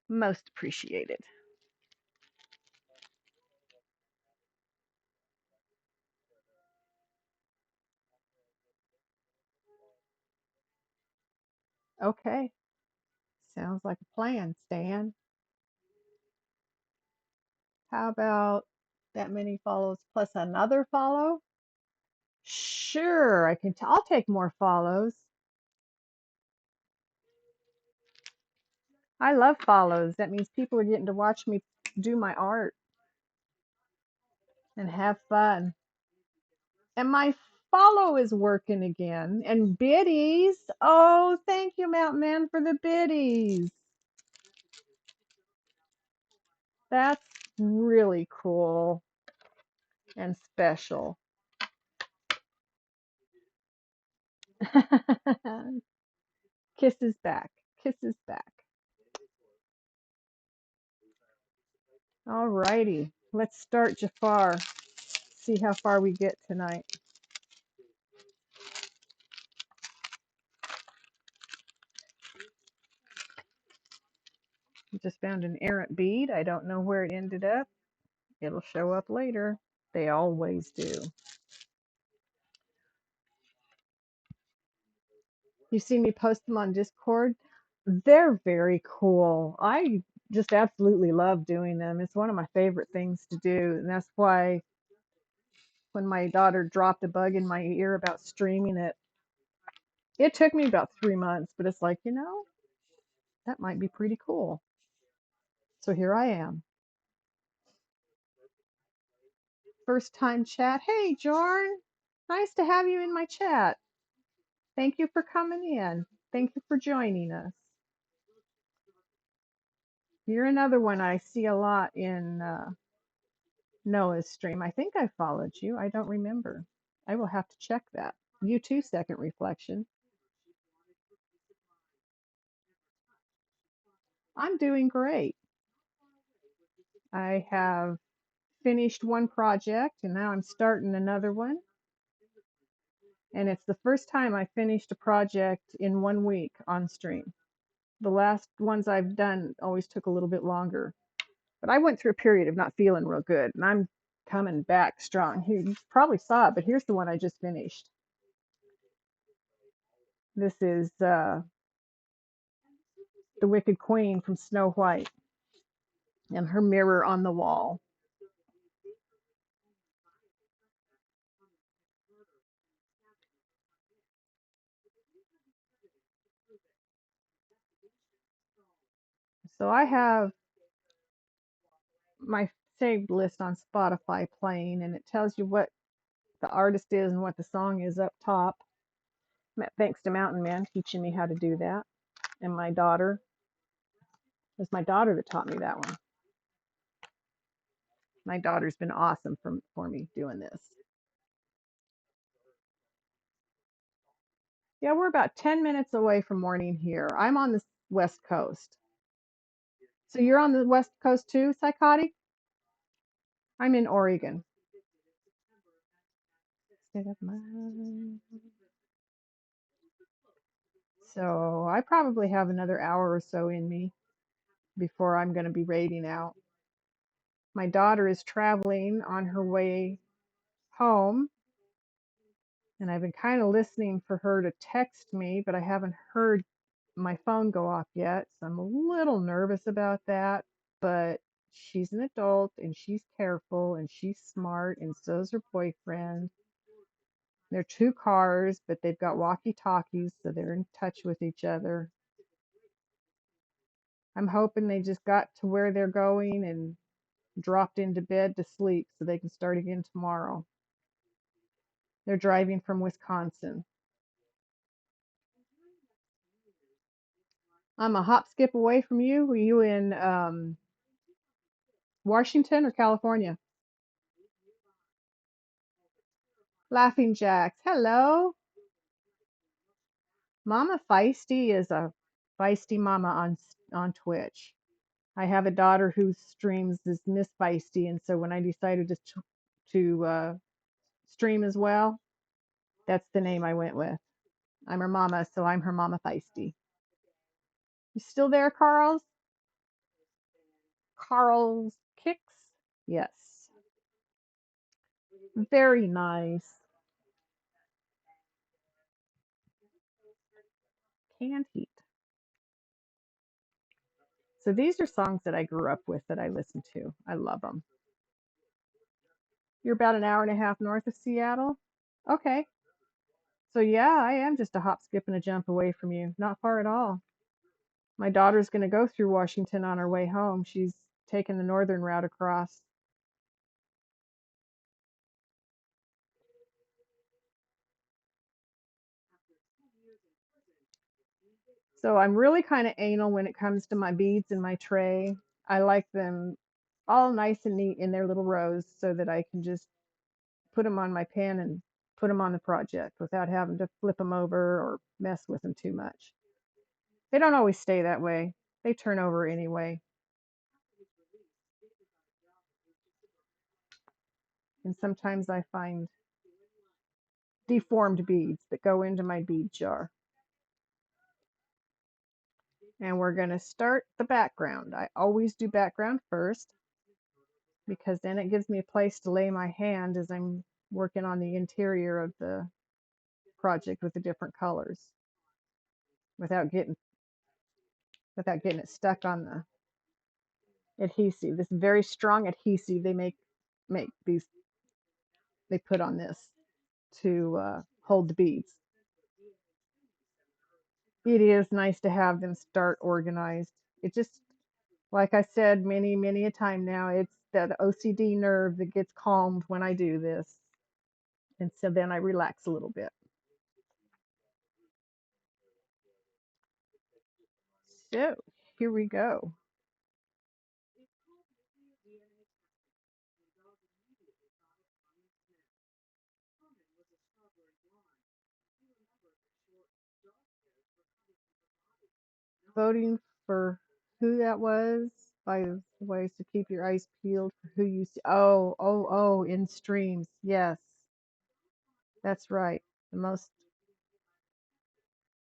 Most appreciated. Okay. Sounds like a plan, Stan. How about that many follows plus another follow? Sure, I'll take more follows. I love follows. That means people are getting to watch me do my art and have fun. And my follow is working again. And biddies. Oh, thank you, Mountain Man, for the biddies. That's really cool and special. Kisses back. Kisses back. All righty. Let's start Jafar. See how far we get tonight. Just found an errant bead. I don't know where it ended up. It'll show up later. They always do. You see me post them on Discord? They're very cool. I just absolutely love doing them. It's one of my favorite things to do. And that's why when my daughter dropped a bug in my ear about streaming it, it took me about 3 months, but it's like, that might be pretty cool. So here I am. First time chat. Hey, Jorn. Nice to have you in my chat. Thank you for coming in. Thank you for joining us. You're another one I see a lot in Noah's stream. I think I followed you. I don't remember. I will have to check that. You too, Second Reflection. I'm doing great. I have finished one project and now I'm starting another one. And it's the first time I finished a project in 1 week on stream. The last ones I've done always took a little bit longer. But I went through a period of not feeling real good, and I'm coming back strong. You probably saw it, but here's the one I just finished. This is the Wicked Queen from Snow White and her mirror on the wall. So I have my saved list on Spotify playing, and it tells you what the artist is and what the song is up top. Thanks to Mountain Man teaching me how to do that, and my daughter. It was my daughter that taught me that one. My daughter's been awesome for me doing this. Yeah, we're about 10 minutes away from morning here. I'm on the West Coast. So you're on the West Coast too, Psychotic? I'm in Oregon. State of mind. So I probably have another hour or so in me before I'm going to be raiding out. My daughter is traveling on her way home, and I've been kind of listening for her to text me, but I haven't heard my phone go off yet. So I'm a little nervous about that, but she's an adult and she's careful and she's smart, and so's her boyfriend. They're two cars, but they've got walkie-talkies, so they're in touch with each other. I'm hoping they just got to where they're going and dropped into bed to sleep so they can start again tomorrow. They're driving from Wisconsin. I'm a hop skip away from you. Were you in Washington or California? Laughing Jacks. Hello. Mama Feisty is a feisty mama on Twitch. I have a daughter who streams as Miss Feisty, and so when I decided to stream as well, that's the name I went with. I'm her mama, so I'm her Mama Feisty. You still there, Carl's? Carl's Kicks? Yes. Very nice. Canned heat. So these are songs that I grew up with that I listen to. I love them. You're about an hour and a half north of Seattle? Okay. So yeah, I am just a hop, skip, and a jump away from you. Not far at all. My daughter's going to go through Washington on her way home. She's taking the northern route across. So I'm really kind of anal when it comes to my beads in my tray. I like them all nice and neat in their little rows so that I can just put them on my pen and put them on the project without having to flip them over or mess with them too much. They don't always stay that way. They turn over anyway. And sometimes I find deformed beads that go into my bead jar. And we're going to start the background. I always do background first because then it gives me a place to lay my hand as I'm working on the interior of the project with the different colors without getting it stuck on the adhesive. This very strong adhesive make these they put on this to hold the beads. It is nice to have them start organized. It just, like I said many a time now, it's that OCD nerve that gets calmed when I do this. And so then I relax a little bit. So here we go. Voting for who that was by ways to keep your eyes peeled for who you see. Oh, in streams. Yes, that's right. The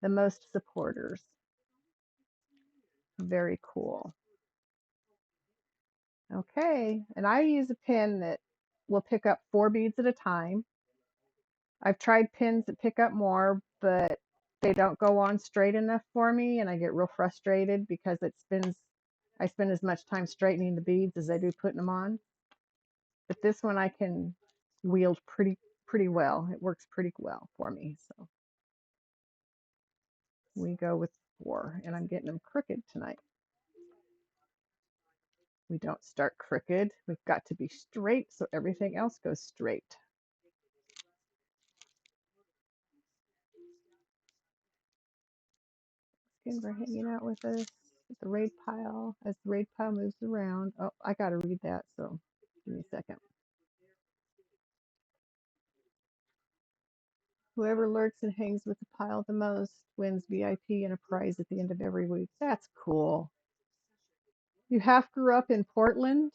most supporters. Very cool. Okay, and I use a pin that will pick up 4 beads at a time. I've tried pins that pick up more, but they don't go on straight enough for me, and I get real frustrated because I spend as much time straightening the beads as I do putting them on. But this one I can wield pretty well. It works pretty well for me. So we go with 4, and I'm getting them crooked tonight. We don't start crooked. We've got to be straight so everything else goes straight. We're hanging out with us at the raid pile as the raid pile moves around. Oh, I got to read that, so give me a second. Whoever lurks and hangs with the pile the most wins VIP and a prize at the end of every week. That's cool. You half grew up in Portland?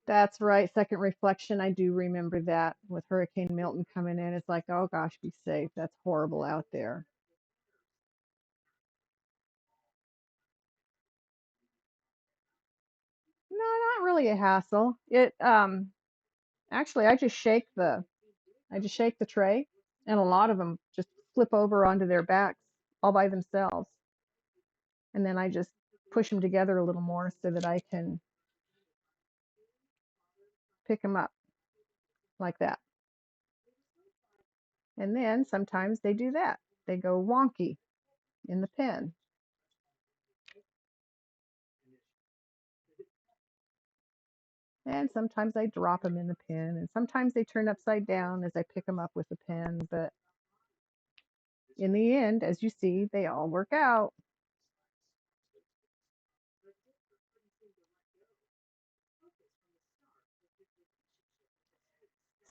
That's right. Second reflection. I do remember that with Hurricane Milton coming in. It's like, oh gosh, be safe. That's horrible out there. No, not really a hassle. It actually I just shake the tray, and a lot of them just flip over onto their backs all by themselves. And then I just push them together a little more so that I can pick them up like that. And then sometimes they do that. They go wonky in the pen. And sometimes I drop them in the pen, and sometimes they turn upside down as I pick them up with the pen. But in the end, as you see, they all work out.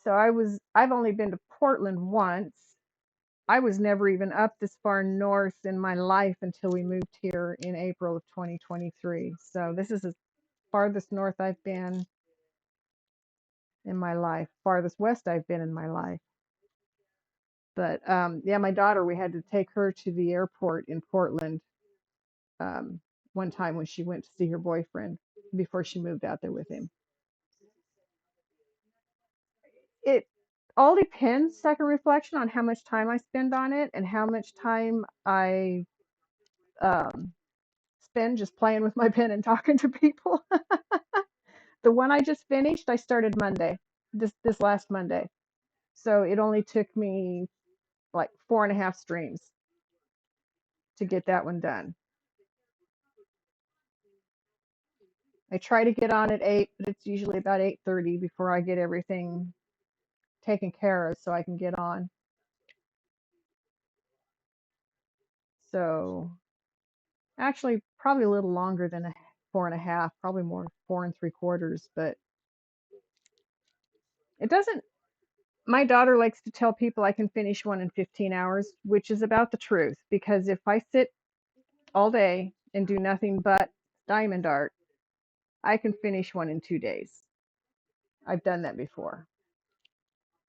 So I've only been to Portland once. I was never even up this far north in my life until we moved here in April of 2023. So this is the farthest north I've been in my life, farthest west I've been in my life. But yeah, my daughter, we had to take her to the airport in Portland um, one time when she went to see her boyfriend before she moved out there with him. It all depends, second reflection, on how much time I spend on it and how much time I um, spend just playing with my pen and talking to people. The one I just finished, I started Monday, this last Monday. So it only took me like 4.5 streams to get that one done. I try to get on at 8, but it's usually about 8:30 before I get everything taken care of so I can get on. So actually, probably a little longer than a 4.5, probably more 4 3/4. But it doesn't. My daughter likes to tell people I can finish one in 15 hours, which is about the truth. Because if I sit all day and do nothing but diamond art, I can finish one in 2 days. I've done that before.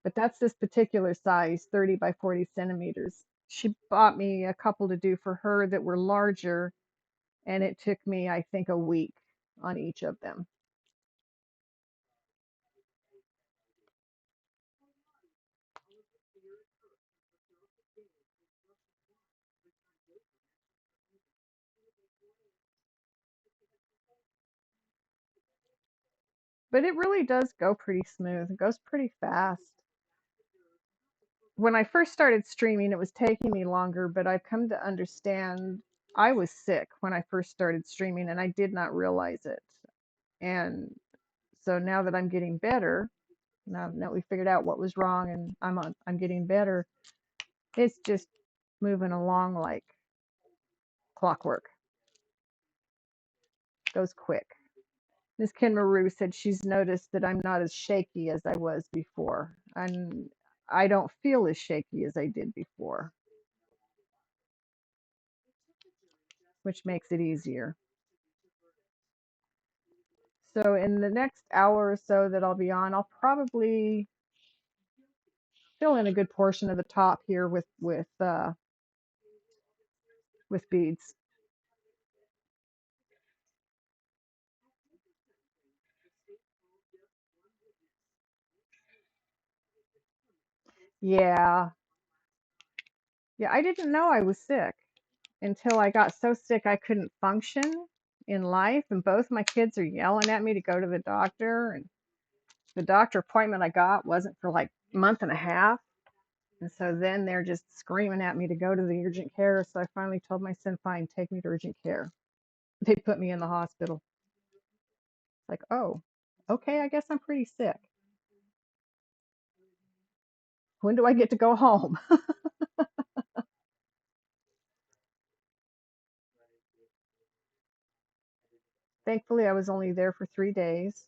But that's this particular size, 30 by 40 centimeters. She bought me a couple to do for her that were larger, and it took me, I think, a week on each of them. But it really does go pretty smooth. It goes pretty fast. When I first started streaming, it was taking me longer, but I've come to understand I was sick when I first started streaming and I did not realize it. And so now that I'm getting better, now that we figured out what was wrong and I'm getting better, it's just moving along like clockwork. Goes quick. Miss Ken Maru said she's noticed that I'm not as shaky as I was before. I don't feel as shaky as I did before, which makes it easier. So in the next hour or so that I'll be on, I'll probably fill in a good portion of the top here with beads. Yeah. Yeah, I didn't know I was sick until I got so sick I couldn't function in life, and both my kids are yelling at me to go to the doctor, and the doctor appointment I got wasn't for like a month and a half. And so then they're just screaming at me to go to the urgent care. So I finally told my son, fine, take me to urgent care. They put me in the hospital. Like, oh, okay, I guess I'm pretty sick. When do I get to go home? Thankfully, I was only there for 3 days.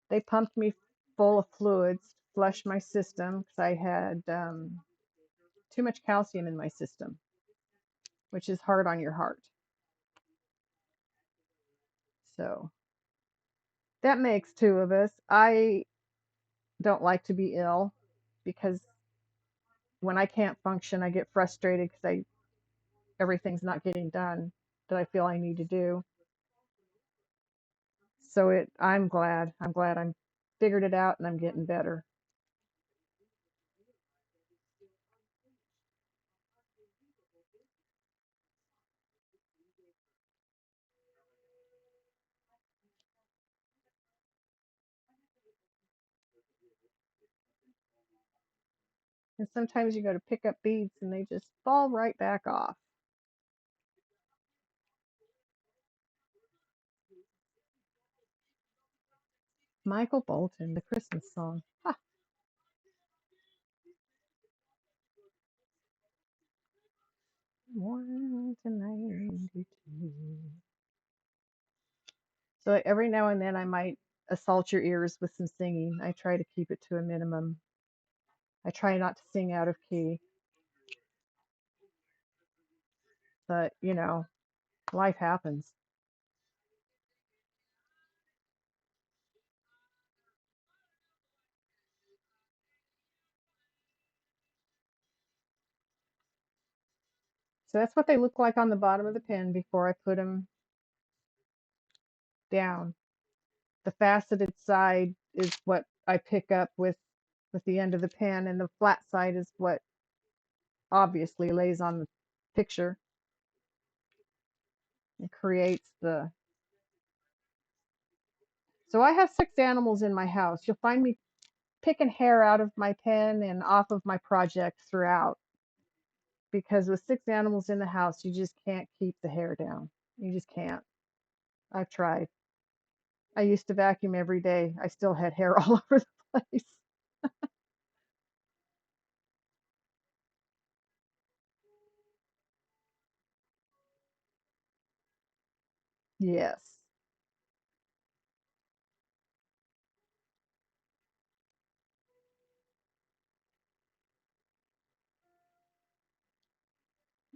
They pumped me full of fluids, flushed my system because I had too much calcium in my system, which is hard on your heart. So that makes two of us. I don't like to be ill because when I can't function, I get frustrated because I everything's not getting done that I feel I need to do. So I'm glad. I'm glad I'm figured it out and I'm getting better. And sometimes you go to pick up beads and they just fall right back off. Michael Bolton, the Christmas song. Ha, one to 92. So every now and then I might assault your ears with some singing. I try to keep it to a minimum. I try not to sing out of key, but life happens. So that's what they look like on the bottom of the pen before I put them down. The faceted side is what I pick up with the end of the pen, and the flat side is what obviously lays on the picture. It creates the. So I have 6 animals in my house. You'll find me picking hair out of my pen and off of my projects throughout, because with 6 animals in the house, you just can't keep the hair down. You just can't. I've tried. I used to vacuum every day. I still had hair all over the place. Yes,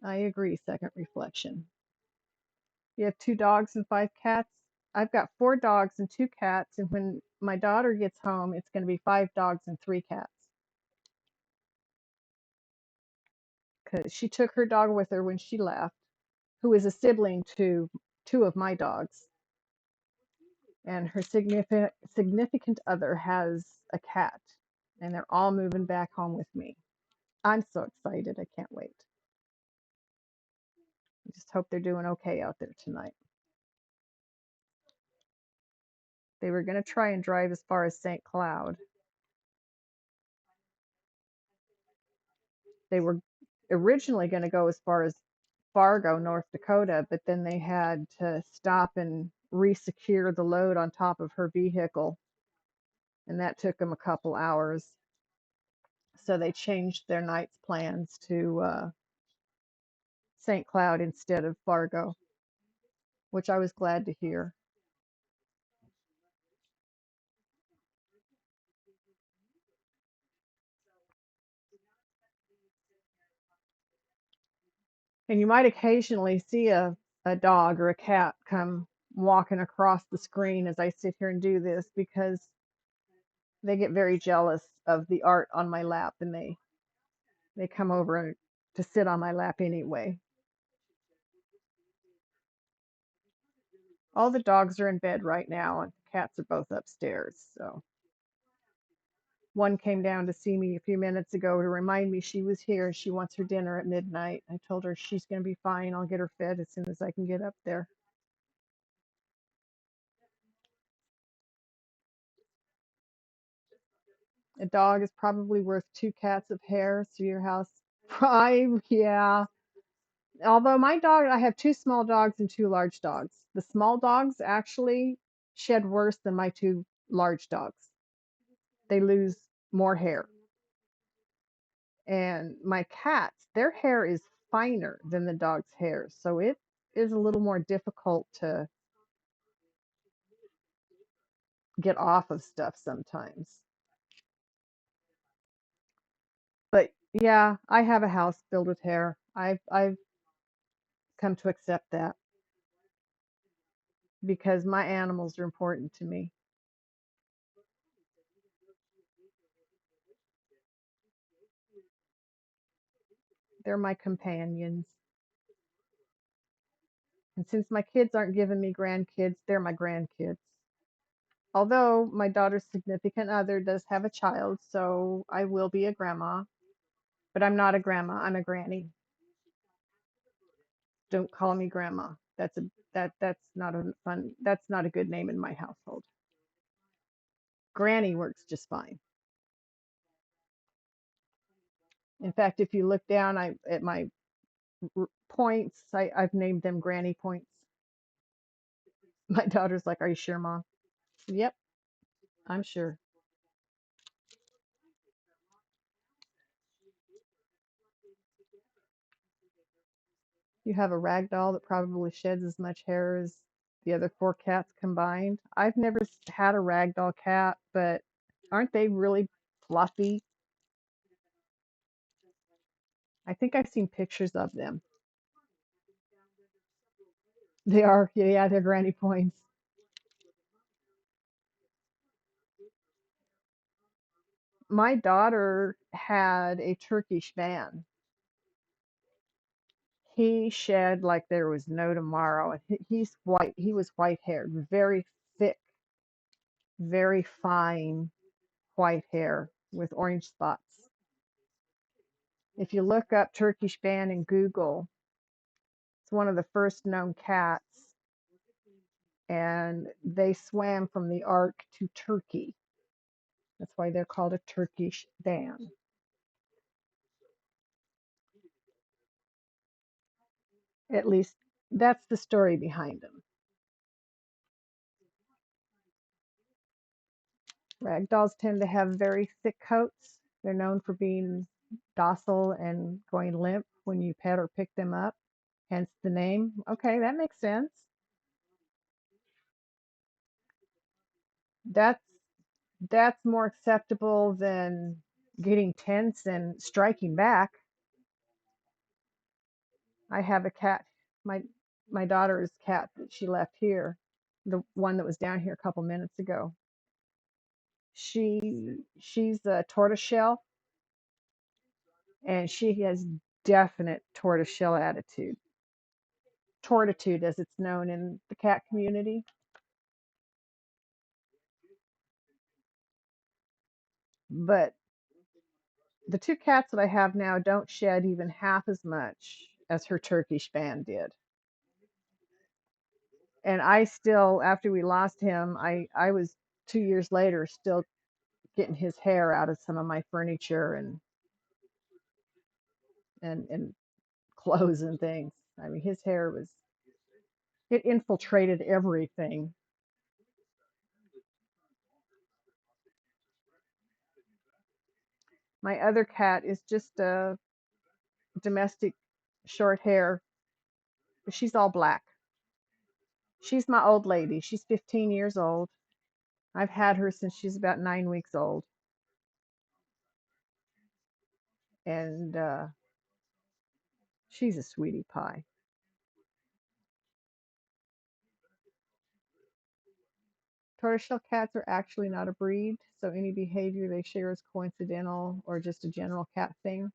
I agree. Second reflection. You have 2 dogs and 5 cats. I've got 4 dogs and 2 cats, and when my daughter gets home, it's going to be 5 dogs and 3 cats because she took her dog with her when she left, who is a sibling to 2 of my dogs, and her significant other has a cat, and they're all moving back home with me. I'm so excited. I can't wait. I just hope they're doing okay out there tonight. They were going to try and drive as far as St. Cloud. They were originally going to go as far as Fargo, North Dakota, but then they had to stop and re-secure the load on top of her vehicle, and that took them a couple hours. So they changed their night's plans to St. Cloud instead of Fargo, which I was glad to hear. And you might occasionally see a dog or a cat come walking across the screen as I sit here and do this, because They get very jealous of the art on my lap, and they come over to sit on my lap anyway. All the dogs are in bed right now, and the cats are both upstairs. So one came down to see me a few minutes ago to remind me she was here. She wants her dinner at midnight. I told her she's going to be fine. I'll get her fed as soon as I can get up there. A dog is probably worth two cats of hair through your house. Five, yeah. Although my dog, I have two small dogs and two large dogs. The small dogs actually shed worse than my two large dogs. They lose more hair. And my cats, their hair is finer than the dog's hair. So it is a little more difficult to get off of stuff sometimes. But yeah, I have a house filled with hair. I've come to accept that because my animals are important to me. They're my companions. And since my kids aren't giving me grandkids, they're my grandkids. Although my daughter's significant other does have a child, so I will be a grandma, but I'm not a grandma, I'm a granny. Don't call me grandma. That's not a fun that's not a good name in my household. Granny works just fine. In fact, if you look down at my points, I've named them granny points. My daughter's like, "Are you sure, Mom?" Yep, I'm sure. You have a rag doll that probably sheds as much hair as the other four cats combined. I've never had a rag doll cat, but aren't they really fluffy? I think I've seen pictures of them. They are, yeah, they're granny points. My daughter had a Turkish van. He shed like there was no tomorrow. And he's white. He was white haired, very thick, very fine white hair with orange spots. If you look up Turkish van in Google, it's one of the first known cats, and they swam from the Ark to Turkey. That's why they're called a Turkish van. At least that's the story behind them. Ragdolls tend to have very thick coats. They're known for being docile and going limp when you pet or pick them up, hence the name. Okay, that makes sense. That's that's more acceptable than getting tense and striking back. I have a cat, my my daughter's cat that she left here, the one that was down here a couple minutes ago. She's a tortoiseshell, and she has definite tortoiseshell attitude. Tortitude, as it's known in the cat community. But the two cats that I have now don't shed even half as much as her Turkish fan did. And I still, after we lost him, I was 2 years later still getting his hair out of some of my furniture and clothes and things. I mean, his hair was it infiltrated everything. My other cat is just a domestic short hair. She's all black. She's my old lady. She's 15 years old. I've had her since she's about 9 weeks old, and she's a sweetie pie. Tortoiseshell cats are actually not a breed, so any behavior they share is coincidental or just a general cat thing.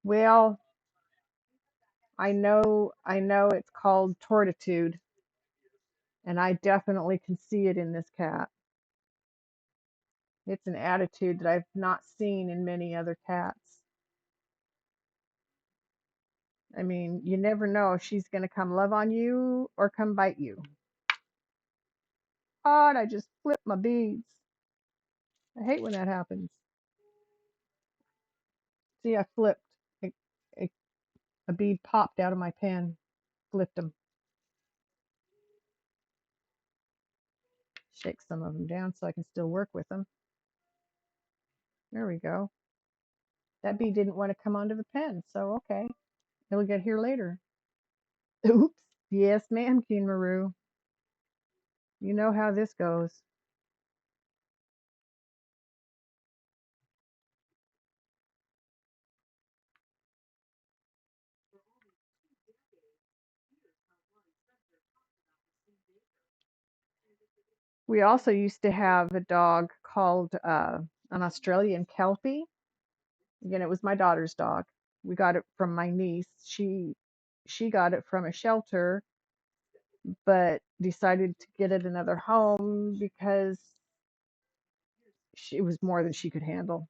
Well, I know it's called tortitude, and I definitely can see it in this cat. It's an attitude that I've not seen in many other cats. I mean, you never know if she's going to come love on you or come bite you. Oh, and I just flipped my beads. I hate when that happens. See, I flipped. A, a, a bead popped out of my pen. Flipped them. Shake some of them down so I can still work with them. There we go. That bead didn't want to come onto the pen, so okay. It'll get here later. Oops. Yes, ma'am, Kinmaru. You know how this goes. We also used to have a dog called an Australian Kelpie. Again, it was my daughter's dog. We got it from my niece. She got it from a shelter, but decided to get it another home because it was more than she could handle.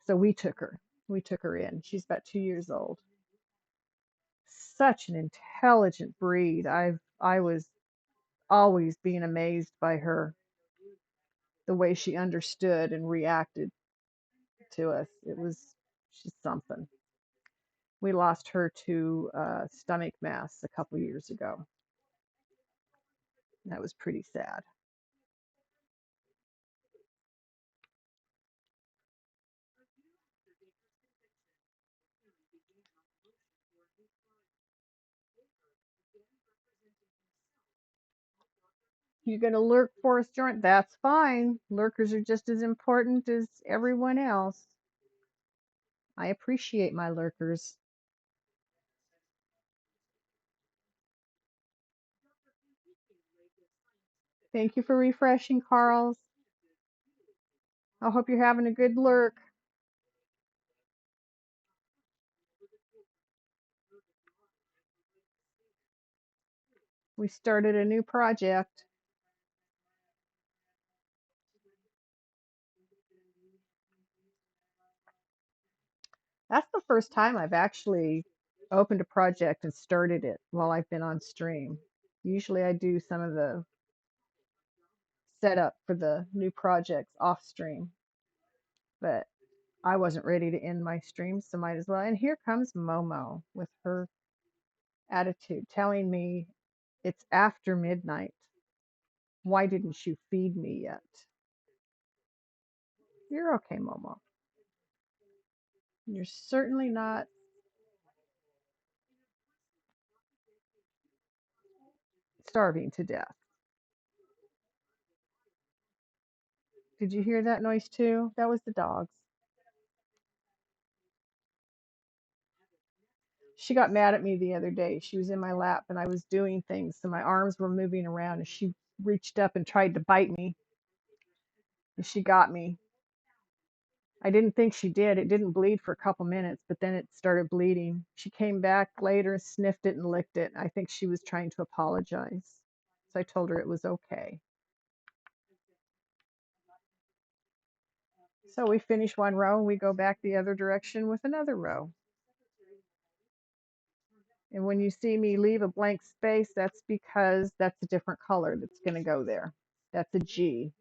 So we took her. We took her in. She's about 2 years old. Such an intelligent breed. I was always being amazed by her, the way she understood and reacted to us. She's something. We lost her to stomach mass a couple years ago. That was pretty sad. You're going to lurk, Forest Joint? That's fine. Lurkers are just as important as everyone else. I appreciate my lurkers. Thank you for refreshing, Carls. I hope you're having a good lurk. We started a new project. That's the first time I've actually opened a project and started it while I've been on stream. Usually I do some of the setup for the new projects off stream, but I wasn't ready to end my stream, so might as well. And here comes Momo with her attitude, telling me it's after midnight. Why didn't you feed me yet? You're okay, Momo. You're certainly not starving to death. Did you hear that noise too? That was the dogs. She got mad at me the other day. She was in my lap and I was doing things, so my arms were moving around and she reached up and tried to bite me and she got me. I didn't think she did. It didn't bleed for a couple minutes, but then it started bleeding. She came back later, sniffed it, and licked it. I think she was trying to apologize. So I told her it was okay. So we finish one row and we go back the other direction with another row. And when you see me leave a blank space, that's because that's a different color that's going to go there. That's a G.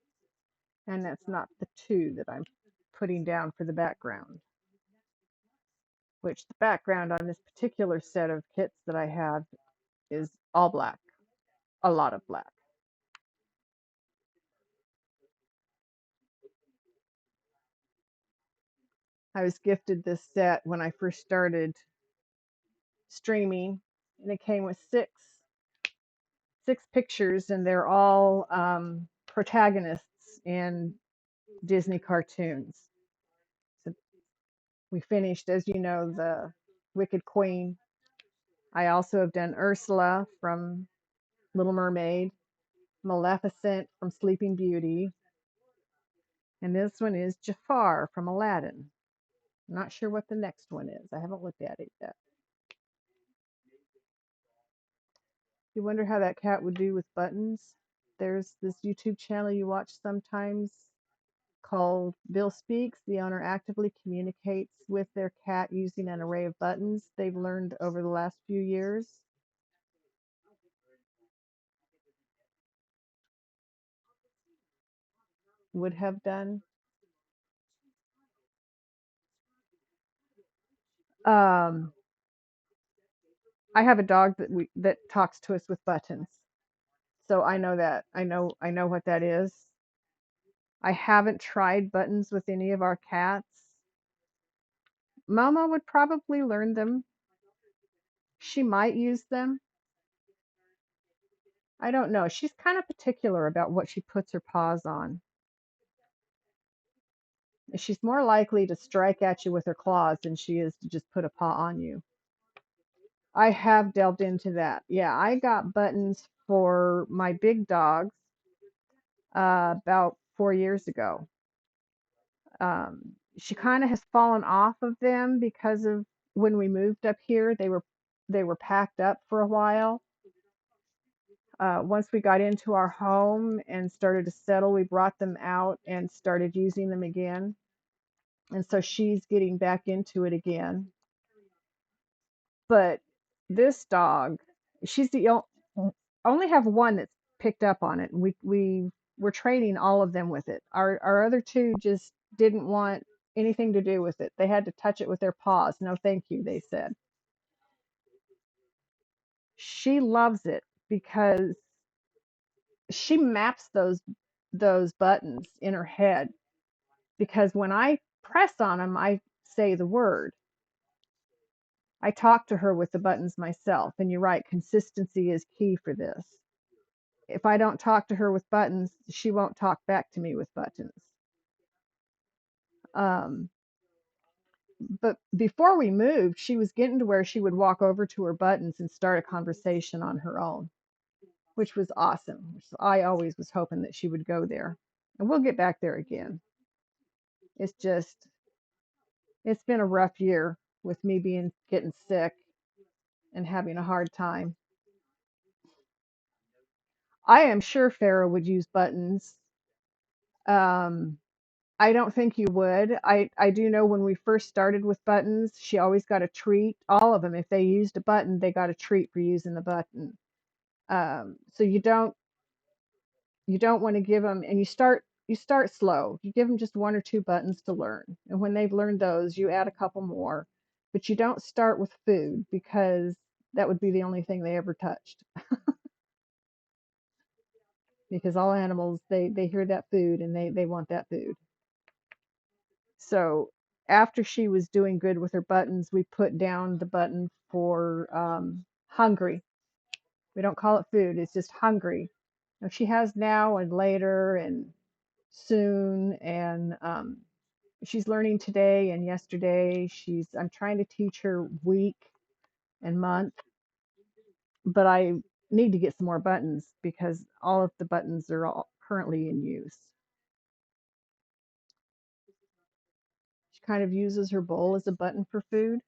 And that's not the 2 that I'm putting down for the background, which the background on this particular set of kits that I have is all black, a lot of black. I was gifted this set when I first started streaming, and it came with six pictures, and they're all protagonists in Disney cartoons. So we finished, as you know, the Wicked Queen. I also have done Ursula from Little Mermaid, Maleficent from Sleeping Beauty, and this one is Jafar from Aladdin. I'm not sure what the next one is. I haven't looked at it yet. You wonder how that cat would do with buttons? There's this YouTube channel you watch sometimes called Bill Speaks. The owner actively communicates with their cat using an array of buttons they've learned over the last few years. Would have done. Um, I have a dog that talks to us with buttons, so I know that. I know what that is. I haven't tried buttons with any of our cats. Mama would probably learn them. She might use them. I don't know. She's kind of particular about what she puts her paws on. She's more likely to strike at you with her claws than she is to just put a paw on you. I have delved into that. Yeah, I got buttons for my big dogs about 4 years ago. She kind of has fallen off of them because of when we moved up here. They were packed up for a while. Once we got into our home and started to settle, we brought them out and started using them again. And so she's getting back into it again. But this dog, she's the only have one that's picked up on it. And we were training all of them with it. Our other two just didn't want anything to do with it. They had to touch it with their paws. No, thank you, they said. She loves it because she maps those buttons in her head, because when I press on them, I say the word. I talk to her with the buttons myself, and you're right, consistency is key for this. If I don't talk to her with buttons, she won't talk back to me with buttons. Um, but before we moved, she was getting to where she would walk over to her buttons and start a conversation on her own, which was awesome. So I always was hoping that she would go there, and we'll get back there again. It's just, it's been a rough year with me getting sick and having a hard time. I am sure Farah would use buttons. Um, I don't think you would. I do know when we first started with buttons, she always got a treat. All of them, if they used a button, they got a treat for using the button. So you don't want to give them, and you start slow. You give them just one or two buttons to learn, and when they've learned those, you add a couple more. But you don't start with food, because that would be the only thing they ever touched. Because all animals, they hear that food and they want that food. So after she was doing good with her buttons, we put down the button for hungry. We don't call it food, it's just hungry. Now she has now and later and soon, and she's learning today and yesterday. I'm trying to teach her week and month, but I need to get some more buttons because all of the buttons are all currently in use. She kind of uses her bowl as a button for food.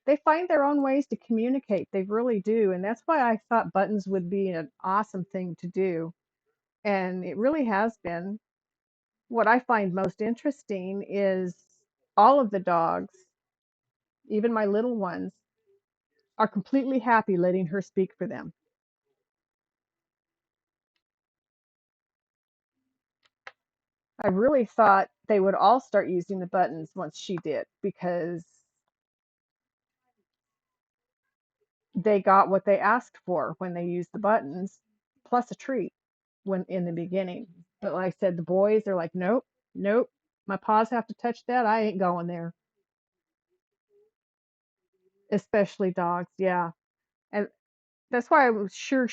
They find their own ways to communicate. They really do. And that's why I thought buttons would be an awesome thing to do. And it really has been. What I find most interesting is all of the dogs, even my little ones, are completely happy letting her speak for them. I really thought they would all start using the buttons once she did, because they got what they asked for when they used the buttons, plus a treat when in the beginning. But like I said, the boys are like, nope, nope. My paws have to touch that. I ain't going there. Especially dogs, yeah. And that's why I was sure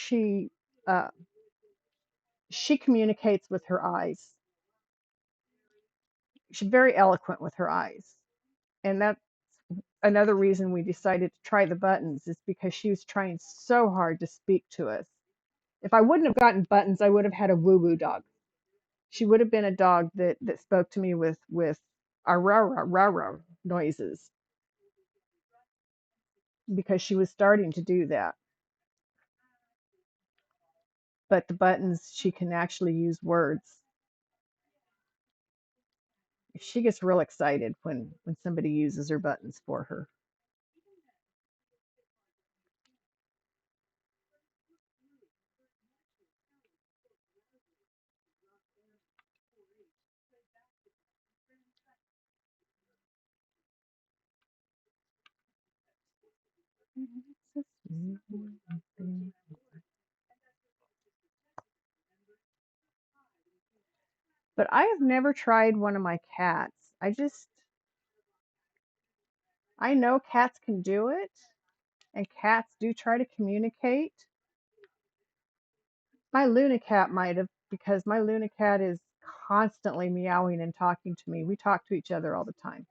uh, she communicates with her eyes. She's very eloquent with her eyes, and that's another reason we decided to try the Buttons is because she was trying so hard to speak to us. If I wouldn't have gotten Buttons, I would have had a woo woo dog. She would have been a dog that spoke to me with our rah rah rah rah noises because she was starting to do that. But the Buttons, she can actually use words. She gets real excited when somebody uses her Buttons for her. But I have never tried one of my cats. I know cats can do it, and cats do try to communicate. My Luna cat might have, because my Luna cat is constantly meowing and talking to me. We talk to each other all the time.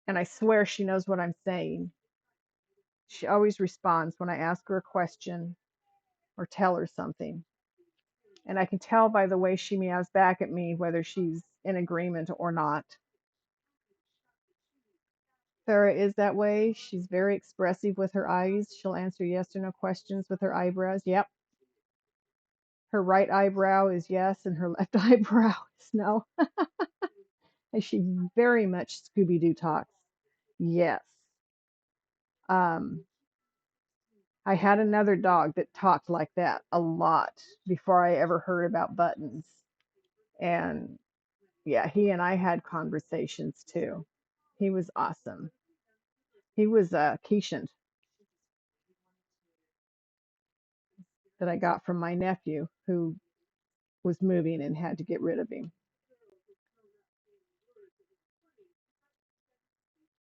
And I swear she knows what I'm saying. She always responds when I ask her a question or tell her something. And I can tell by the way she meows back at me whether she's in agreement or not. Farah is that way. She's very expressive with her eyes. She'll answer yes or no questions with her eyebrows. Yep. Her right eyebrow is yes, and her left eyebrow is no. And she very much Scooby Doo talks. Yes. Um, I had another dog that talked like that a lot before I ever heard about Buttons. And yeah, he and I had conversations too. He was awesome. He was a Keeshond that I got from my nephew who was moving and had to get rid of him.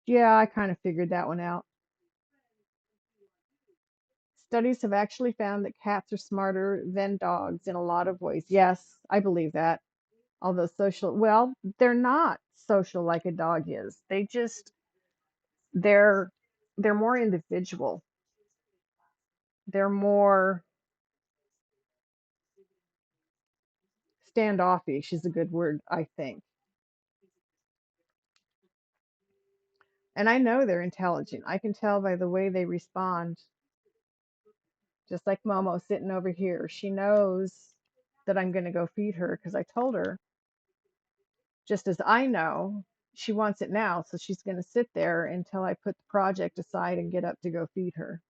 Yeah, I kind of figured that one out. Studies have actually found that cats are smarter than dogs in a lot of ways. Yes, I believe that. Although social, well, they're not social like a dog is. They're they're more individual. They're more standoffish is a good word, I think. And I know they're intelligent. I can tell by the way they respond. Just like Momo sitting over here. She knows that I'm going to go feed her because I told her, just as I know she wants it now. So she's going to sit there until I put the project aside and get up to go feed her.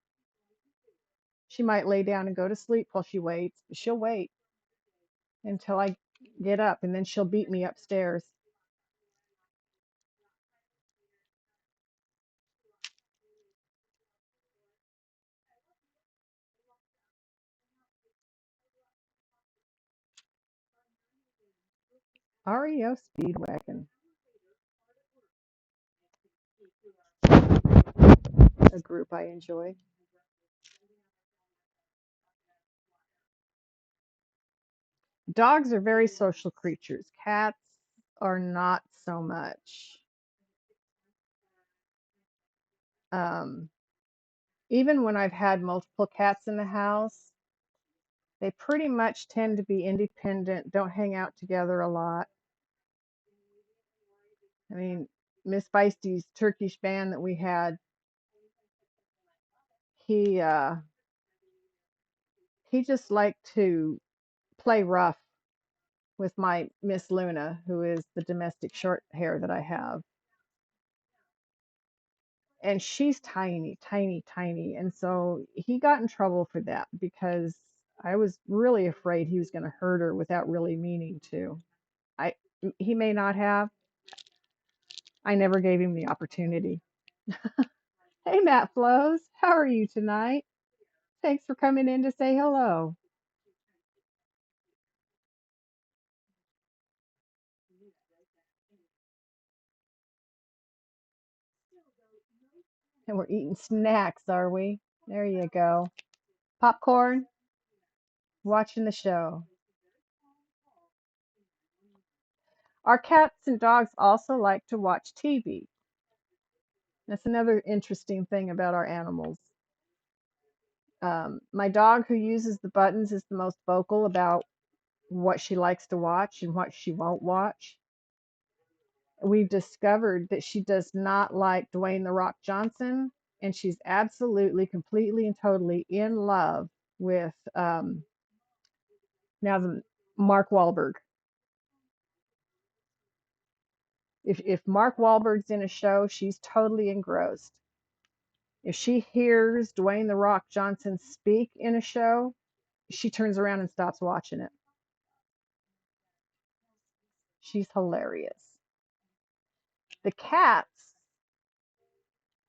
She might lay down and go to sleep while she waits, but she'll wait until I get up and then she'll beat me upstairs. REO Speedwagon, a group I enjoy. Dogs are very social creatures. Cats are not so much. Um, Even when I've had multiple cats in the house, they pretty much tend to be independent, don't hang out together a lot. I mean, Miss Feisty's Turkish band that we had, he uh, he just liked to play rough with my Miss Luna, who is the domestic short hair that I have. And she's tiny, tiny, tiny. And so he got in trouble for that because I was really afraid he was going to hurt her without really meaning to. I He may not have. I never gave him the opportunity. Hey, Matt Flows, how are you tonight? Thanks for coming in to say hello. And we're eating snacks, are we? There you go. Popcorn, watching the show. Our cats and dogs also like to watch TV. That's another interesting thing about our animals. My dog, who uses the buttons, is the most vocal about what she likes to watch and what she won't watch. We've discovered that she does not like Dwayne The Rock Johnson, and she's absolutely, completely, and totally in love with now the Mark Wahlberg. If Mark Wahlberg's in a show, she's totally engrossed. If she hears Dwayne The Rock Johnson speak in a show, she turns around and stops watching it. She's hilarious. The cats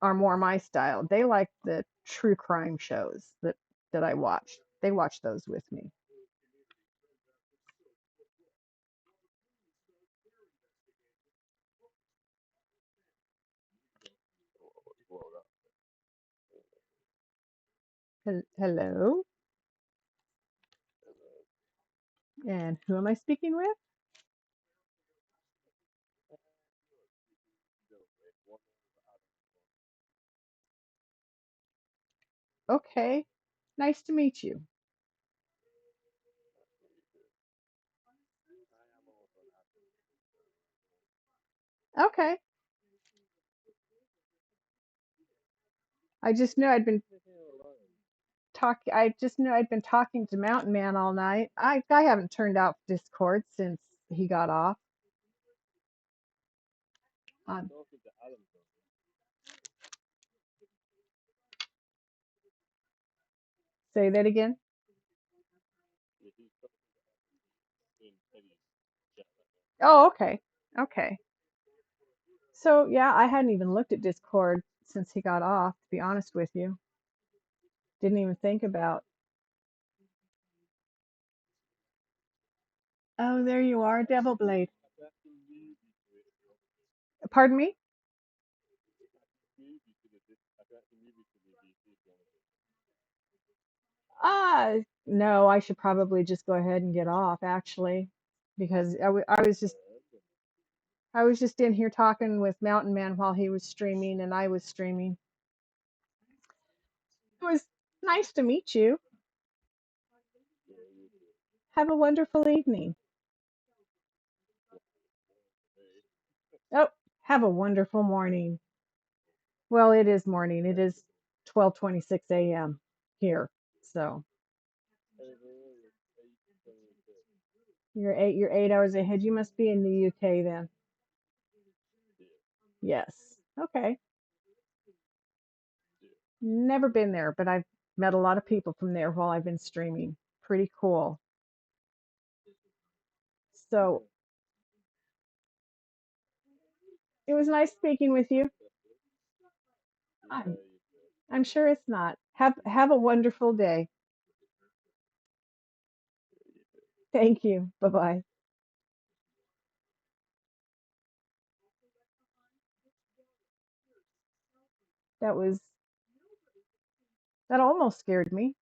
are more my style. They like the true crime shows that I watch. They watch those with me. Hello, and who am I speaking with? Okay, nice to meet you. Okay, I just knew I'd been I just knew I'd been talking to Mountain Man all night. I haven't turned out Discord since he got off. Um, say that again. Oh, okay. Okay. So yeah, I hadn't even looked at Discord since he got off, to be honest with you. Didn't even think about. Oh, there you are, Devil Blade. Pardon me? No, I should probably just go ahead and get off actually, because I was just in here talking with Mountain Man while he was streaming and I was streaming. It was nice to meet you. Have a wonderful evening. Oh, have a wonderful morning. Well, it is morning. It is 12:26 a.m. here. So you're 8 hours ahead. You must be in the UK then. Yes. Okay. Never been there, but I've met a lot of people from there while I've been streaming. Pretty cool. So it was nice speaking with you. I'm, I'm sure it's not. Have a wonderful day. Thank you. Bye bye. That was that almost scared me.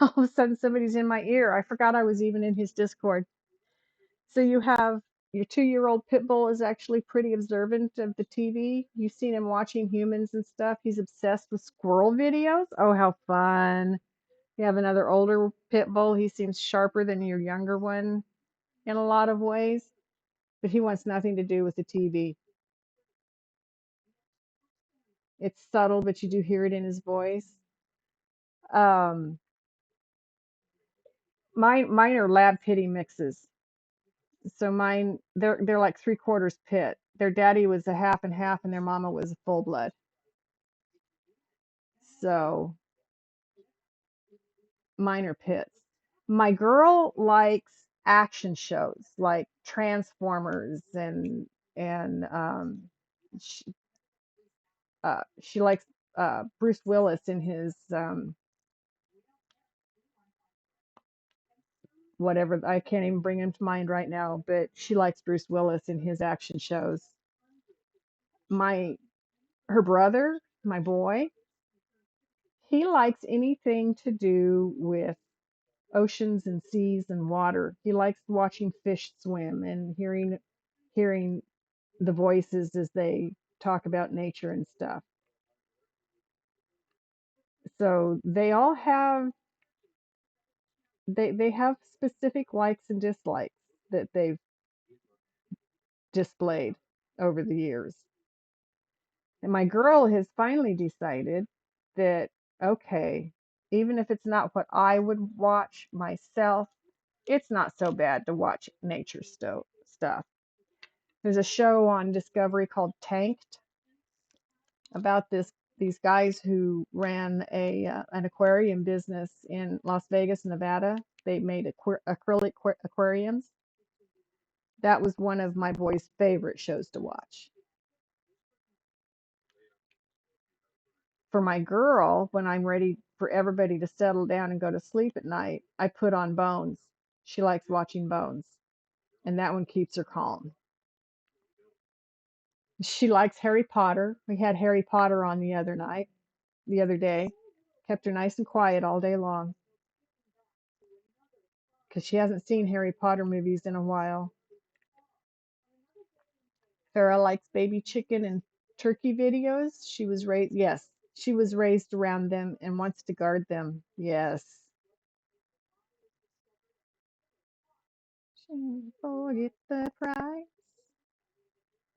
All of a sudden somebody's in my ear. I forgot I was even in his Discord. So you have your 2-year-old pit bull is actually pretty observant of the TV. You've seen him watching humans and stuff. He's obsessed with squirrel videos. Oh, how fun. You have another older pit bull. He seems sharper than your younger one in a lot of ways, but he wants nothing to do with the TV. It's subtle, but you do hear it in his voice. Um, mine are lab pitty mixes. So mine, they're like 3/4 pit. Their daddy was a half and half, and their mama was a full blood. So mine are pits. My girl likes action shows like Transformers and she, she likes Bruce Willis in his whatever, I can't even bring him to mind right now, but she likes Bruce Willis in his action shows. My Her brother, my boy, he likes anything to do with oceans and seas and water. He likes watching fish swim and hearing the voices as they talk about nature and stuff. So they all have they have specific likes and dislikes that they've displayed over the years. And my girl has finally decided that, okay, even if it's not what I would watch myself, it's not so bad to watch nature stuff. There's a show on Discovery called Tanked about these guys who ran a an aquarium business in Las Vegas, Nevada. They made acrylic aquariums. That was one of my boys' favorite shows to watch. For my girl, when I'm ready for everybody to settle down and go to sleep at night, I put on Bones. She likes watching Bones, and that one keeps her calm. She likes Harry Potter. We had Harry Potter on the other day. Kept her nice and quiet all day long because she hasn't seen Harry Potter movies in a while. Farah likes baby chicken and turkey videos. Yes, she was raised around them and wants to guard them. Yes. Shouldn't forget the price.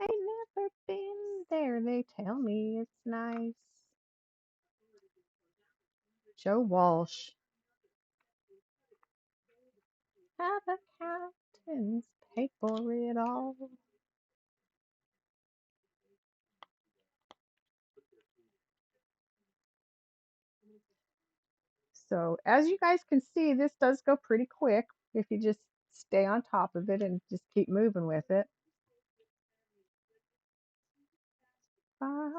Ain't never been there. They tell me it's nice. Joe Walsh. Have accountants pay for it all. So as you guys can see, this does go pretty quick if you just stay on top of it and just keep moving with it. Uh,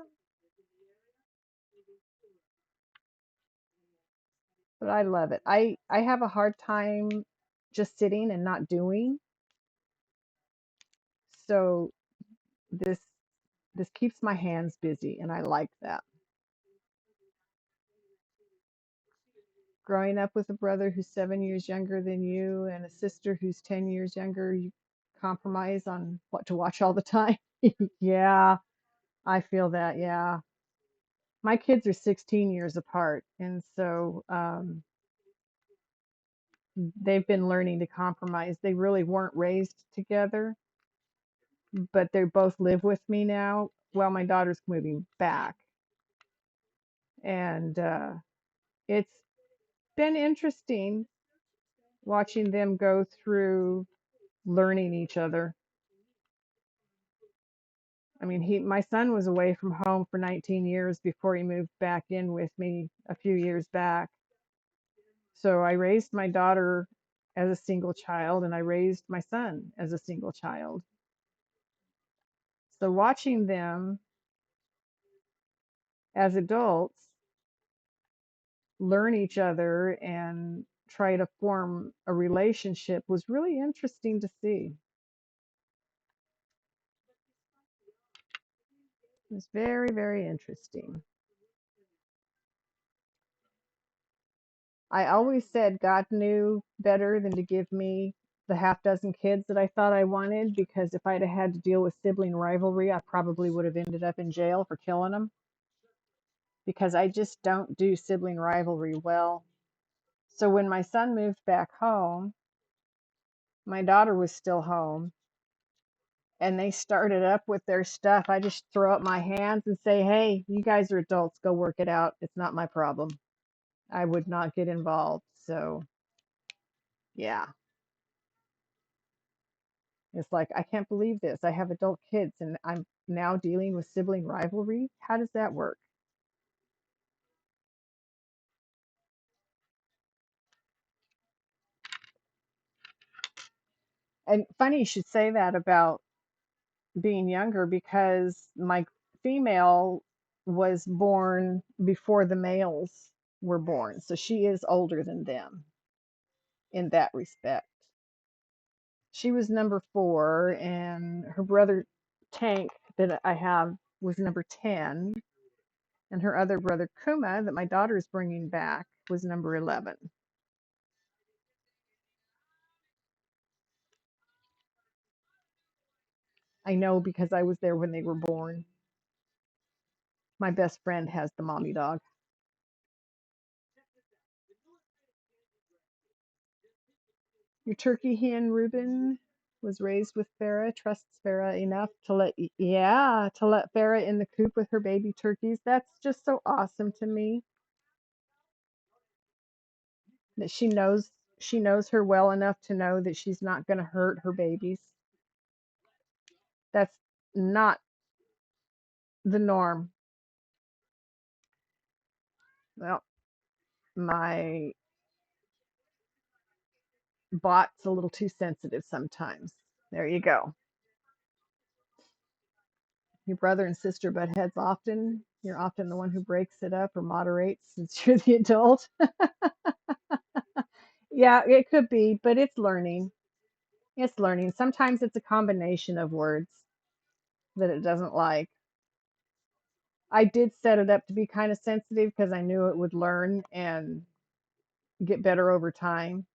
but I love it. I have a hard time just sitting and not doing. So this this keeps my hands busy and I like that. Growing up with a brother who's 7 years younger than you and a sister who's 10 years younger, you compromise on what to watch all the time. Yeah, I feel that. Yeah. My kids are 16 years apart, and so they've been learning to compromise. They really weren't raised together, but they both live with me now. Well, my daughter's moving back, and it's been interesting watching them go through learning each other. I mean, my son was away from home for 19 years before he moved back in with me a few years back. So I raised my daughter as a single child and I raised my son as a single child. So watching them as adults learn each other and try to form a relationship was really interesting to see. It was very, very interesting. I always said God knew better than to give me the half dozen kids that I thought I wanted, because if I'd have had to deal with sibling rivalry, I probably would have ended up in jail for killing them, because I just don't do sibling rivalry well. So when my son moved back home, my daughter was still home, and they started up with their stuff. I just throw up my hands and say, hey, you guys are adults, go work it out. It's not my problem. I would not get involved. So, yeah. It's like, I can't believe this. I have adult kids and I'm now dealing with sibling rivalry. How does that work? And funny you should say that about being younger, because my female was born before the males were born. So she is older than them in that respect. She was number 4, and her brother Tank that I have was number 10, and her other brother Kuma that my daughter is bringing back was number 11. I know because I was there when they were born. My best friend has the mommy dog. Your turkey hen, Reuben, was raised with Farah, trusts Farah enough to to let Farah in the coop with her baby turkeys. That's just so awesome to me that she knows her well enough to know that she's not going to hurt her babies. That's not the norm. Well, my bot's a little too sensitive sometimes. There you go. Your brother and sister butt heads often. You're often the one who breaks it up or moderates since you're the adult. Yeah, it could be, but it's learning. It's learning. Sometimes it's a combination of words that it doesn't like. I did set it up to be kind of sensitive because I knew it would learn and get better over time.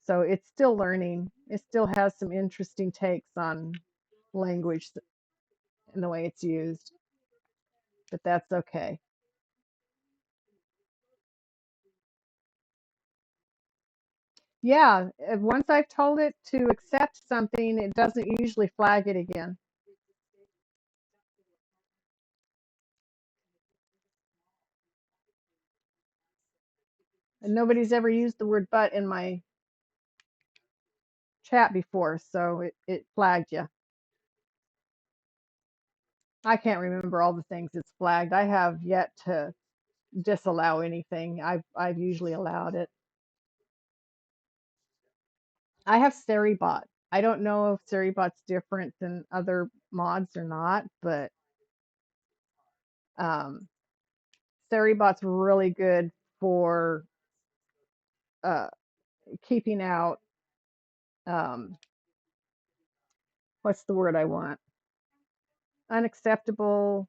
So it's still learning. It still has some interesting takes on language and the way it's used, but that's okay. Yeah, once I've told it to accept something, it doesn't usually flag it again. And nobody's ever used the word but in my chat before, so it flagged you. I can't remember all the things it's flagged. I have yet to disallow anything. I've usually allowed it. I have Seribot. I don't know if Seribot's different than other mods or not, but um, Seribot's really good for uh, keeping out um, what's the word I want? Unacceptable,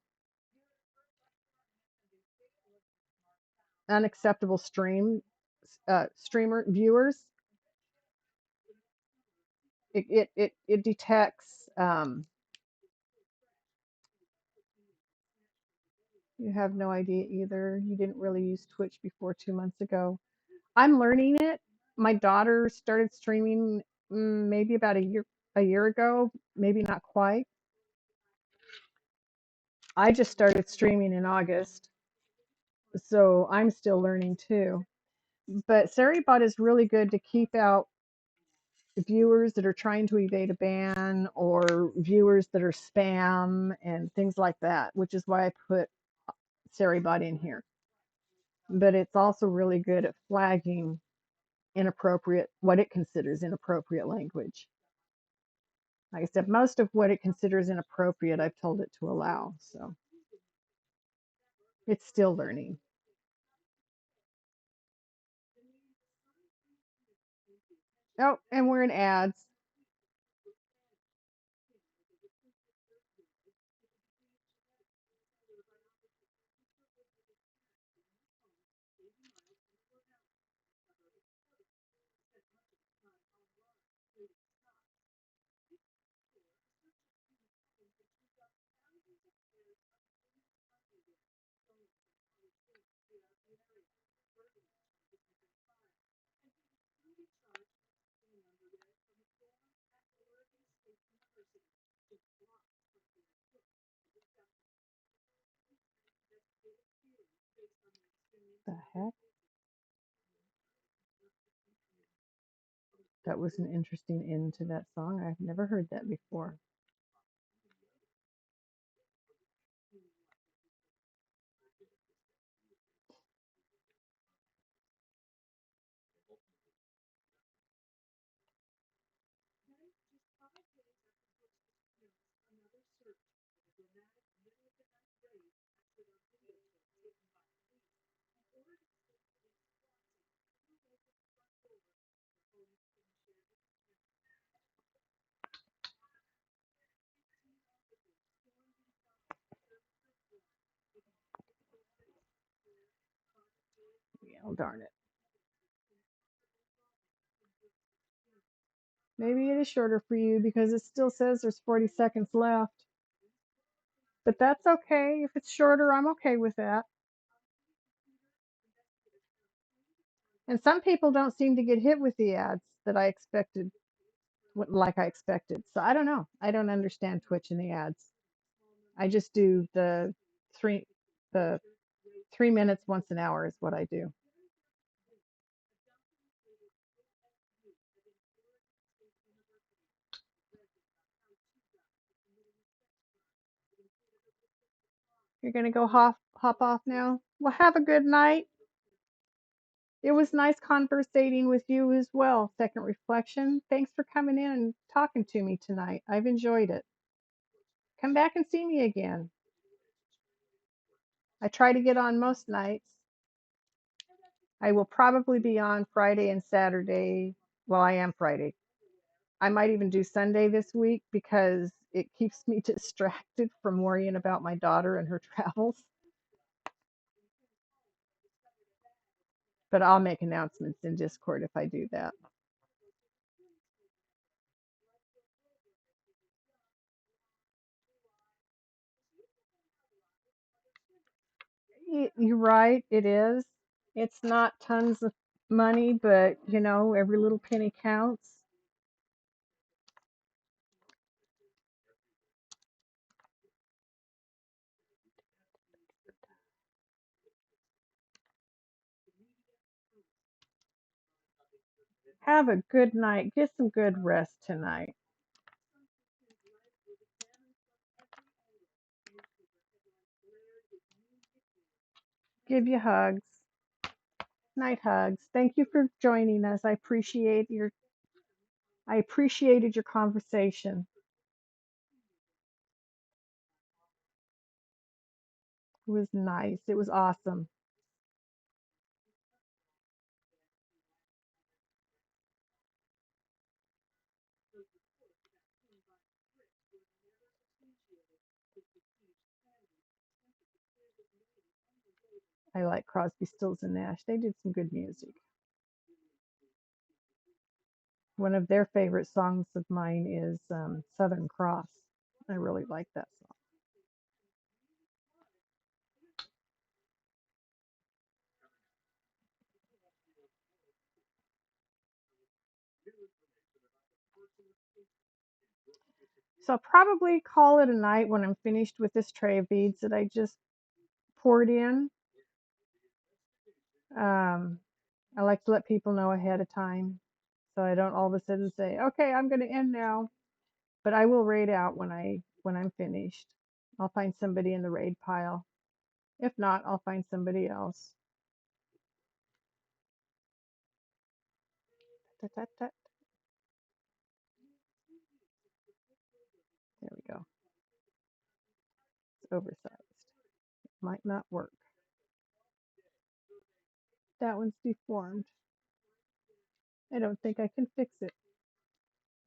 unacceptable streamer viewers. It detects. You have no idea either. You didn't really use Twitch before 2 months ago. I'm learning it. My daughter started streaming maybe about a year ago, maybe not quite. I just started streaming in August, so I'm still learning too. But Seribot is really good to keep out viewers that are trying to evade a ban or viewers that are spam and things like that, which is why I put Seribot in here. But it's also really good at flagging inappropriate, what it considers inappropriate language. Like I said, most of what it considers inappropriate, I've told it to allow. So it's still learning. Oh, and we're in ads. The heck? That was an interesting end to that song. I've never heard that before. Yeah, well, darn it. Maybe it is shorter for you because it still says there's 40 seconds left. but that's okay. If it's shorter, I'm okay with that. And some people don't seem to get hit with the ads that I expected, like I expected. So I don't know. I don't understand Twitch and the ads. I just do three, the 3 minutes once an hour is what I do. You're gonna go hop off now. Well, have a good night. It was nice conversating with you as well. Second Reflection. Thanks for coming in and talking to me tonight. I've enjoyed it. Come back and see me again. I try to get on most nights. I will probably be on Friday and Saturday. Well, I am Friday. I might even do Sunday this week because it keeps me distracted from worrying about my daughter and her travels. But I'll make announcements in Discord if I do that. You're right, it is. It's not tons of money, but every little penny counts. Have a good night. Get some good rest tonight. Give you hugs. Night hugs. Thank you for joining us. I appreciated your conversation. It was nice. It was awesome. I like Crosby, Stills and Nash. They did some good music. One of their favorite songs of mine is Southern Cross. I really like that song. So I'll probably call it a night when I'm finished with this tray of beads that I just poured in. Um, I like to let people know ahead of time so I don't all of a sudden say, "Okay, I'm going to end now." But I will raid out when I'm finished. I'll find somebody in the raid pile. If not, I'll find somebody else. Tut, tut, tut. There we go. It's oversized. Might not work. That one's deformed. I don't think I can fix it.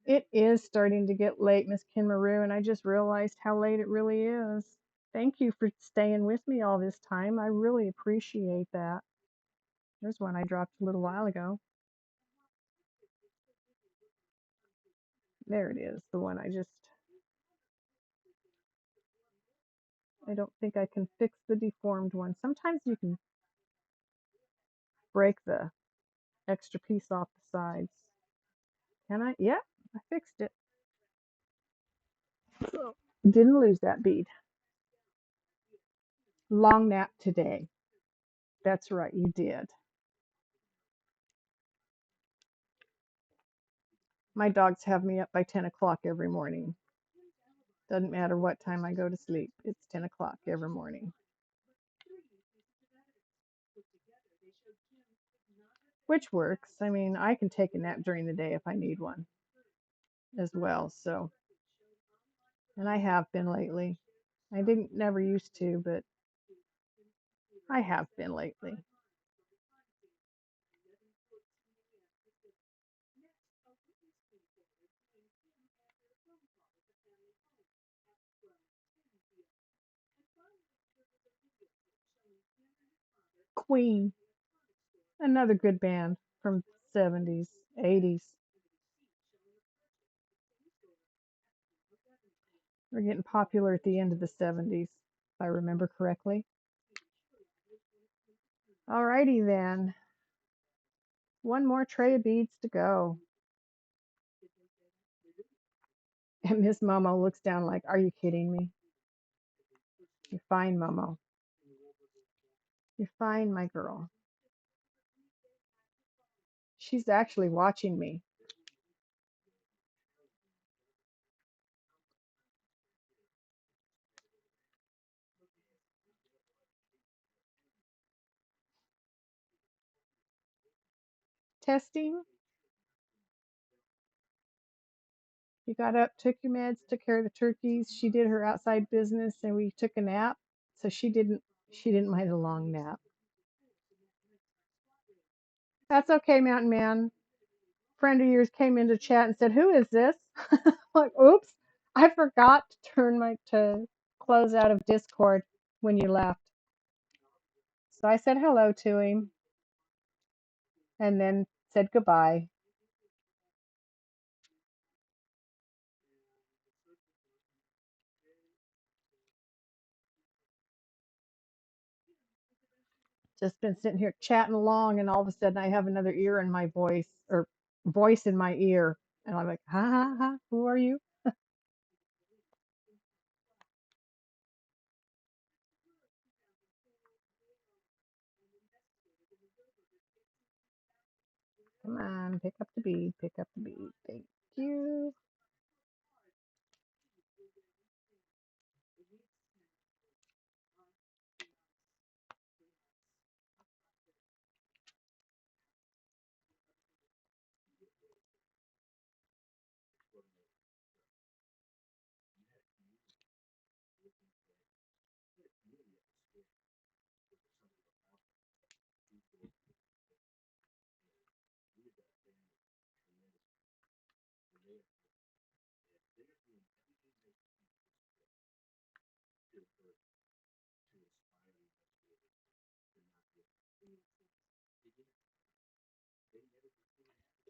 It is starting to get late, Miss Kinmaru, and I just realized how late it really is. Thank you for staying with me all this time. I really appreciate that. There's one I dropped a little while ago. There it is, the one I don't think I can fix the deformed one. Sometimes you can break the extra piece off the sides. Can I? Yeah, I fixed it. So, didn't lose that bead. Long nap today. That's right, you did. My dogs have me up by 10 o'clock every morning. Doesn't matter what time I go to sleep. It's 10 o'clock every morning. Which works. I mean, I can take a nap during the day if I need one as well. So, and I have been lately. I didn't never used to, but I have been lately. Queen, another good band from 70s, 80s. They're getting popular at the end of the 70s, if I remember correctly. Alrighty then. One more tray of beads to go. And Miss Momo looks down like, are you kidding me? You're fine, Momo. You're fine, my girl. She's actually watching me. Testing. You got up, took your meds, took care of the turkeys. She did her outside business, and we took a nap. So she didn't mind a long nap. That's okay, Mountain Man. Friend of yours came into chat and said, "Who is this?" Like, oops, I forgot to close out of Discord when you left. So I said hello to him and then said goodbye. Just been sitting here chatting along, and all of a sudden I have another ear in my voice, or voice in my ear, and I'm like, ha ha ha, who are you? Come on, pick up the bead, pick up the bead. Thank you.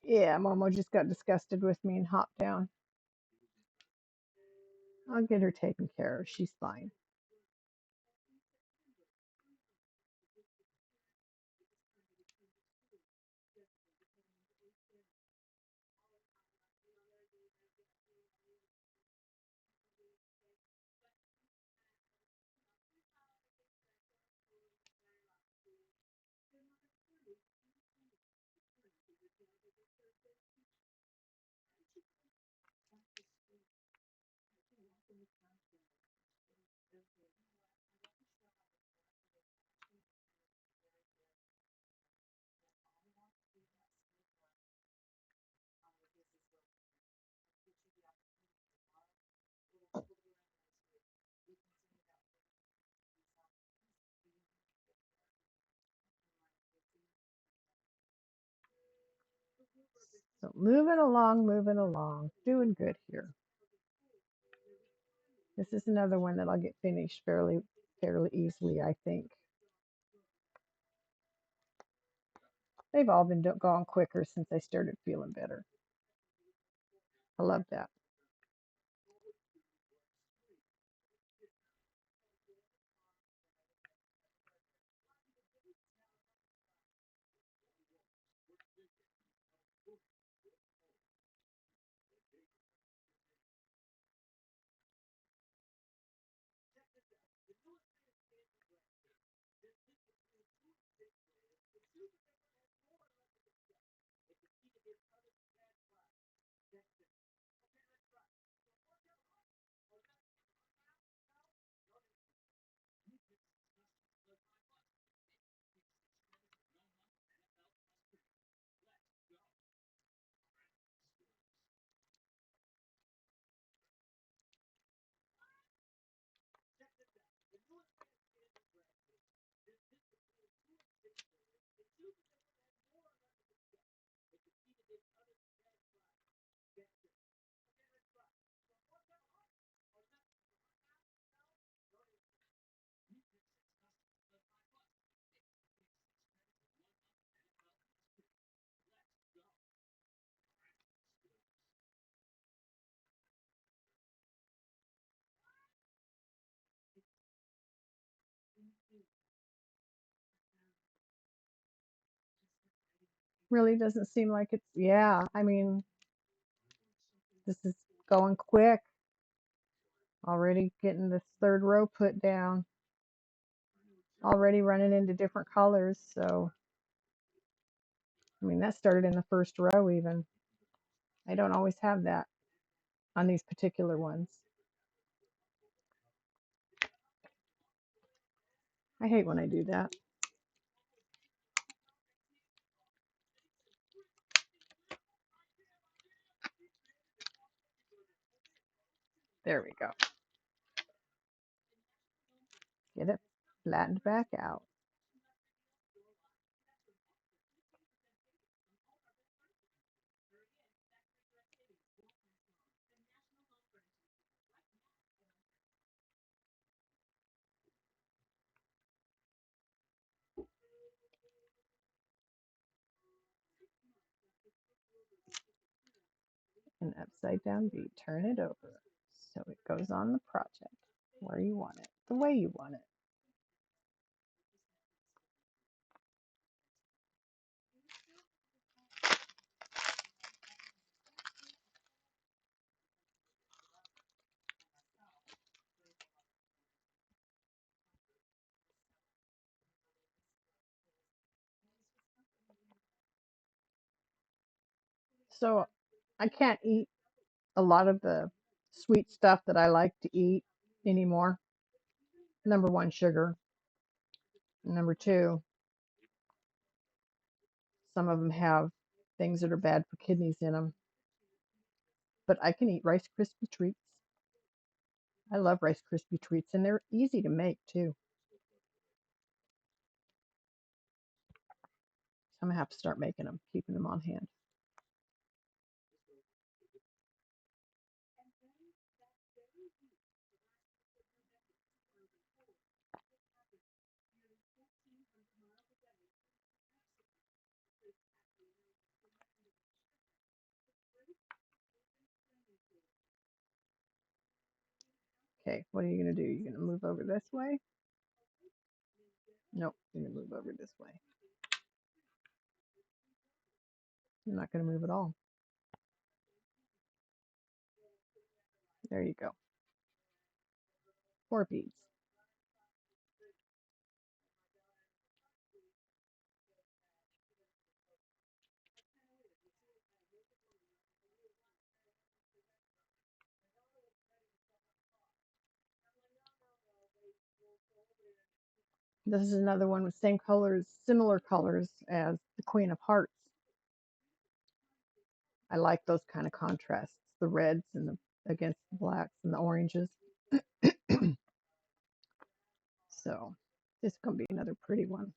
Yeah, Momo just got disgusted with me and hopped down. I'll get her taken care of. She's fine. So moving along, doing good here. This is another one that I'll get finished fairly easily, I think. They've all been gone quicker since I started feeling better. I love that. Really doesn't seem like it's, yeah, I mean, this is going quick. Already getting this third row put down. Already running into different colors. So, I mean, that started in the first row even. I don't always have that on these particular ones. I hate when I do that. There we go. Get it flattened back out. An upside down V, turn it over so it goes on the project where you want it, the way you want it. So I can't eat a lot of the sweet stuff that I like to eat anymore. Number one, sugar. Number two, some of them have things that are bad for kidneys in them. But I can eat Rice Krispie treats. I love Rice Krispie treats, and they're easy to make too. So I'm gonna have to start making them, keeping them on hand. Okay, what are you gonna do? You're gonna move over this way? Nope, you're gonna move over this way. You're not gonna move at all. There you go. 4 beads. This is another one with same colors, similar colors as the Queen of Hearts. I like those kind of contrasts, the reds and the against the blacks and the oranges. So this is gonna be another pretty one.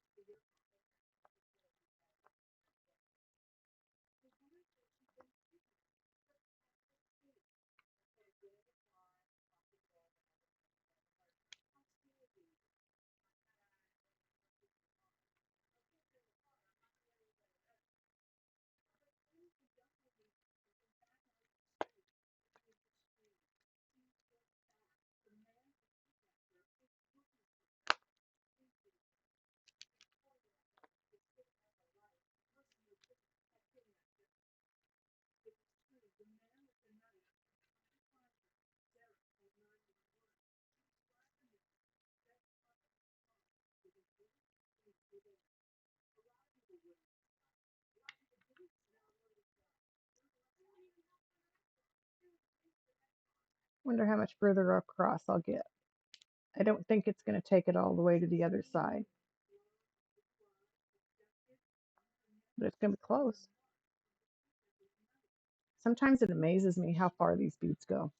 Wonder how much further across I'll get. I don't think it's going to take it all the way to the other side, but it's going to be close. Sometimes it amazes me how far these beads go.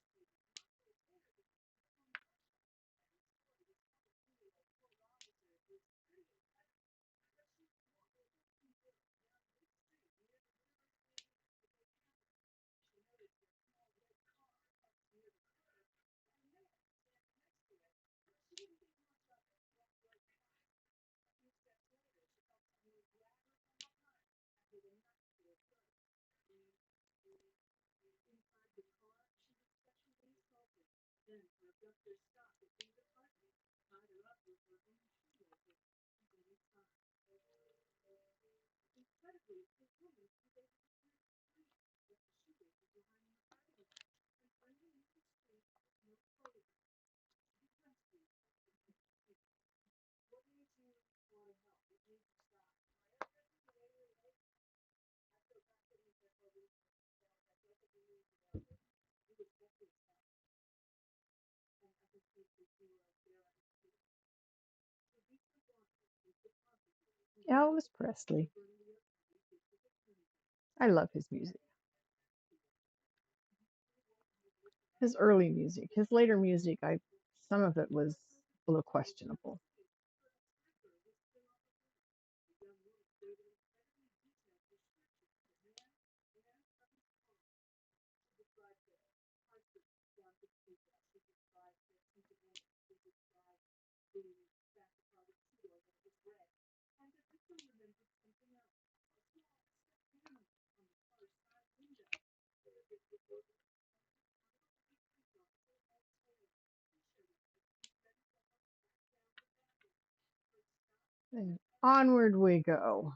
Elvis Presley. I love his music. His early music. His later music, I some of it was a little questionable. And onward we go.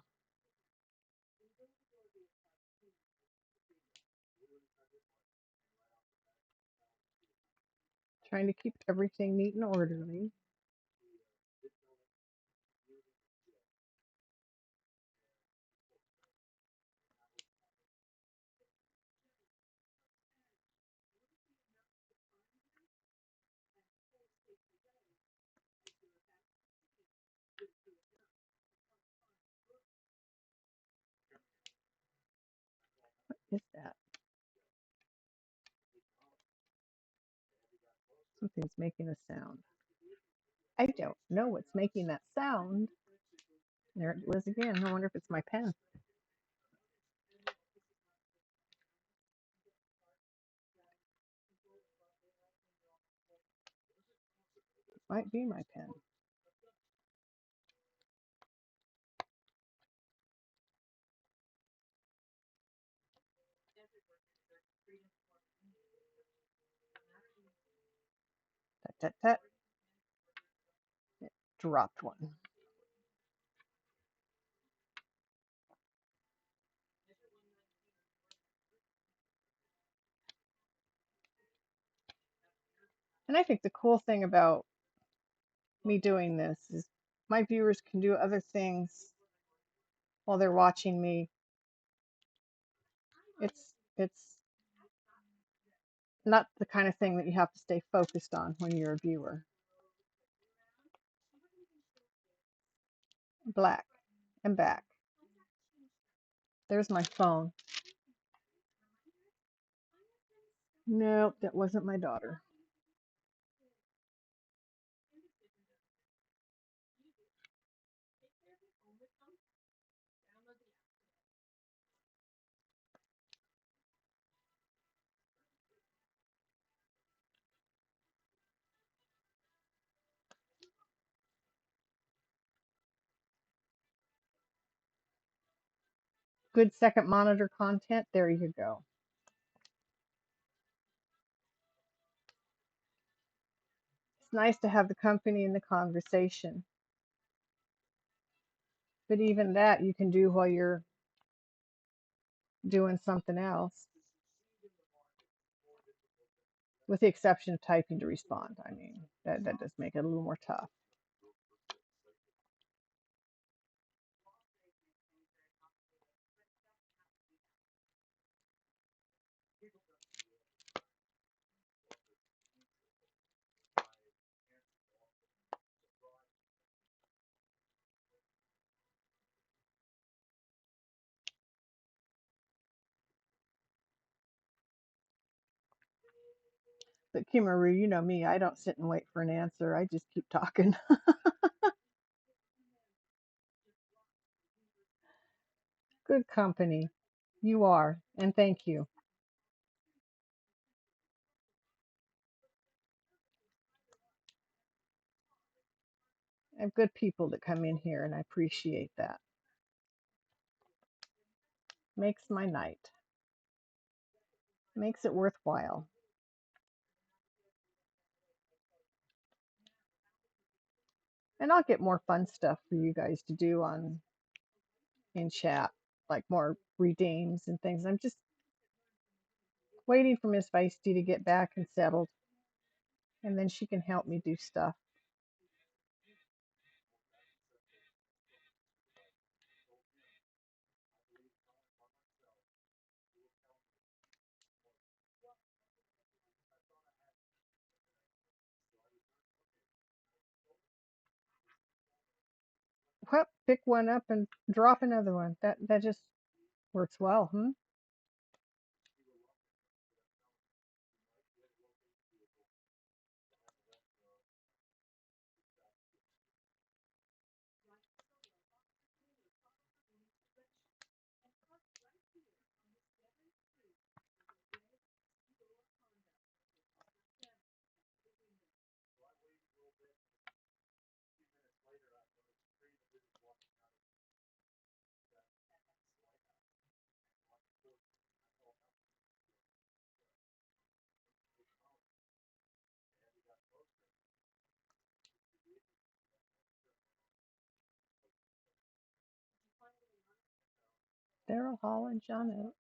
Trying to keep everything neat and orderly. What is that? Something's making a sound. I don't know what's making that sound. There it was again. I wonder if it's my pen. Might be my pen. Tut, tut, tut. It dropped one. And I think the cool thing about me doing this is my viewers can do other things while they're watching me. It's not the kind of thing that you have to stay focused on when you're a viewer. Black and back. There's my phone. Nope, that wasn't my daughter. Good second monitor content. There you go. It's nice to have the company and the conversation. But even that you can do while you're doing something else, with the exception of typing to respond. I mean, that does make it a little more tough. But Kimaru, you know me, I don't sit and wait for an answer. I just keep talking. Good company. You are, and thank you. I have good people that come in here, and I appreciate that. Makes my night. Makes it worthwhile. And I'll get more fun stuff for you guys to do on in chat. like more redeems and things. I'm just waiting for Miss Feisty to get back and settled, and then she can help me do stuff. Well, pick one up and drop another one. That just works well, hmm? Daryl Hall and John Oates.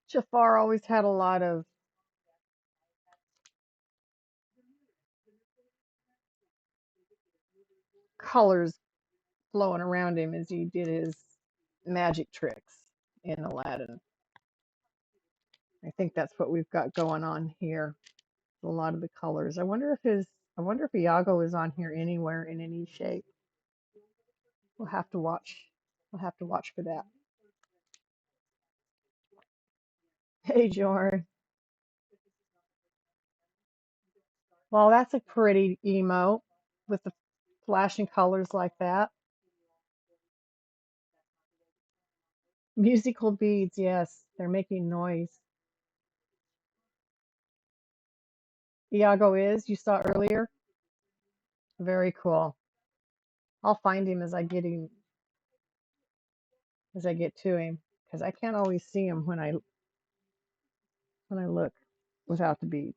Jafar always had a lot of colors flowing around him as he did his magic tricks in Aladdin. I think that's what we've got going on here. A lot of the colors. I wonder if Iago is on here anywhere in any shape. We'll have to watch. We'll have to watch for that. Hey, Jorn. Well, that's a pretty emote with the flashing colors like that. Musical beads, yes, they're making noise. Iago is, you saw earlier? Very cool. I'll find him as I get to him because I can't always see him when I look without the beads.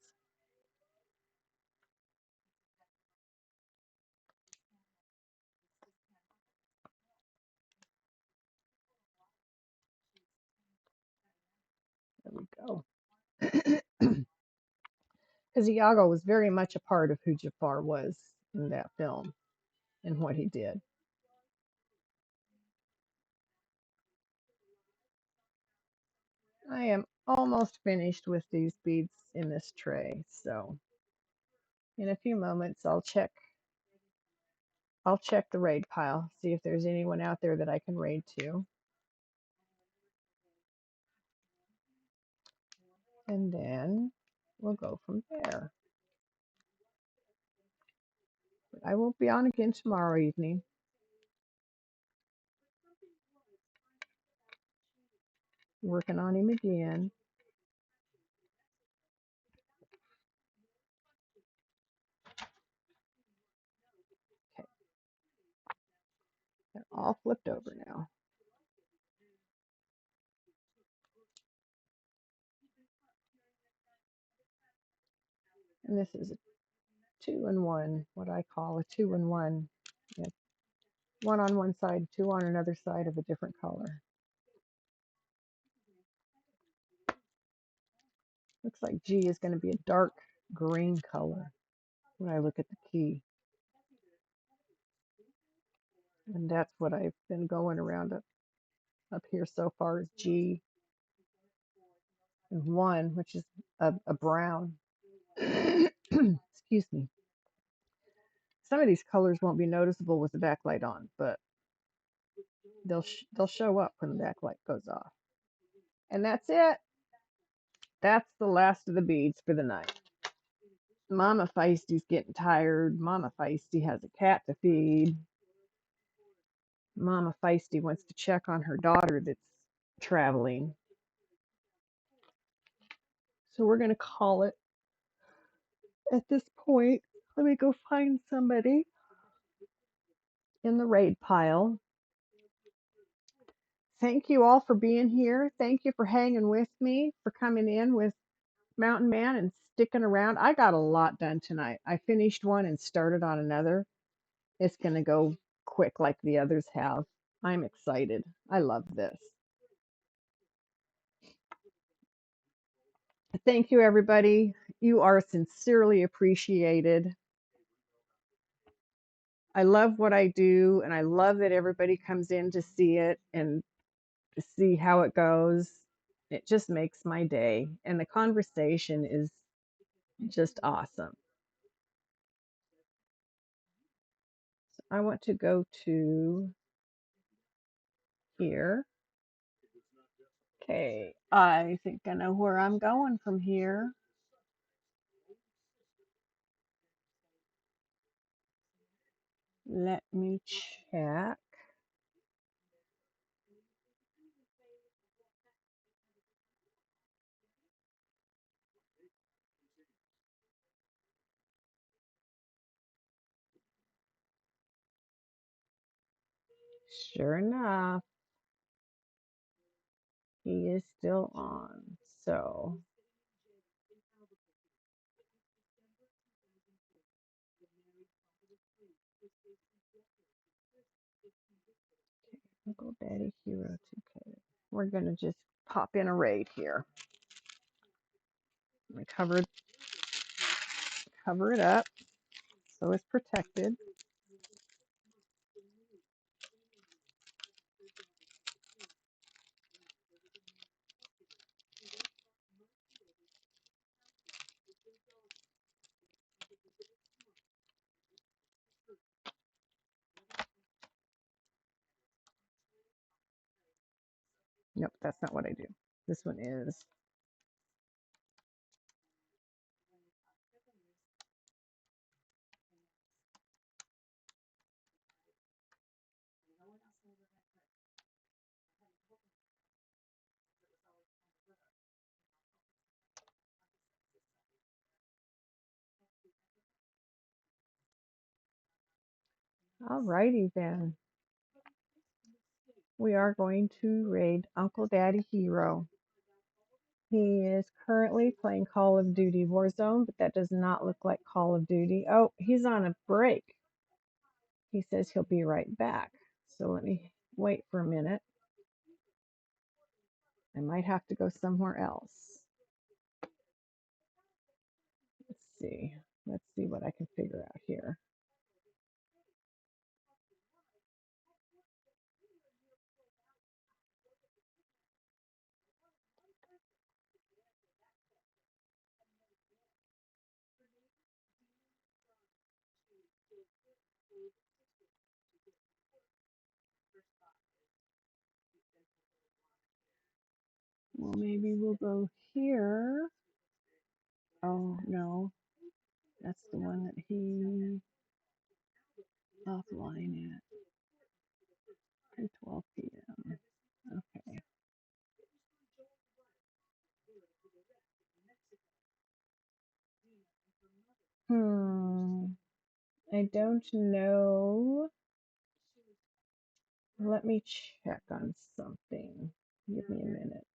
There we go. Because Iago was very much a part of who Jafar was in that film and what he did. I am almost finished with these beads in this tray, so in a few moments I'll check the raid pile, see if there's anyone out there that I can raid to. And then we'll go from there. But I won't be on again tomorrow evening. Working on him again. Okay, they're all flipped over now. And this is a 2-in-1, what I call a 2-in-1. Yeah, one on one side, two on another side of a different color. Looks like G is going to be a dark green color when I look at the key. And that's what I've been going around up here so far is G and 1, which is a brown. Excuse me. Some of these colors won't be noticeable with the backlight on, but they'll show up when the backlight goes off. And that's it. That's the last of the beads for the night. Mama Feisty's getting tired. Mama Feisty has a cat to feed. Mama Feisty wants to check on her daughter that's traveling. So we're going to call it at this point. Let me go find somebody in the raid pile. Thank you all for being here. Thank you for hanging with me, for coming in with Mountain Man and sticking around. I got a lot done tonight. I finished one and started on another. It's going to go quick like the others have. I'm excited. I love this. Thank you, everybody. You are sincerely appreciated. I love what I do, and I love that everybody comes in to see it and to see how it goes. It just makes my day, and the conversation is just awesome. So I want to go to here. Okay, I think I know where I'm going from here. Let me check. Sure enough, he is still on. So Uncle Daddy Hero 2K. We're gonna just pop in a raid here. I'm gonna cover it up so it's protected. Nope, that's not what I do. This one is. Alrighty then. We are going to raid Uncle Daddy Hero. He is currently playing Call of Duty Warzone, but that does not look like Call of Duty. Oh, he's on a break. He says he'll be right back. So let me wait for a minute. I might have to go somewhere else. Let's see. Let's see what I can figure out here. Well, maybe we'll go here. Oh, no. That's the one that he offline at 12 p.m. Okay. I don't know. Let me check on something. Give me a minute.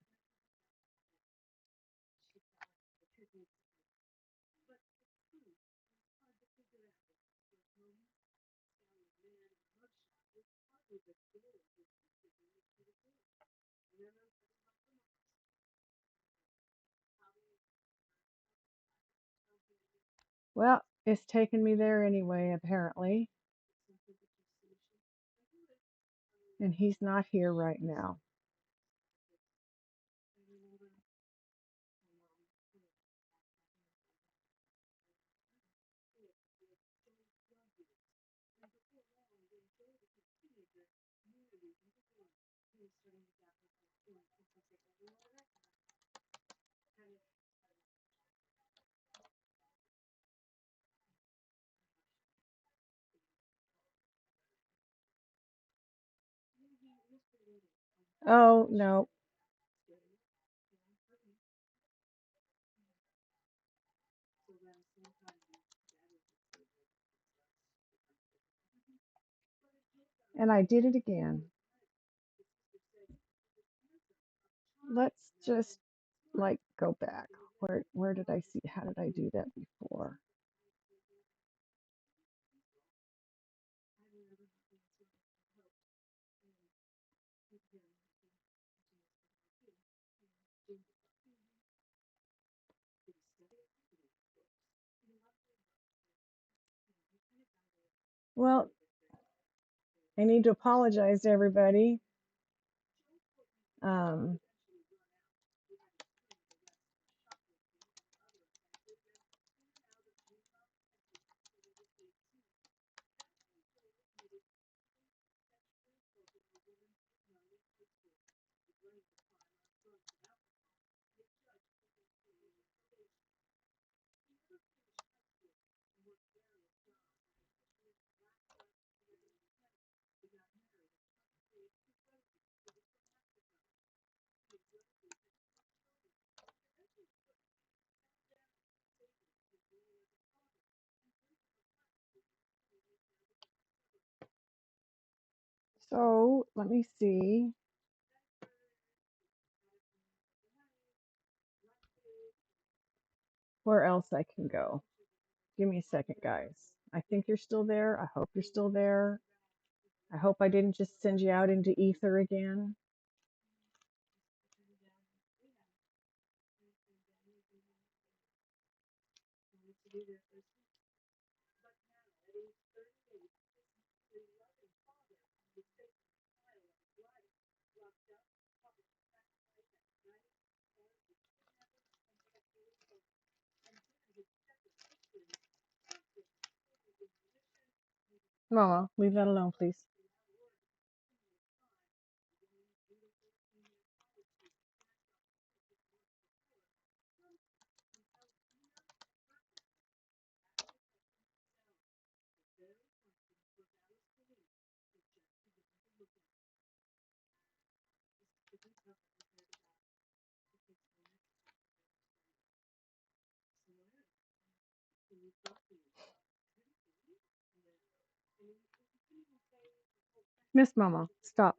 Well, it's taken me there anyway, apparently. And he's not here right now. Oh, no. And I did it again. Let's just like go back. Where did I see? How did I do that before? Well, I need to apologize to everybody. Um, so let me see where else I can go. Give me a second, guys. I think you're still there. I hope you're still there. I hope I didn't just send you out into ether again. Mama, leave that alone, please. Miss Mama, stop.